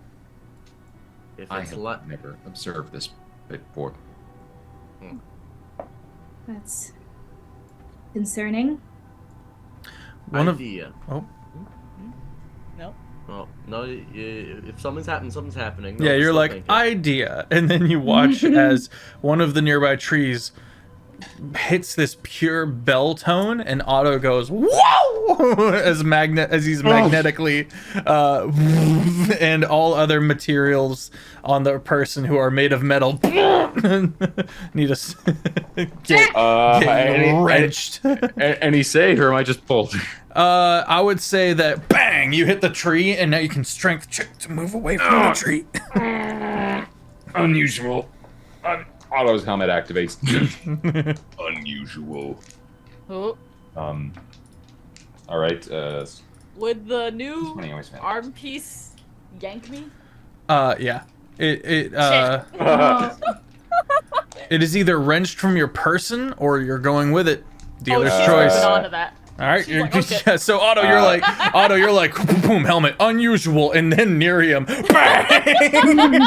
S3: If
S6: I
S3: it's
S6: have never observed this before.
S5: That's concerning.
S1: One of
S3: idea.
S1: oh
S4: No.
S3: Oh no! If something's happening. No,
S1: yeah,
S3: just
S1: you're
S3: don't
S1: like
S3: think it.
S1: idea, and then you watch as one of the nearby trees hits this pure bell tone, and Otto goes whoa as he's magnetically and all other materials on the person who are made of metal need to get wrenched.
S2: Any save, or am I just pulled?
S1: I would say that bang, you hit the tree, and now you can strength check to move away from the tree.
S2: Unusual. Otto's helmet activates. Unusual.
S4: Oh,
S2: All right.
S4: would the new
S2: Money always matters.
S4: arm piece yank me?
S1: Yeah. It is either wrenched from your person or you're going with it. Dealer's
S4: she's
S1: choice.
S4: moving on to that.
S1: All right.
S4: She's like, okay.
S1: Yeah, so Otto, you're like, boom, helmet, unusual, and then Miriam, bang.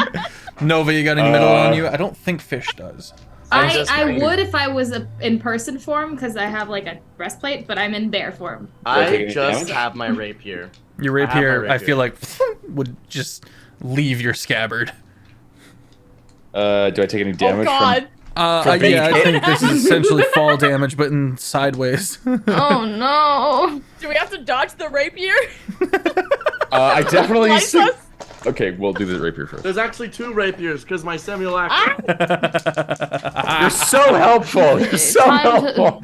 S1: Nova, you got any metal on you? I don't think Fish does.
S5: I would if I was in person form because I have like a breastplate, but I'm in bear form.
S3: I just have my rapier.
S1: Your rapier, I feel like, would just leave your scabbard.
S2: Do I take any damage
S4: Oh God.
S1: Yeah, I think this is essentially fall damage, but in sideways.
S5: Oh no!
S4: Do we have to dodge the rapier?
S2: I definitely.
S4: Slice us?
S2: Okay, we'll do the rapier first.
S3: There's actually 2 rapiers because my simulacrum.
S2: You're so helpful. You're so helpful.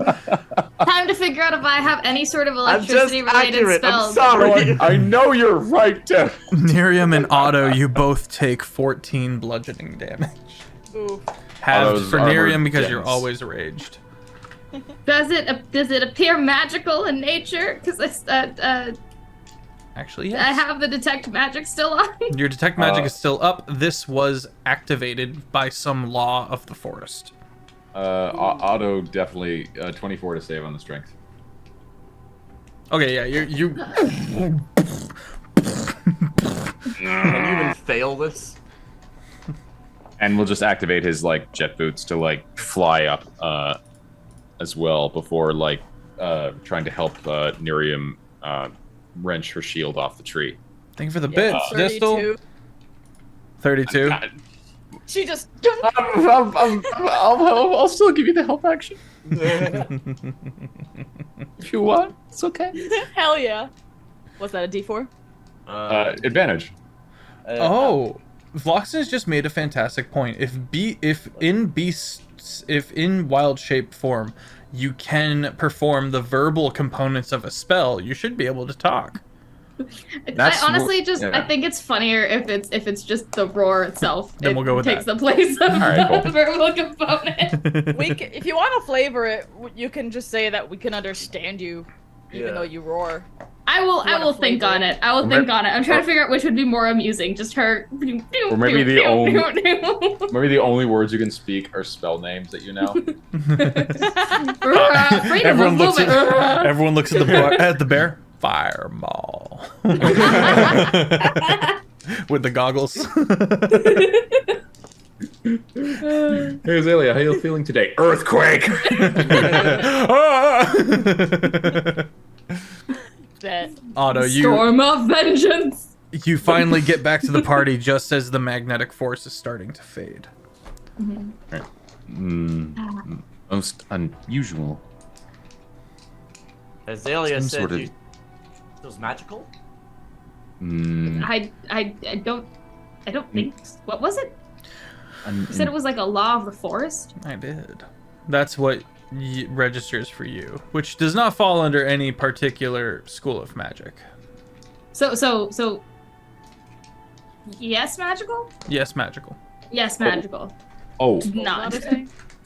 S5: Time to figure out if I have any sort of
S3: I'm just
S5: electricity-related
S3: accurate. I'm
S5: spells.
S3: sorry.
S2: I know you're right, Jeff.
S1: Miriam and Otto, you both take 14 bludgeoning damage.
S4: Ooh.
S1: Halved
S2: Otto's
S1: for
S2: armor
S1: Miriam because you're
S2: dense.
S1: always raged.
S5: Does it appear magical in nature? Because
S1: Actually, yes.
S5: I have the detect magic still on.
S1: Your detect magic is still up. This was activated by some law of the forest.
S2: Otto definitely 24 to save on the strength.
S1: Okay, yeah, you.
S3: Can you even fail this?
S2: And we'll just activate his like jet boots to like fly up as well before like trying to help Miriam wrench her shield off the tree.
S1: Thank you for the bits,
S4: 32.
S1: Distal. 32.
S4: She just.
S2: I'll still give you the help action if you want. It's okay.
S4: Hell yeah. What's that, a D4?
S2: Advantage.
S1: Oh, Vloxton's just made a fantastic point. If in wild shape form you can perform the verbal components of a spell, you should be able to talk.
S2: That's
S5: I honestly
S2: more- yeah.
S5: I think it's funnier if it's just the roar itself.
S1: Then we'll go with
S5: takes
S1: that.
S5: the place of
S2: right, cool.
S5: the verbal component.
S4: If you want to flavor it, you can just say that we can understand you, even though you roar.
S5: I will think on it. I will think on it. I'm trying to figure out which would be more amusing. Just her.
S2: Or maybe the only words you can speak are spell names that you know.
S1: Everyone looks at the bear. Fireball. With the goggles.
S2: Hey Azalea, how you feeling today? Earthquake.
S1: Otto,
S5: Storm of vengeance.
S1: you finally get back to the party just as the magnetic force is starting to fade.
S6: Most unusual.
S3: Azalea
S6: Some
S3: said
S6: sort of-
S3: it was magical?
S5: I don't think. What was it? You said it was like a law of the forest.
S1: I did. That's what registers for you, which does not fall under any particular school of magic.
S5: So. Yes, magical.
S1: Yes, magical.
S5: Yes, magical.
S2: Oh,
S5: Not.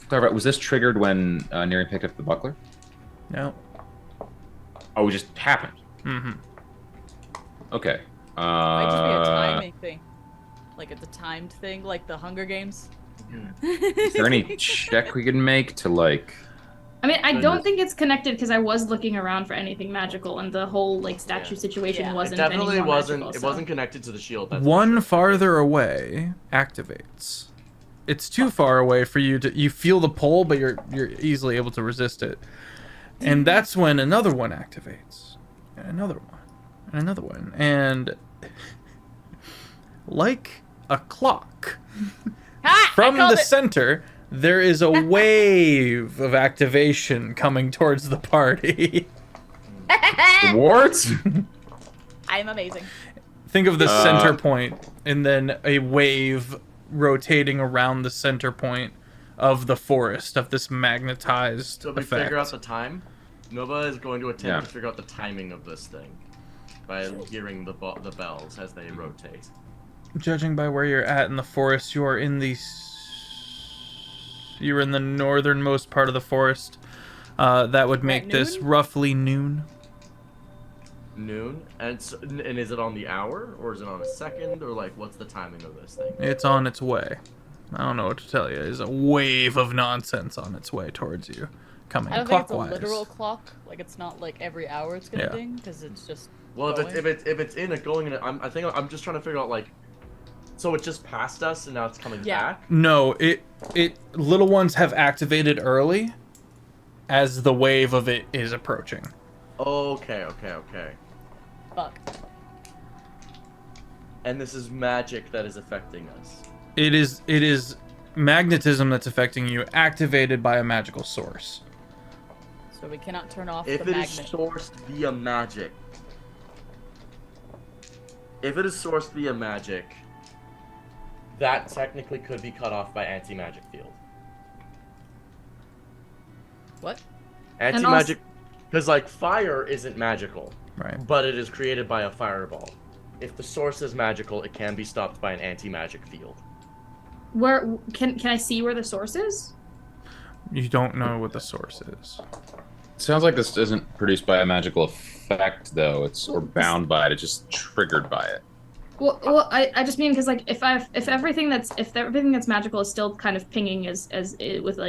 S2: clarify. Was this triggered when Neri picked up the buckler?
S1: No.
S2: Oh, it just happened.
S1: Mm-hmm.
S2: Okay.
S4: Might just be a timing thing. Like it's a timed thing, like the Hunger Games.
S2: Is there any check we can make to like?
S5: I mean, I don't think it's connected because I was looking around for anything magical, and the whole like statue situation
S4: Yeah.
S3: It
S5: wasn't.
S3: definitely
S5: any more
S3: wasn't.
S5: magical,
S3: It
S5: so.
S3: wasn't connected to the shield. That's
S1: One farther away activates. It's too far away for you to. You feel the pull, but you're easily able to resist it. And that's when another one activates, and another one, and another one, and like a clock.
S4: Ha!
S1: From
S4: I called
S1: the
S4: it.
S1: center, there is a wave of activation coming towards the party.
S2: What?
S4: I'm amazing.
S1: Think of the center point, and then a wave rotating around the center point of the forest of this magnetized
S3: So we
S1: effect.
S3: figure out the time. Nova is going to attempt to figure out the timing of this thing by hearing the bells as they rotate.
S1: Judging by where you're at in the forest, you're in the northernmost part of the forest. That would make this roughly noon.
S3: Noon? And is it on the hour, or is it on a second, or like what's the timing of this thing?
S1: It's on its way. I don't know what to tell you. There's a wave of nonsense on its way towards you, coming
S4: I don't
S1: clockwise.
S4: think it's a literal clock. Like it's not like every hour it's gonna ding, because it's just.
S3: Well,
S4: going.
S3: if it's in it going in it, I think I'm just trying to figure out like, so it just passed us and now it's coming back.
S1: No, it little ones have activated early, as the wave of it is approaching.
S3: Okay.
S4: Fuck.
S3: And this is magic that is affecting us.
S1: It is magnetism that's affecting you, activated by a magical source.
S4: So we cannot turn off
S3: If
S4: the
S3: it is
S4: magnet.
S3: sourced via magic. If it is sourced via magic, that technically could be cut off by anti-magic field.
S4: What?
S3: Anti-magic, because like fire isn't magical,
S1: Right.
S3: but it is created by a fireball. If the source is magical, it can be stopped by an anti-magic field.
S5: Where can I see where the source is?
S1: You don't know what the source is.
S2: Sounds like this isn't produced by a magical effect, though. It's or bound by it. It's just triggered by it.
S5: Well, I just mean because like if everything that's magical is still kind of pinging as with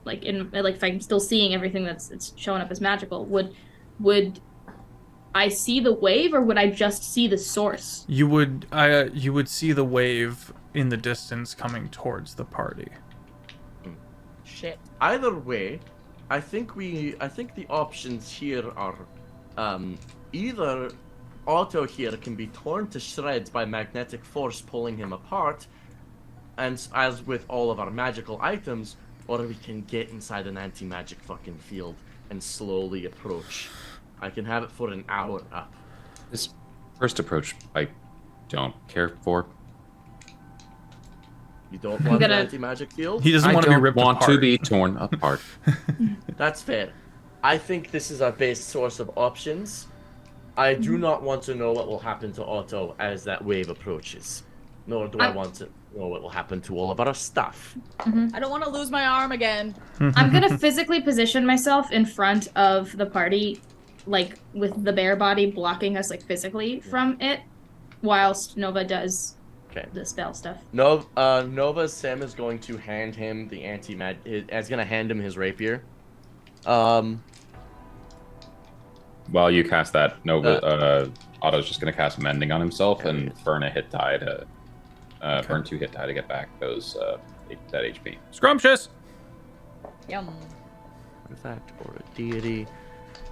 S5: if I'm still seeing everything it's showing up as magical, would I see the wave or would I just see the source?
S1: You would see the wave in the distance coming towards the party.
S4: Shit.
S3: Either way, I think the options here are either Otto here can be torn to shreds by magnetic force pulling him apart, and as with all of our magical items, or we can get inside an anti-magic fucking field and slowly approach. I can have it for an hour up.
S6: This first approach, I don't care for.
S3: You don't want an anti-magic field?
S1: He doesn't want to be ripped apart.
S6: I don't want to be torn apart.
S3: That's fair. I think this is our base source of options. I do not want to know what will happen to Otto as that wave approaches. Nor do I want to know what will happen to all of our stuff.
S4: I don't want to lose my arm again.
S5: I'm gonna physically position myself in front of the party, like with the bear body blocking us like physically from it, whilst Nova does the spell stuff.
S3: Nova Sam is going to hand him the anti-mag. Is going to hand him his rapier.
S2: While you cast that, Nova, Otto's just going to cast Mending on himself and burn a hit die to burn 2 hit die to get back those that HP.
S1: Scrumptious.
S4: Yum.
S3: Artifact or a deity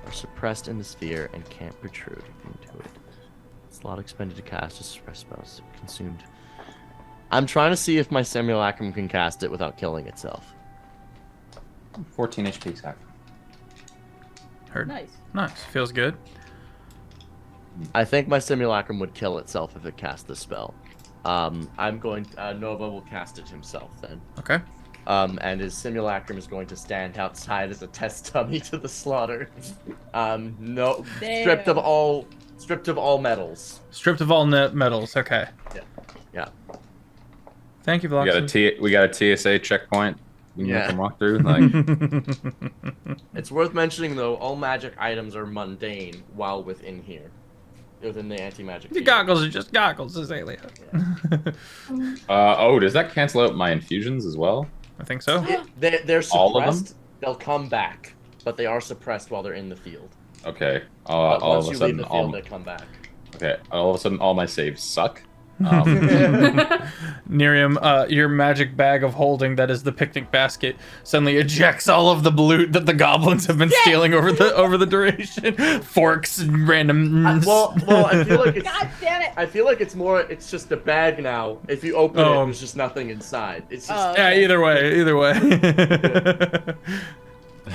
S3: are suppressed in the sphere and can't protrude into it. Slot expended to cast a suppressed spell is consumed. I'm trying to see if my simulacrum can cast it without killing itself.
S2: 14 HP exactly.
S1: Heard.
S4: Nice.
S1: Feels good.
S3: I think my simulacrum would kill itself if it cast the spell. Nova will cast it himself then.
S1: Okay.
S3: And his simulacrum is going to stand outside as a test dummy to the slaughter. Stripped of all metals.
S1: Stripped of all metals. Okay.
S3: Yeah.
S1: Thank you, Vloxy.
S2: We got a TSA checkpoint. We can walk through.
S3: It's worth mentioning though, all magic items are mundane while within here. Within the anti-magic.
S1: The goggles are just goggles, says Aelia.
S2: Does that cancel out my infusions as well?
S1: I think so.
S3: They're suppressed.
S2: All of them?
S3: They'll come back, but they are suppressed while they're in the field.
S2: Okay.
S3: Once you leave the field, they come back.
S2: Okay. All of a sudden, all my saves suck.
S1: Nerium, your magic bag of holding that is the picnic basket suddenly ejects all of the loot that the goblins have been stealing over the duration. Forks and random.
S3: Well, I feel like it's.
S4: God damn it!
S3: I feel like it's more. It's just a bag now. If you open it, there's just nothing inside. It's just.
S1: Yeah, either way.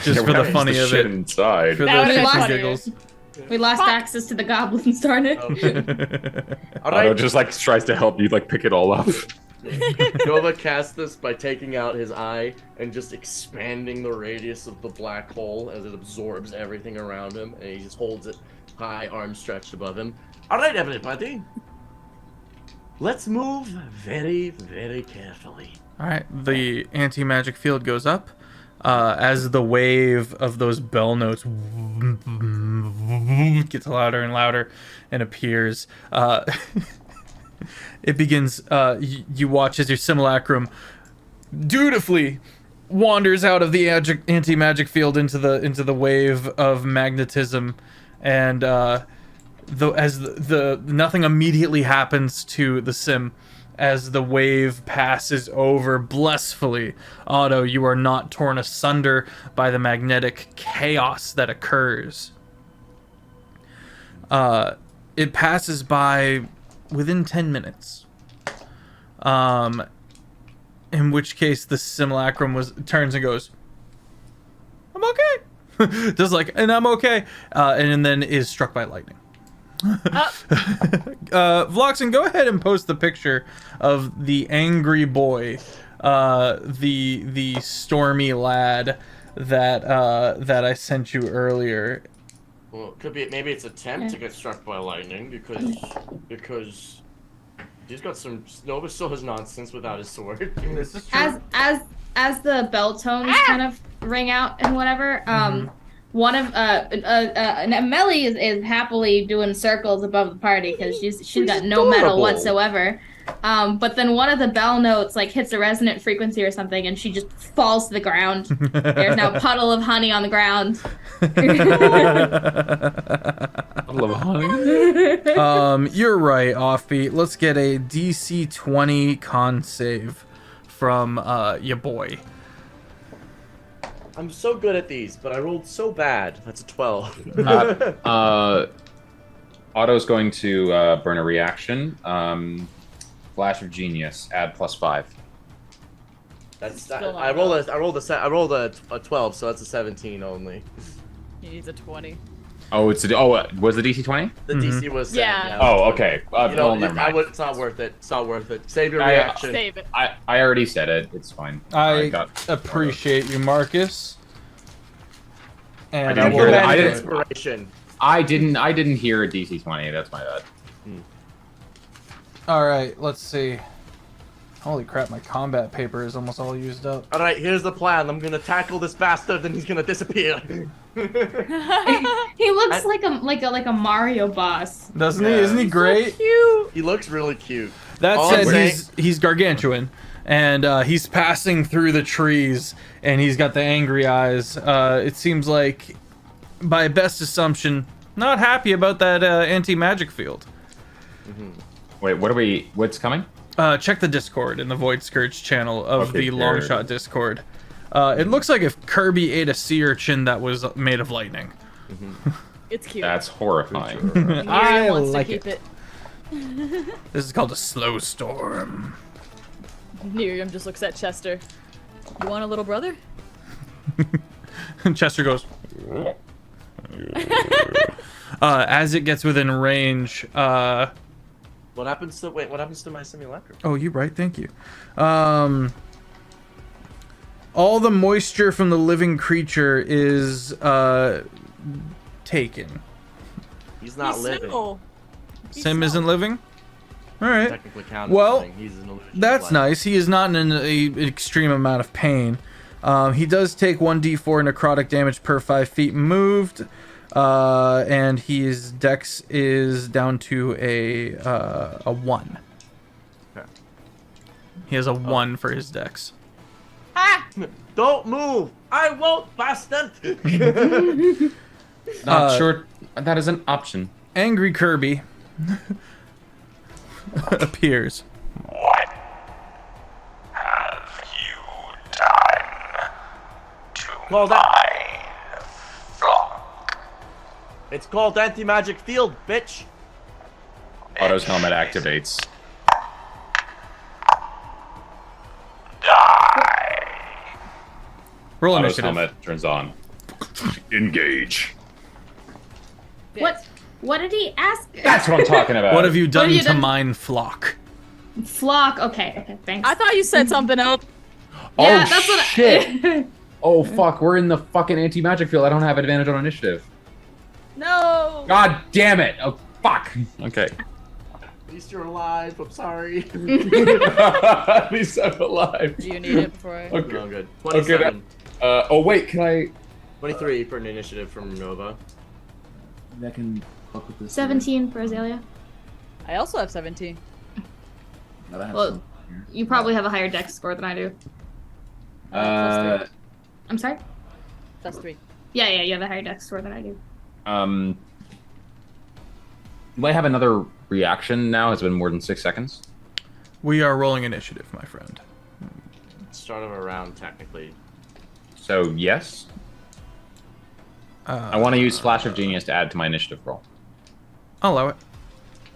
S1: Just for the funny of it.
S2: Inside.
S1: For
S4: That
S1: the
S4: would've
S1: shits
S4: been
S1: and
S4: funnier.
S1: giggles.
S5: We lost access to the goblins, darn it.
S3: All
S2: Otto
S3: right.
S2: just like tries to help you like pick it all up.
S3: Nova casts this by taking out his eye and just expanding the radius of the black hole as it absorbs everything around him, and he just holds it high, arms stretched above him. All right, everybody. Let's move very, very carefully.
S1: All right, the anti-magic field goes up as the wave of those bell notes gets louder and louder and appears. It begins. You watch as your simulacrum dutifully wanders out of the anti-magic field into the wave of magnetism, and nothing immediately happens to the sim. As the wave passes over blissfully, Otto, you are not torn asunder by the magnetic chaos that occurs. It passes by within 10 minutes. In which case the simulacrum turns and goes, I'm okay. Just like, and I'm okay. And then is struck by lightning. Vloxen, go ahead and post the picture of the angry boy, the stormy lad that I sent you earlier.
S3: Well, it could be. Maybe it's attempt to get struck by lightning because he's got some. Nova still has nonsense without his sword.
S1: This is true.
S5: As the bell tones kind of ring out and whatever, one of Melly is happily doing circles above the party because she's got no metal whatsoever. But then one of the bell notes like hits a resonant frequency or something, and she just falls to the ground. There's now a puddle of honey on the ground.
S2: Puddle of honey.
S1: You're right, Offbeat. Let's get a DC 20 con save from your boy.
S3: I'm so good at these, but I rolled so bad. That's a 12.
S2: Otto's going to burn a reaction. Flash of Genius. Add +5.
S3: That's
S4: Still not
S3: I rolled a 12, so that's a 17 only.
S4: He needs a 20.
S2: Oh, was the DC 20?
S3: The DC was
S4: Yeah.
S2: Oh, okay.
S3: You know,
S2: Never mind.
S3: it's not worth it. It's not worth it. Save your reaction.
S4: Save it.
S2: I already said it. It's fine.
S1: I
S2: got
S1: appreciate you, Marcus. And
S2: I
S1: I
S2: didn't hear that.
S1: will.
S2: I didn't-
S3: Inspiration.
S2: I didn't hear a DC 20. That's my bad.
S1: All right, let's see. Holy crap, my combat paper is almost all used up.
S3: All right, here's the plan. I'm gonna tackle this bastard, and he's gonna disappear.
S5: He looks like a Mario boss.
S1: Doesn't he?
S3: Yeah.
S1: Isn't he great?
S4: Cute.
S3: He looks really cute.
S1: That
S3: All I'm
S1: said,
S3: saying-
S1: he's gargantuan, and he's passing through the trees, and he's got the angry eyes. It seems like, by best assumption, not happy about that anti-magic field.
S2: Wait, what's coming?
S1: Check the Discord in the Void Scourge channel of
S2: Okay,
S1: the Longshot Discord. It looks like if Kirby ate a sea urchin that was made of lightning.
S4: It's cute.
S2: That's horrifying.
S4: Miriam
S1: I
S4: wants
S1: like
S4: to keep it.
S1: This is called a slow storm.
S4: Miriam just looks at Chester. You want a little brother?
S1: Chester goes. As it gets within range,
S3: What happens to my simulacrum?
S1: oh, you're right. Thank you. All the moisture from the living creature is taken.
S3: He's not
S4: He's
S3: living.
S4: single. He's
S1: Sim isn't
S4: single.
S1: living. All right.
S3: Technically counted.
S1: Well,
S3: He's an illusion.
S1: That's nice. He is not in an extreme amount of pain. He does take 1d4 necrotic damage per 5 feet moved, and his dex is down to a 1.
S3: Okay.
S1: He has a 1 for his dex.
S3: Don't move! I won't, bastard!
S2: Not sure that is an option.
S1: Angry Kirby appears.
S8: What have you done to
S3: Well,
S8: my flock?
S3: It's called anti-magic field, bitch.
S2: Otto's helmet activates.
S1: Roll
S2: Otto's
S1: initiative.
S2: helmet turns on. Engage.
S5: What did he ask?
S2: That's what I'm talking about.
S1: What have you done
S5: you
S1: to
S5: done?
S1: mine flock?
S5: Flock. Okay, thanks.
S4: I thought you said something else.
S5: Yeah,
S2: Oh,
S5: that's what
S2: shit. Oh, fuck. We're in the fucking anti-magic field. I don't have advantage on initiative.
S4: No.
S2: God damn it. Oh, fuck. Okay.
S3: At least you're alive. I'm sorry.
S2: At least I'm alive.
S4: Do you need it before I?
S2: Okay.
S3: No, good. 27.
S2: Oh, wait. Can I...
S3: 23 for an initiative from Nova.
S9: That can fuck with this.
S5: 17 for Azalea.
S4: I also have 17.
S9: Now that I have
S5: Well,
S9: some here.
S5: you probably have a higher dex score than I do.
S4: Plus
S5: I'm sorry?
S4: 3. Plus 3.
S5: Yeah, you have a higher dex score than I do.
S2: Do I have another reaction now? It's been more than 6 seconds.
S1: We are rolling initiative, my friend.
S3: Start of a round, technically.
S2: So, yes. I want to use Flash of Genius to add to my initiative roll.
S1: I'll allow it.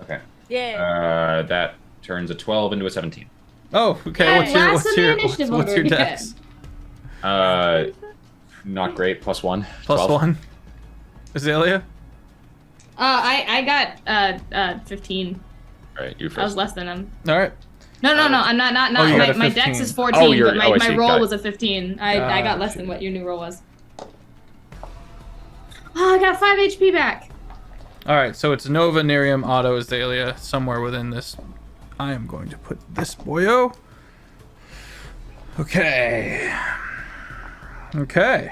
S2: Okay.
S4: Yeah.
S2: That turns a 12 into a 17.
S1: Oh, okay.
S5: Hey,
S1: What's your
S5: last in the initiative
S1: what's your
S5: order.
S1: dex?
S2: Not great. Plus 1.
S1: Plus
S2: 12.
S1: 1. Azalea?
S5: I got 15.
S2: All right, you first.
S5: I was less than him.
S1: All right.
S5: No, I'm not.
S1: Oh, you got a
S5: my
S1: 15.
S5: dex is 14,
S2: Oh, you're-
S5: but
S2: oh, I
S5: my
S2: see.
S5: roll
S2: Got it.
S5: was a 15. I got less
S1: Gotcha.
S5: than what your new roll was. Oh, I got 5 HP back.
S1: All right, so it's Nova, Nerium, Otto, Azalea, somewhere within this. I am going to put this boyo. Okay. Okay.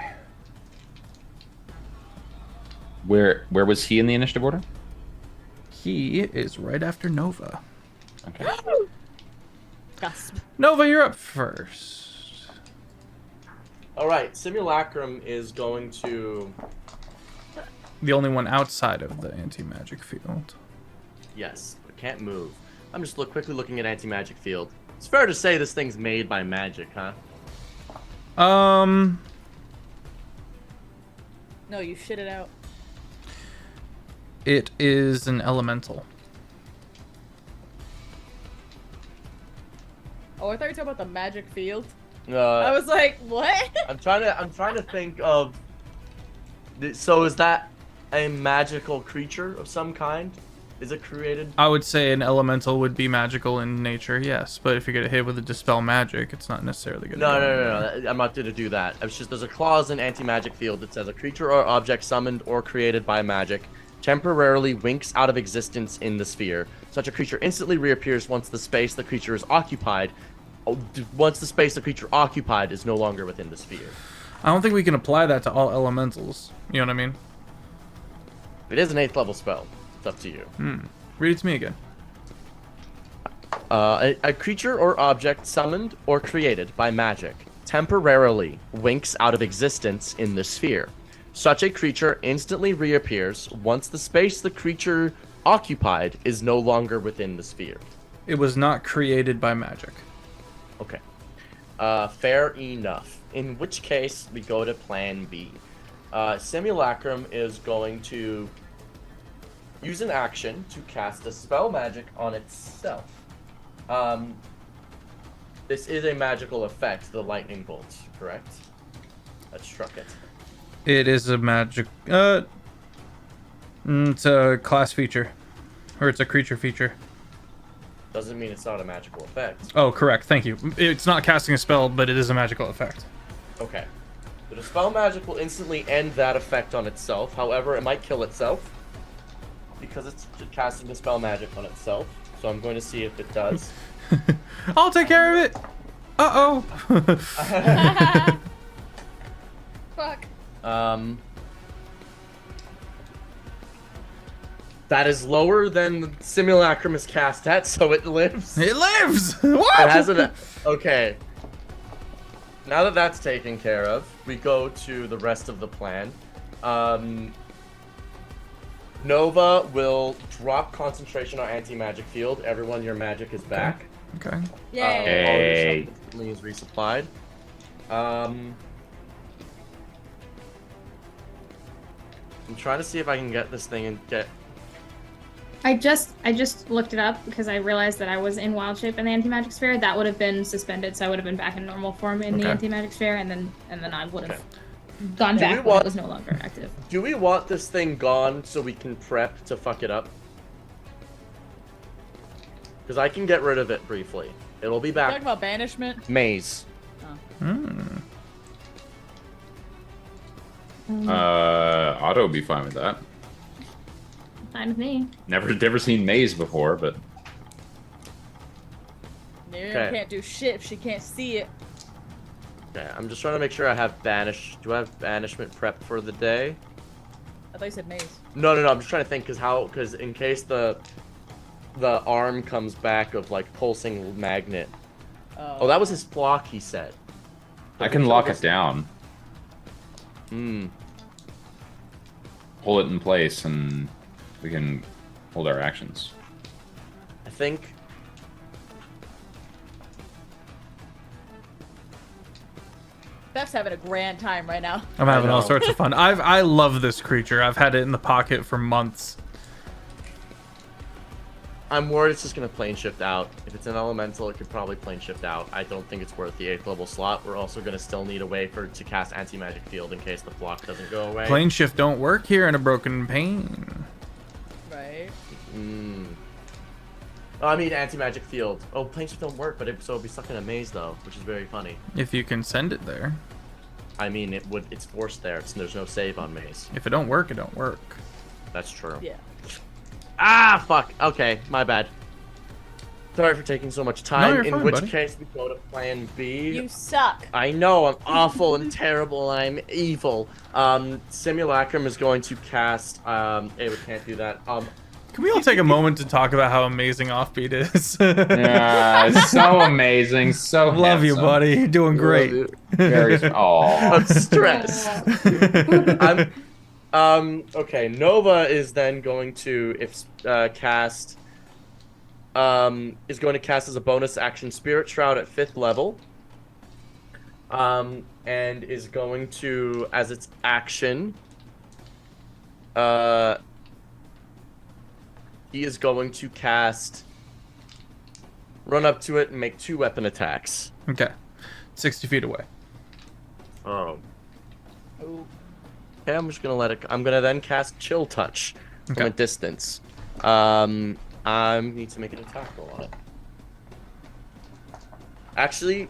S2: Where was he in the initiative order?
S1: He is right after Nova.
S2: Okay.
S4: Gasp.
S1: Nova, you're up first.
S3: Alright, Simulacrum is going to...
S1: The only one outside of the anti-magic field.
S3: Yes, but can't move. I'm just quickly looking at anti-magic field. It's fair to say this thing's made by magic, huh?
S4: No, you shit it out.
S1: It is an elemental.
S4: Oh, I thought you were talking about the magic field. I
S3: I
S4: was like, what?
S3: I'm trying to think of... So is that a magical creature of some kind? Is it created?
S1: I would say an elemental would be magical in nature, yes. But if you get hit with a dispel magic, it's not necessarily going to
S3: No. I'm not going to do that. It's just there's a clause in anti-magic field that says a creature or object summoned or created by magic temporarily winks out of existence in the sphere. Such a creature instantly reappears once the space the creature is occupied. Once the space the creature occupied is no longer within the sphere.
S1: I don't think we can apply that to all elementals. You know what I mean?
S3: It is an 8th level spell. It's up to you.
S1: Read it to me again.
S3: A creature or object summoned or created by magic temporarily winks out of existence in the sphere. Such a creature instantly reappears once the space the creature occupied is no longer within the sphere.
S1: It was not created by magic.
S3: Okay. Fair enough. In which case, we go to plan B. Simulacrum is going to use an action to cast a spell magic on itself. This is a magical effect, the lightning bolt, correct? That struck it.
S1: It is a magic. It's a class feature, or it's a creature feature.
S3: Doesn't mean it's not a magical effect.
S1: Oh, correct. Thank you. It's not casting a spell, but it is a magical effect.
S3: Okay. The dispel magic will instantly end that effect on itself. However, it might kill itself because it's casting dispel magic on itself. So I'm going to see if it does.
S1: I'll take care of it. Uh-oh.
S4: Fuck.
S3: That is lower than the Simulacrum is cast at, so it lives.
S1: It lives. What?
S3: It has an... Okay. Now that that's taken care of, we go to the rest of the plan. Nova will drop concentration on anti-magic field. Everyone, your magic is back.
S1: Okay.
S4: Yay.
S3: All your
S2: Hey.
S3: stuff instantly is resupplied. I'm trying to see if I can get this thing and get.
S5: I just looked it up because I realized that I was in wild shape in the anti-magic sphere. That would have been suspended, so I would have been back in normal form in the
S1: Okay.
S5: anti-magic sphere, and then I would have
S3: Okay.
S5: gone
S3: Do we
S5: back when
S3: want-
S5: it was no longer active.
S3: Do we want this thing gone so we can prep to fuck it up? Because I can get rid of it briefly. It'll be
S4: Talking
S3: back.
S4: about banishment.
S3: Maze.
S2: Otto would be fine with that.
S5: Fine with me.
S2: Never seen Maze before, but
S4: Miriam
S3: Okay.
S4: can't do shit if she can't see it.
S3: Okay, I'm just trying to make sure I have banish. Do I have banishment prep for the day?
S4: I thought you said maze.
S3: No. I'm just trying to think because in case the arm comes back of like pulsing magnet. Oh, that was his block. He said.
S2: I can lock it down, hold it in place, and we can hold our actions.
S3: I think.
S4: Beth's having a grand time right now.
S1: I'm having all
S3: know.
S1: sorts of fun. I love this creature. I've had it in the pocket for months.
S3: I'm worried it's just gonna plane shift out. If it's an elemental, it could probably plane shift out. I don't think it's worth the 8th level slot. We're also gonna still need a way to cast anti-magic field in case the block doesn't go away.
S1: Plane shift don't work here in a broken pane.
S4: Right.
S3: I mean anti-magic field. Oh, plane shift don't work, but so it'd be stuck in a maze though, which is very funny.
S1: If you can send it there.
S3: I mean, it's forced there. There's no save on maze.
S1: If it don't work, it don't work.
S3: That's true.
S4: Yeah.
S3: Ah, fuck. Okay, my bad. Sorry for taking so much time.
S1: you're
S3: In
S1: fine,
S3: which
S1: buddy.
S3: case we go to plan B.
S4: You suck.
S3: I know, I'm awful and terrible and I'm evil. Simulacrum is going to cast we can't do that.
S1: Can we all take a moment to talk about how amazing Offbeat is?
S2: Yeah, so amazing, so
S1: Love you,
S2: handsome.
S1: buddy. You're doing great.
S2: Very.
S3: I'm
S2: Oh,
S3: stressed. Okay, Nova is then going to cast is going to cast as a bonus action Spirit Shroud at 5th level. And is going to, as its action, he is going to cast, run up to it and make 2 weapon attacks.
S1: Okay. 60 feet away.
S3: Oh. Okay, I'm just gonna let it. I'm gonna then cast Chill Touch from
S1: Okay.
S3: a distance. I need to make an attack roll on it. Actually,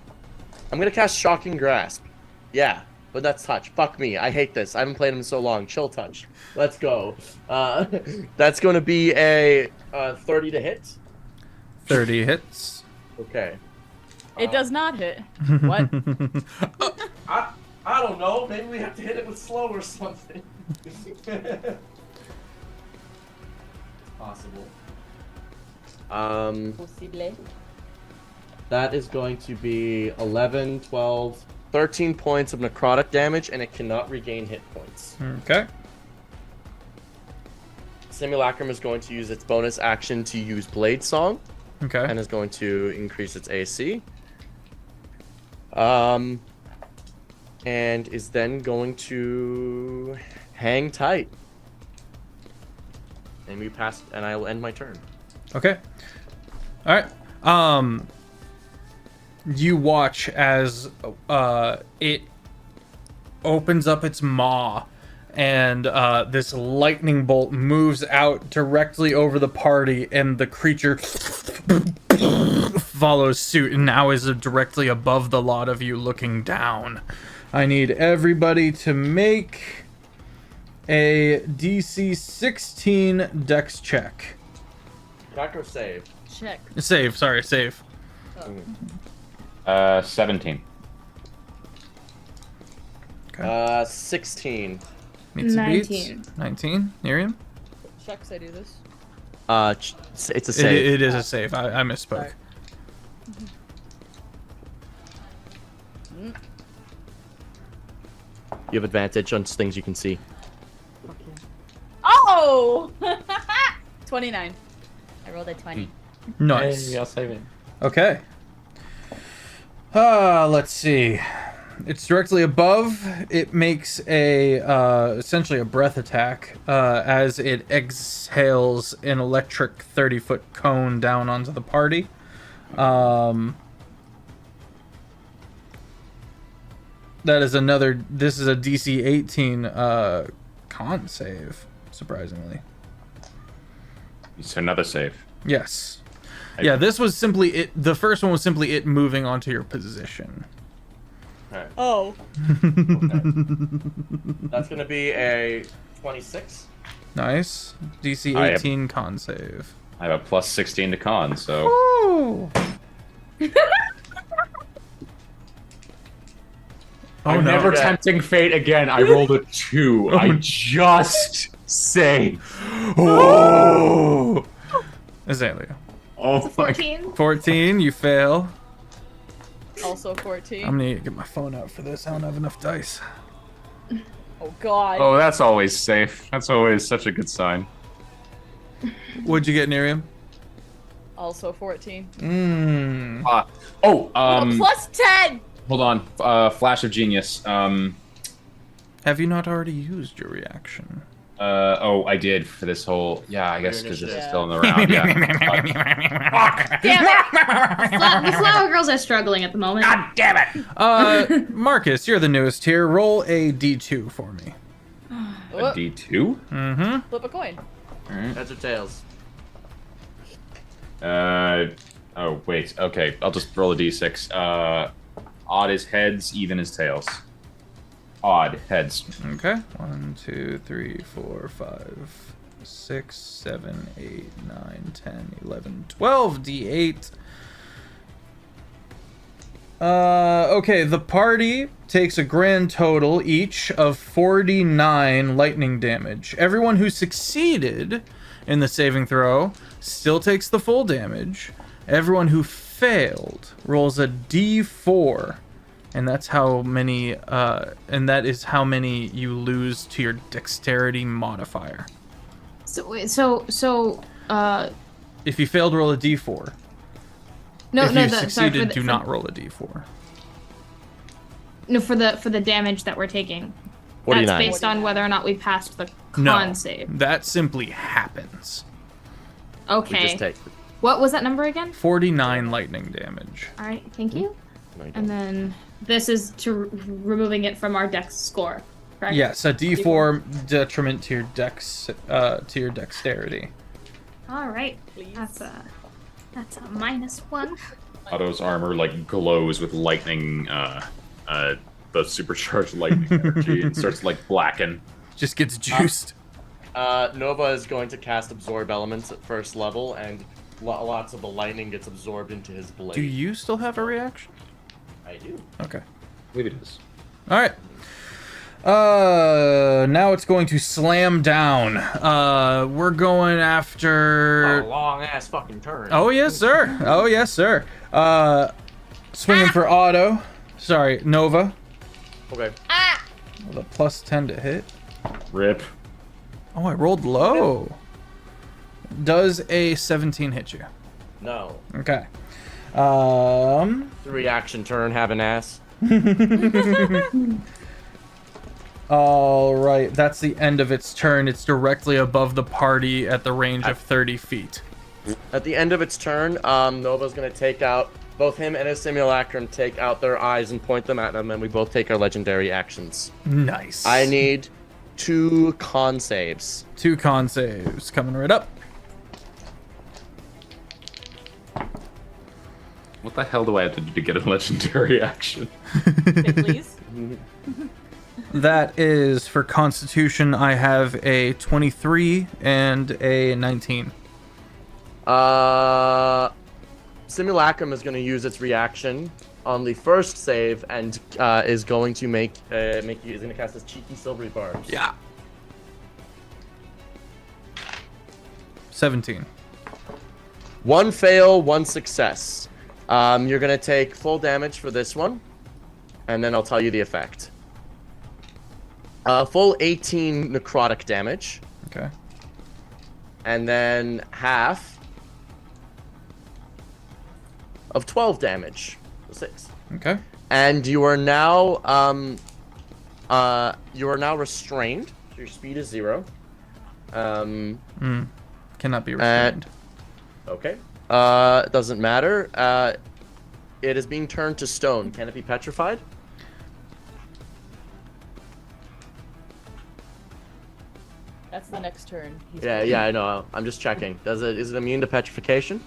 S3: I'm gonna cast Shocking Grasp. Yeah, but that's touch. Fuck me. I hate this. I haven't played him in so long. Chill Touch. Let's go. That's gonna be a 30 to hit.
S1: 30 hits.
S3: Okay.
S4: It does not hit. What?
S3: I don't know. Maybe we have to hit it with slow or something. Possible.
S4: Possible.
S3: That is going to be 11, 12, 13 points of necrotic damage, and it cannot regain hit points.
S1: Okay.
S3: Simulacrum is going to use its bonus action to use Blade Song,
S1: Okay.
S3: and is going to increase its AC. And is then going to hang tight. And we pass, and I'll end my turn.
S1: Okay. All right. You watch as it opens up its maw, and this lightning bolt moves out directly over the party, and the creature follows suit, and now is directly above the lot of you, looking down. I need everybody to make a DC 16 Dex check.
S3: Attack or save?
S4: Check.
S1: Save. Sorry, save.
S2: 17.
S3: 16.
S1: Meets the beats.
S5: 19.
S1: 19. Miriam?
S4: Checks, I do this.
S3: It's a save.
S1: It is a save. I misspoke.
S4: Sorry.
S3: You have advantage on things you can see.
S4: Oh! No! 29. I rolled a 20.
S1: Nice.
S3: Hey, I'll save it.
S1: Okay. Let's see. It's directly above. It makes a essentially a breath attack as it exhales an electric 30-foot cone down onto the party. That is another. This is a DC 18 con save. Surprisingly.
S6: It's another save.
S1: Yes. Yeah. This was simply it. The first one was simply it moving onto your position.
S3: Alright.
S4: Oh.
S3: That's gonna be a 26.
S1: Nice. DC
S6: I
S1: 18 con save.
S2: I have a plus 16 to con, so
S1: Ooh.
S2: I'm
S1: no.
S2: never
S3: Okay.
S2: tempting fate again. I rolled a 2. I just saved.
S1: Oh. Azalea.
S2: Oh my.
S5: 14.
S1: 14. You fail.
S4: Also 14.
S1: I'm gonna get my phone out for this. I don't have enough dice.
S4: Oh god.
S2: Oh, that's always safe. That's always such a good sign.
S1: What'd you get, Nerium?
S4: Also 14.
S1: Mmm.
S4: Plus 10!
S2: Hold on. Flash of genius.
S1: Have you not already used your reaction?
S2: I did for this whole. Yeah, I guess because this is
S4: initiative.
S2: still in the round. Yeah.
S5: Damn it! The flower girls are struggling at the moment.
S2: God damn it!
S1: Marcus, you're the newest here. Roll a D2 for me.
S2: A
S4: Whoop.
S2: D2.
S1: Mm-hmm.
S4: Flip a coin.
S3: Heads or tails?
S2: Oh wait. Okay, I'll just roll a D6. Odd is heads, even is tails. Odd heads.
S1: Okay. 1, 2, 3, 4, 5, 6, 7, 8, 9, 10, 11, 12 D8. Okay, the party takes a grand total each of 49 lightning damage. Everyone who succeeded in the saving throw still takes the full damage. Everyone who failed rolls a D4, and that's how many. And that is how many you lose to your dexterity modifier.
S5: So
S1: If you failed, roll a D4.
S5: no,
S1: if
S5: no,
S1: you
S5: sorry,
S1: succeeded, do not roll a D4.
S5: No, for the damage that we're taking.
S3: 49.
S5: That's based on whether or not we passed the con
S1: No,
S5: save.
S1: that simply happens.
S3: We
S5: Okay.
S3: just take.
S5: What was that number again?
S1: 49 lightning damage.
S5: All right, thank you.
S3: No, you
S5: And
S3: don't.
S5: then this is to removing it from our dex score, correct?
S1: Yes, a D4 detriment to your to your dexterity.
S5: All right.
S4: Please.
S5: That's a -1.
S2: Otto's armor like glows with lightning. The supercharged lightning energy. It starts to like blacken.
S1: Just gets juiced.
S3: Nova is going to cast Absorb Elements at first level, and lots of the lightning gets absorbed into his blade.
S1: Do you still have a reaction?
S3: I do.
S1: Okay.
S2: I believe it is.
S1: All right. Now it's going to slam down. We're going after.
S3: A long ass fucking turn.
S1: Oh yes, sir. Oh yes, sir. Swinging for Otto. Sorry, Nova.
S3: Okay.
S1: With a plus 10 to hit.
S2: Rip.
S1: Oh, I rolled low. Does a 17 hit you?
S3: No.
S1: Okay.
S3: The reaction turn, have an ass.
S1: All right. That's the end of its turn. It's directly above the party at the range of 30 feet.
S3: At the end of its turn, Nova's gonna take out both him and his simulacrum, take out their eyes and point them at them, and we both take our legendary actions.
S1: Nice.
S3: I need 2 con saves.
S1: 2 con saves coming right up.
S2: What the hell do I have to do to get a legendary action?
S4: Okay, please.
S1: That is for Constitution. I have a 23 and a 19.
S3: Simulacrum is going to use its reaction on the first save and is going to is going to cast his cheeky silvery barbs.
S1: Yeah. 17.
S3: 1 fail, 1 success. You're going to take full damage for this one, and then I'll tell you the effect. Full 18 necrotic damage.
S1: Okay.
S3: and then half of 12 damage. 6.
S1: Okay.
S3: And you are now restrained. So your speed is 0.
S1: Cannot be restrained.
S3: Okay. It doesn't matter. It is being turned to stone. Can it be petrified?
S4: That's the next turn.
S3: Yeah, I know. I'm just checking. Is it immune to petrification?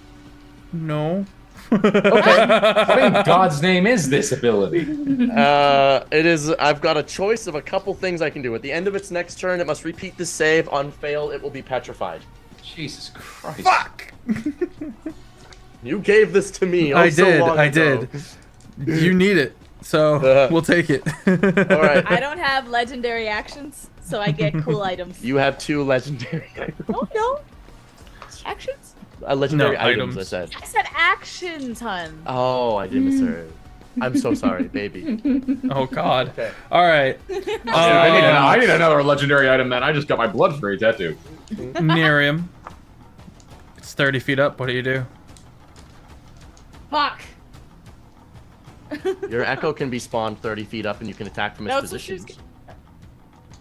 S1: No.
S3: Okay.
S2: What in God's name is this ability?
S3: It is. I've got a choice of a couple things I can do. At the end of its next turn, it must repeat the save. On fail, it will be petrified.
S2: Jesus Christ.
S1: Fuck!
S3: You gave this to me.
S1: I
S3: so
S1: did.
S3: long
S1: I
S3: ago.
S1: did. You need it, so we'll take it.
S3: All right.
S4: I don't have legendary actions, so I get cool items.
S3: You have 2 legendary items.
S4: Oh no. Actions?
S3: Legendary
S1: No,
S3: items,
S1: items.
S3: I said.
S4: I said actions, hun.
S3: Oh, I did misheard. I'm so sorry, baby.
S1: Oh God.
S3: Okay.
S1: All right.
S2: I need another legendary item, then. I just got my blood fairy tattoo.
S1: Miriam. It's 30 feet up. What do you do?
S4: Fuck.
S3: Your echo can be spawned 30 feet up, and you can attack from its
S4: That's what she was
S3: position.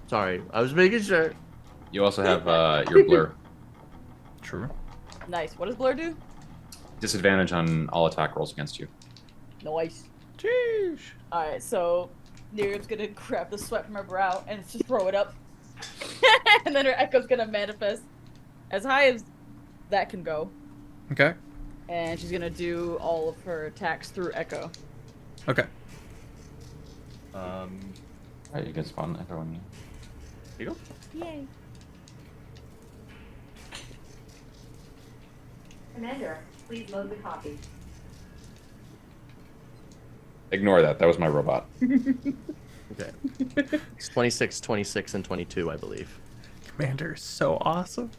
S3: Sorry, I was making sure.
S2: You also have your blur.
S1: True.
S4: Nice. What does Blur do?
S2: Disadvantage on all attack rolls against you.
S4: Nice.
S1: Jeez.
S4: Alright, so Miriam's gonna grab the sweat from her brow and just throw it up. And then her echo's gonna manifest as high as that can go.
S1: Okay.
S4: And she's gonna do all of her attacks through echo.
S1: Okay.
S2: Alright, you can spawn everyone.
S3: Here you go.
S4: Yay.
S10: Commander, please load the copy.
S2: Ignore that. That was my robot.
S3: Okay. It's 26, 26, and 22, I believe.
S1: Commander is so awesome.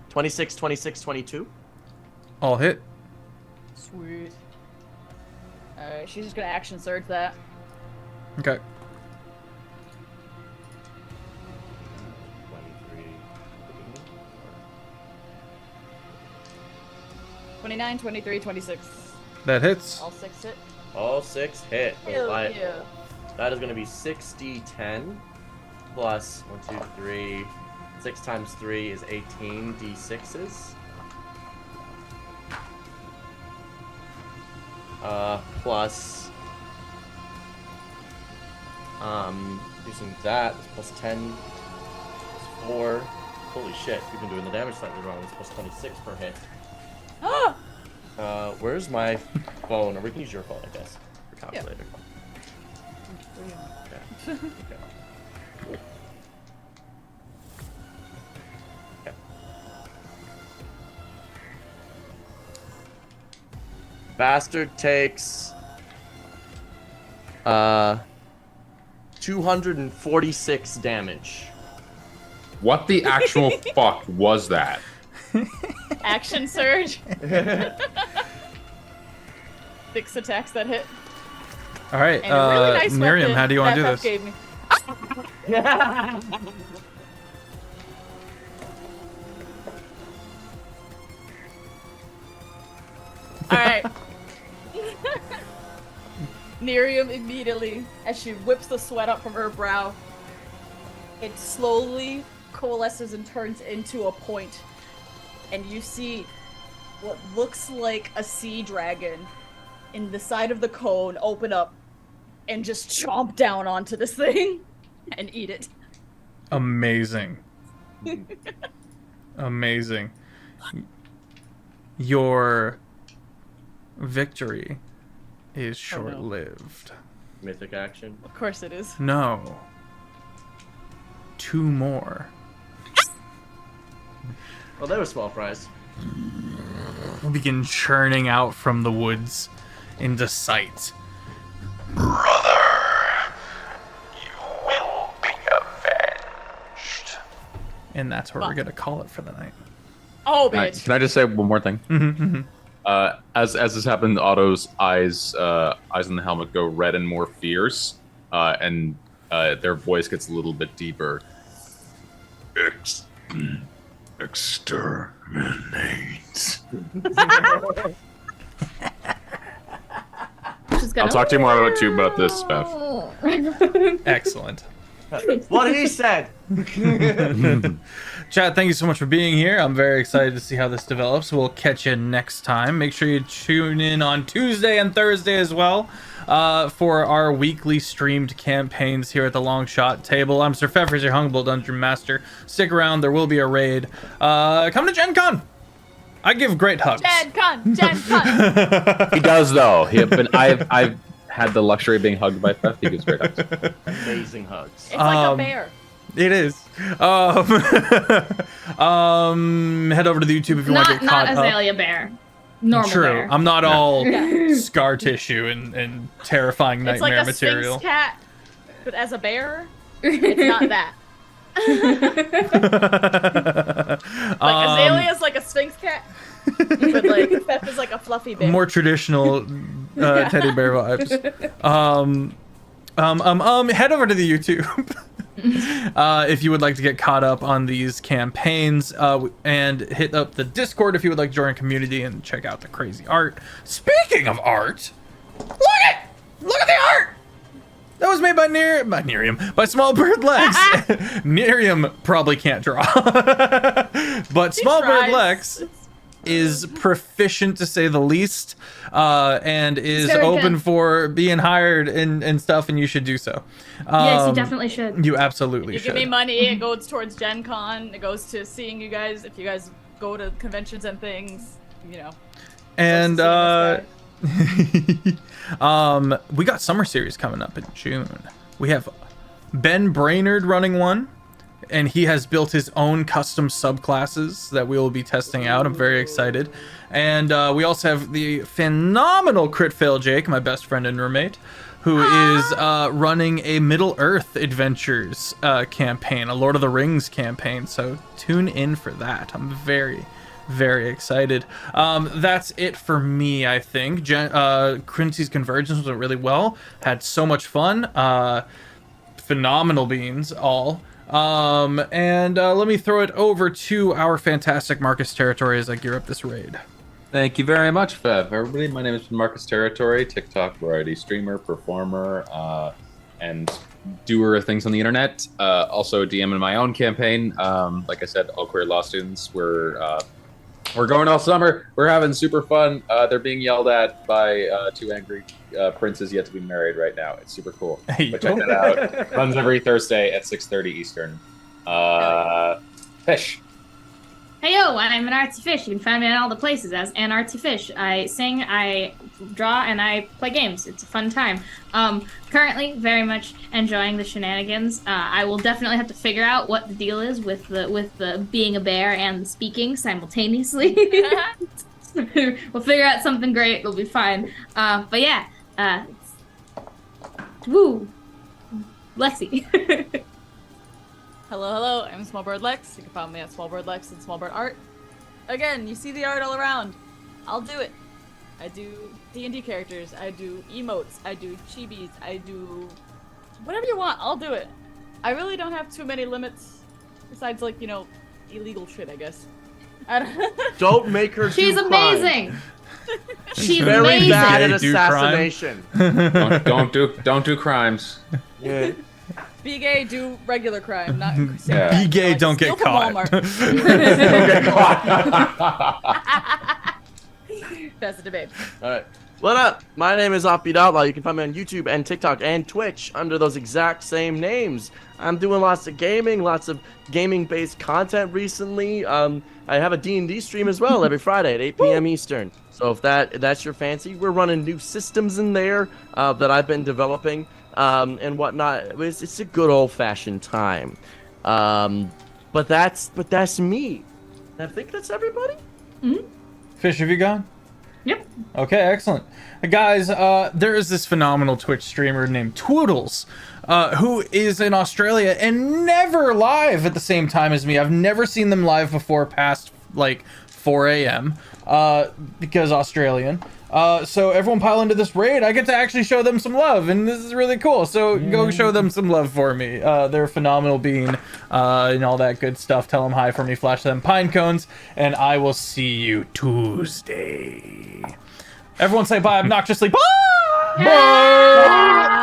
S3: 26, 26, 22.
S1: All hit.
S4: Sweet. Alright, she's just gonna action surge that.
S1: Okay.
S4: 29, 23, 26.
S1: That hits.
S4: All 6 hit.
S3: All 6 hit.
S4: Hell yeah.
S3: That is going to be 6d10 plus 1, 2, 3. 6 times 3 is 18 d6s. Plus using that is plus 10 plus 4. Holy shit, we've been doing the damage slightly wrong. It's plus 26 per hit. Where's my phone? Or we can use your phone, I guess, for calculator. Yeah. Okay. Okay. Bastard takes 246 damage.
S2: What the actual fuck was that?
S4: Action surge. 6 attacks that hit.
S1: All right.
S4: And a really nice
S1: Miriam,
S4: weapon
S1: how do you want to do
S4: that
S1: this?
S4: Gave me. All right. Miriam immediately, as she whips the sweat up from her brow, it slowly coalesces and turns into a point, and you see what looks like a sea dragon in the side of the cone open up and just chomp down onto this thing and eat it.
S1: Amazing. Amazing. Your victory is short-lived.
S3: Mythic action.
S4: Of course it is.
S1: No. 2 more.
S3: Well, that was small prize.
S1: Will begin churning out from the woods into sight.
S8: Brother, you will be avenged.
S1: And that's where we're gonna call it for the night.
S4: Oh,
S2: Can I,
S4: bitch.
S2: can I just say one more thing?
S1: Mm-hmm.
S2: As this happened, Otto's eyes in the helmet go red and more fierce, and their voice gets a little bit deeper.
S8: Exterminate.
S2: I'll talk to you more about this, Beth.
S1: Excellent.
S3: What he said.
S1: Chat, thank you so much for being here. I'm very excited to see how this develops. We'll catch you next time. Make sure you tune in on Tuesday and Thursday as well for our weekly streamed campaigns here at the Long Shot Table. I'm SirFeffers, your Humble Dungeon Master. Stick around, there will be a raid. Come to Gen Con. I give great hugs.
S4: Gen Con.
S2: He does though. I've had the luxury of being hugged by Beth. He gives great hugs.
S3: Amazing hugs.
S4: It's like a bear.
S1: It is. Head over to the YouTube if you want to get caught
S5: Not
S1: up.
S5: Azalea Bear. Normal
S1: True.
S5: bear.
S1: I'm not all scar tissue and terrifying
S4: It's like
S1: nightmare
S4: a
S1: material.
S4: Sphinx cat, but as a bear, it's not that. Like Azalea's like a Sphinx cat, but like Fef is like a fluffy bear.
S1: More traditional teddy bear vibes. Head over to the YouTube if you would like to get caught up on these campaigns, and hit up the Discord if you would like to join a community and check out the crazy art. Speaking of art, look at the art. That was made by SmolBirdLex. Miriam probably can't draw, but SmolBirdLex is proficient to say the least, and is
S5: Very
S1: open
S5: good.
S1: for being hired and stuff, and you should do so.
S5: Yes, you definitely should.
S1: You absolutely
S4: You
S1: should.
S4: give me money, it goes towards Gen Con. It goes to seeing you guys. If you guys go to conventions and things, you know.
S1: And
S4: goes to seeing this
S1: we got Summer Series coming up in June. We have Ben Brainerd running one, and he has built his own custom subclasses that we will be testing out. I'm very excited. And we also have the phenomenal Crit Fail Jake, my best friend and roommate, who is running a Middle-earth Adventures campaign, a Lord of the Rings campaign. So tune in for that. I'm very, very excited. That's it for me, I think. Quincy's Convergence went really well. Had so much fun. Phenomenal beans, all. And let me throw it over to our fantastic Marcus Territory as I gear up this raid.
S2: Thank you very much, Fev. Everybody, my name is Marcus Territory, TikTok variety streamer, performer, and doer of things on the internet. Also DM in my own campaign. Like I said, all queer law students. We're going all summer. We're having super fun. They're being yelled at by two angry princes yet to be married right now. It's super cool.
S1: Hey,
S2: But check that out. Runs every Thursday at 6:30 Eastern. Fish.
S5: Hey yo, I'm an artsy fish. You can find me in all the places as an artsy fish. I sing, I draw, and I play games. It's a fun time. Currently, very much enjoying the shenanigans. I will definitely have to figure out what the deal is with the being a bear and the speaking simultaneously. We'll figure out something great. It'll be fine. But yeah, woo, Lexi.
S4: Hello, I'm SmolBirdLex. You can follow me at SmolBirdLex and SmolBirdArt. Again, you see the art all around. I'll do it. I do D&D characters. I do emotes. I do chibis. I do whatever you want. I'll do it. I really don't have too many limits, besides like, you know, illegal shit, I guess. I
S3: Don't make her.
S5: She's
S3: do
S5: amazing. She's
S3: Very
S5: amazing.
S3: bad at
S1: Do crime.
S3: assassination.
S2: don't do crimes.
S3: Yeah.
S4: Be gay, do regular crime, not
S2: Yeah.
S1: Be gay, don't
S4: steal
S1: get
S4: from
S1: caught.
S4: Walmart. That's the debate.
S3: All right. What up? My name is Offbeat Outlaw. You can find me on YouTube and TikTok and Twitch under those exact same names. I'm doing lots of gaming-based content recently. I have a D&D stream as well every Friday at 8 p.m. Eastern. So if that's your fancy, we're running new systems in there that I've been developing and whatnot. It's a good old-fashioned time. But that's me. I think that's everybody.
S5: Mm-hmm.
S1: Fish, have you gone?
S5: Yep.
S1: Okay, excellent. Guys, there is this phenomenal Twitch streamer named Twoodles, who is in Australia and never live at the same time as me. I've never seen them live before past, like, 4 a.m., because Australian. So everyone pile into this raid. I get to actually show them some love, and this is really cool. So go show them some love for me. They're a phenomenal being, and all that good stuff. Tell them hi for me, flash them pine cones, and I will see you Tuesday. Everyone say bye obnoxiously. Bye!
S5: Bye!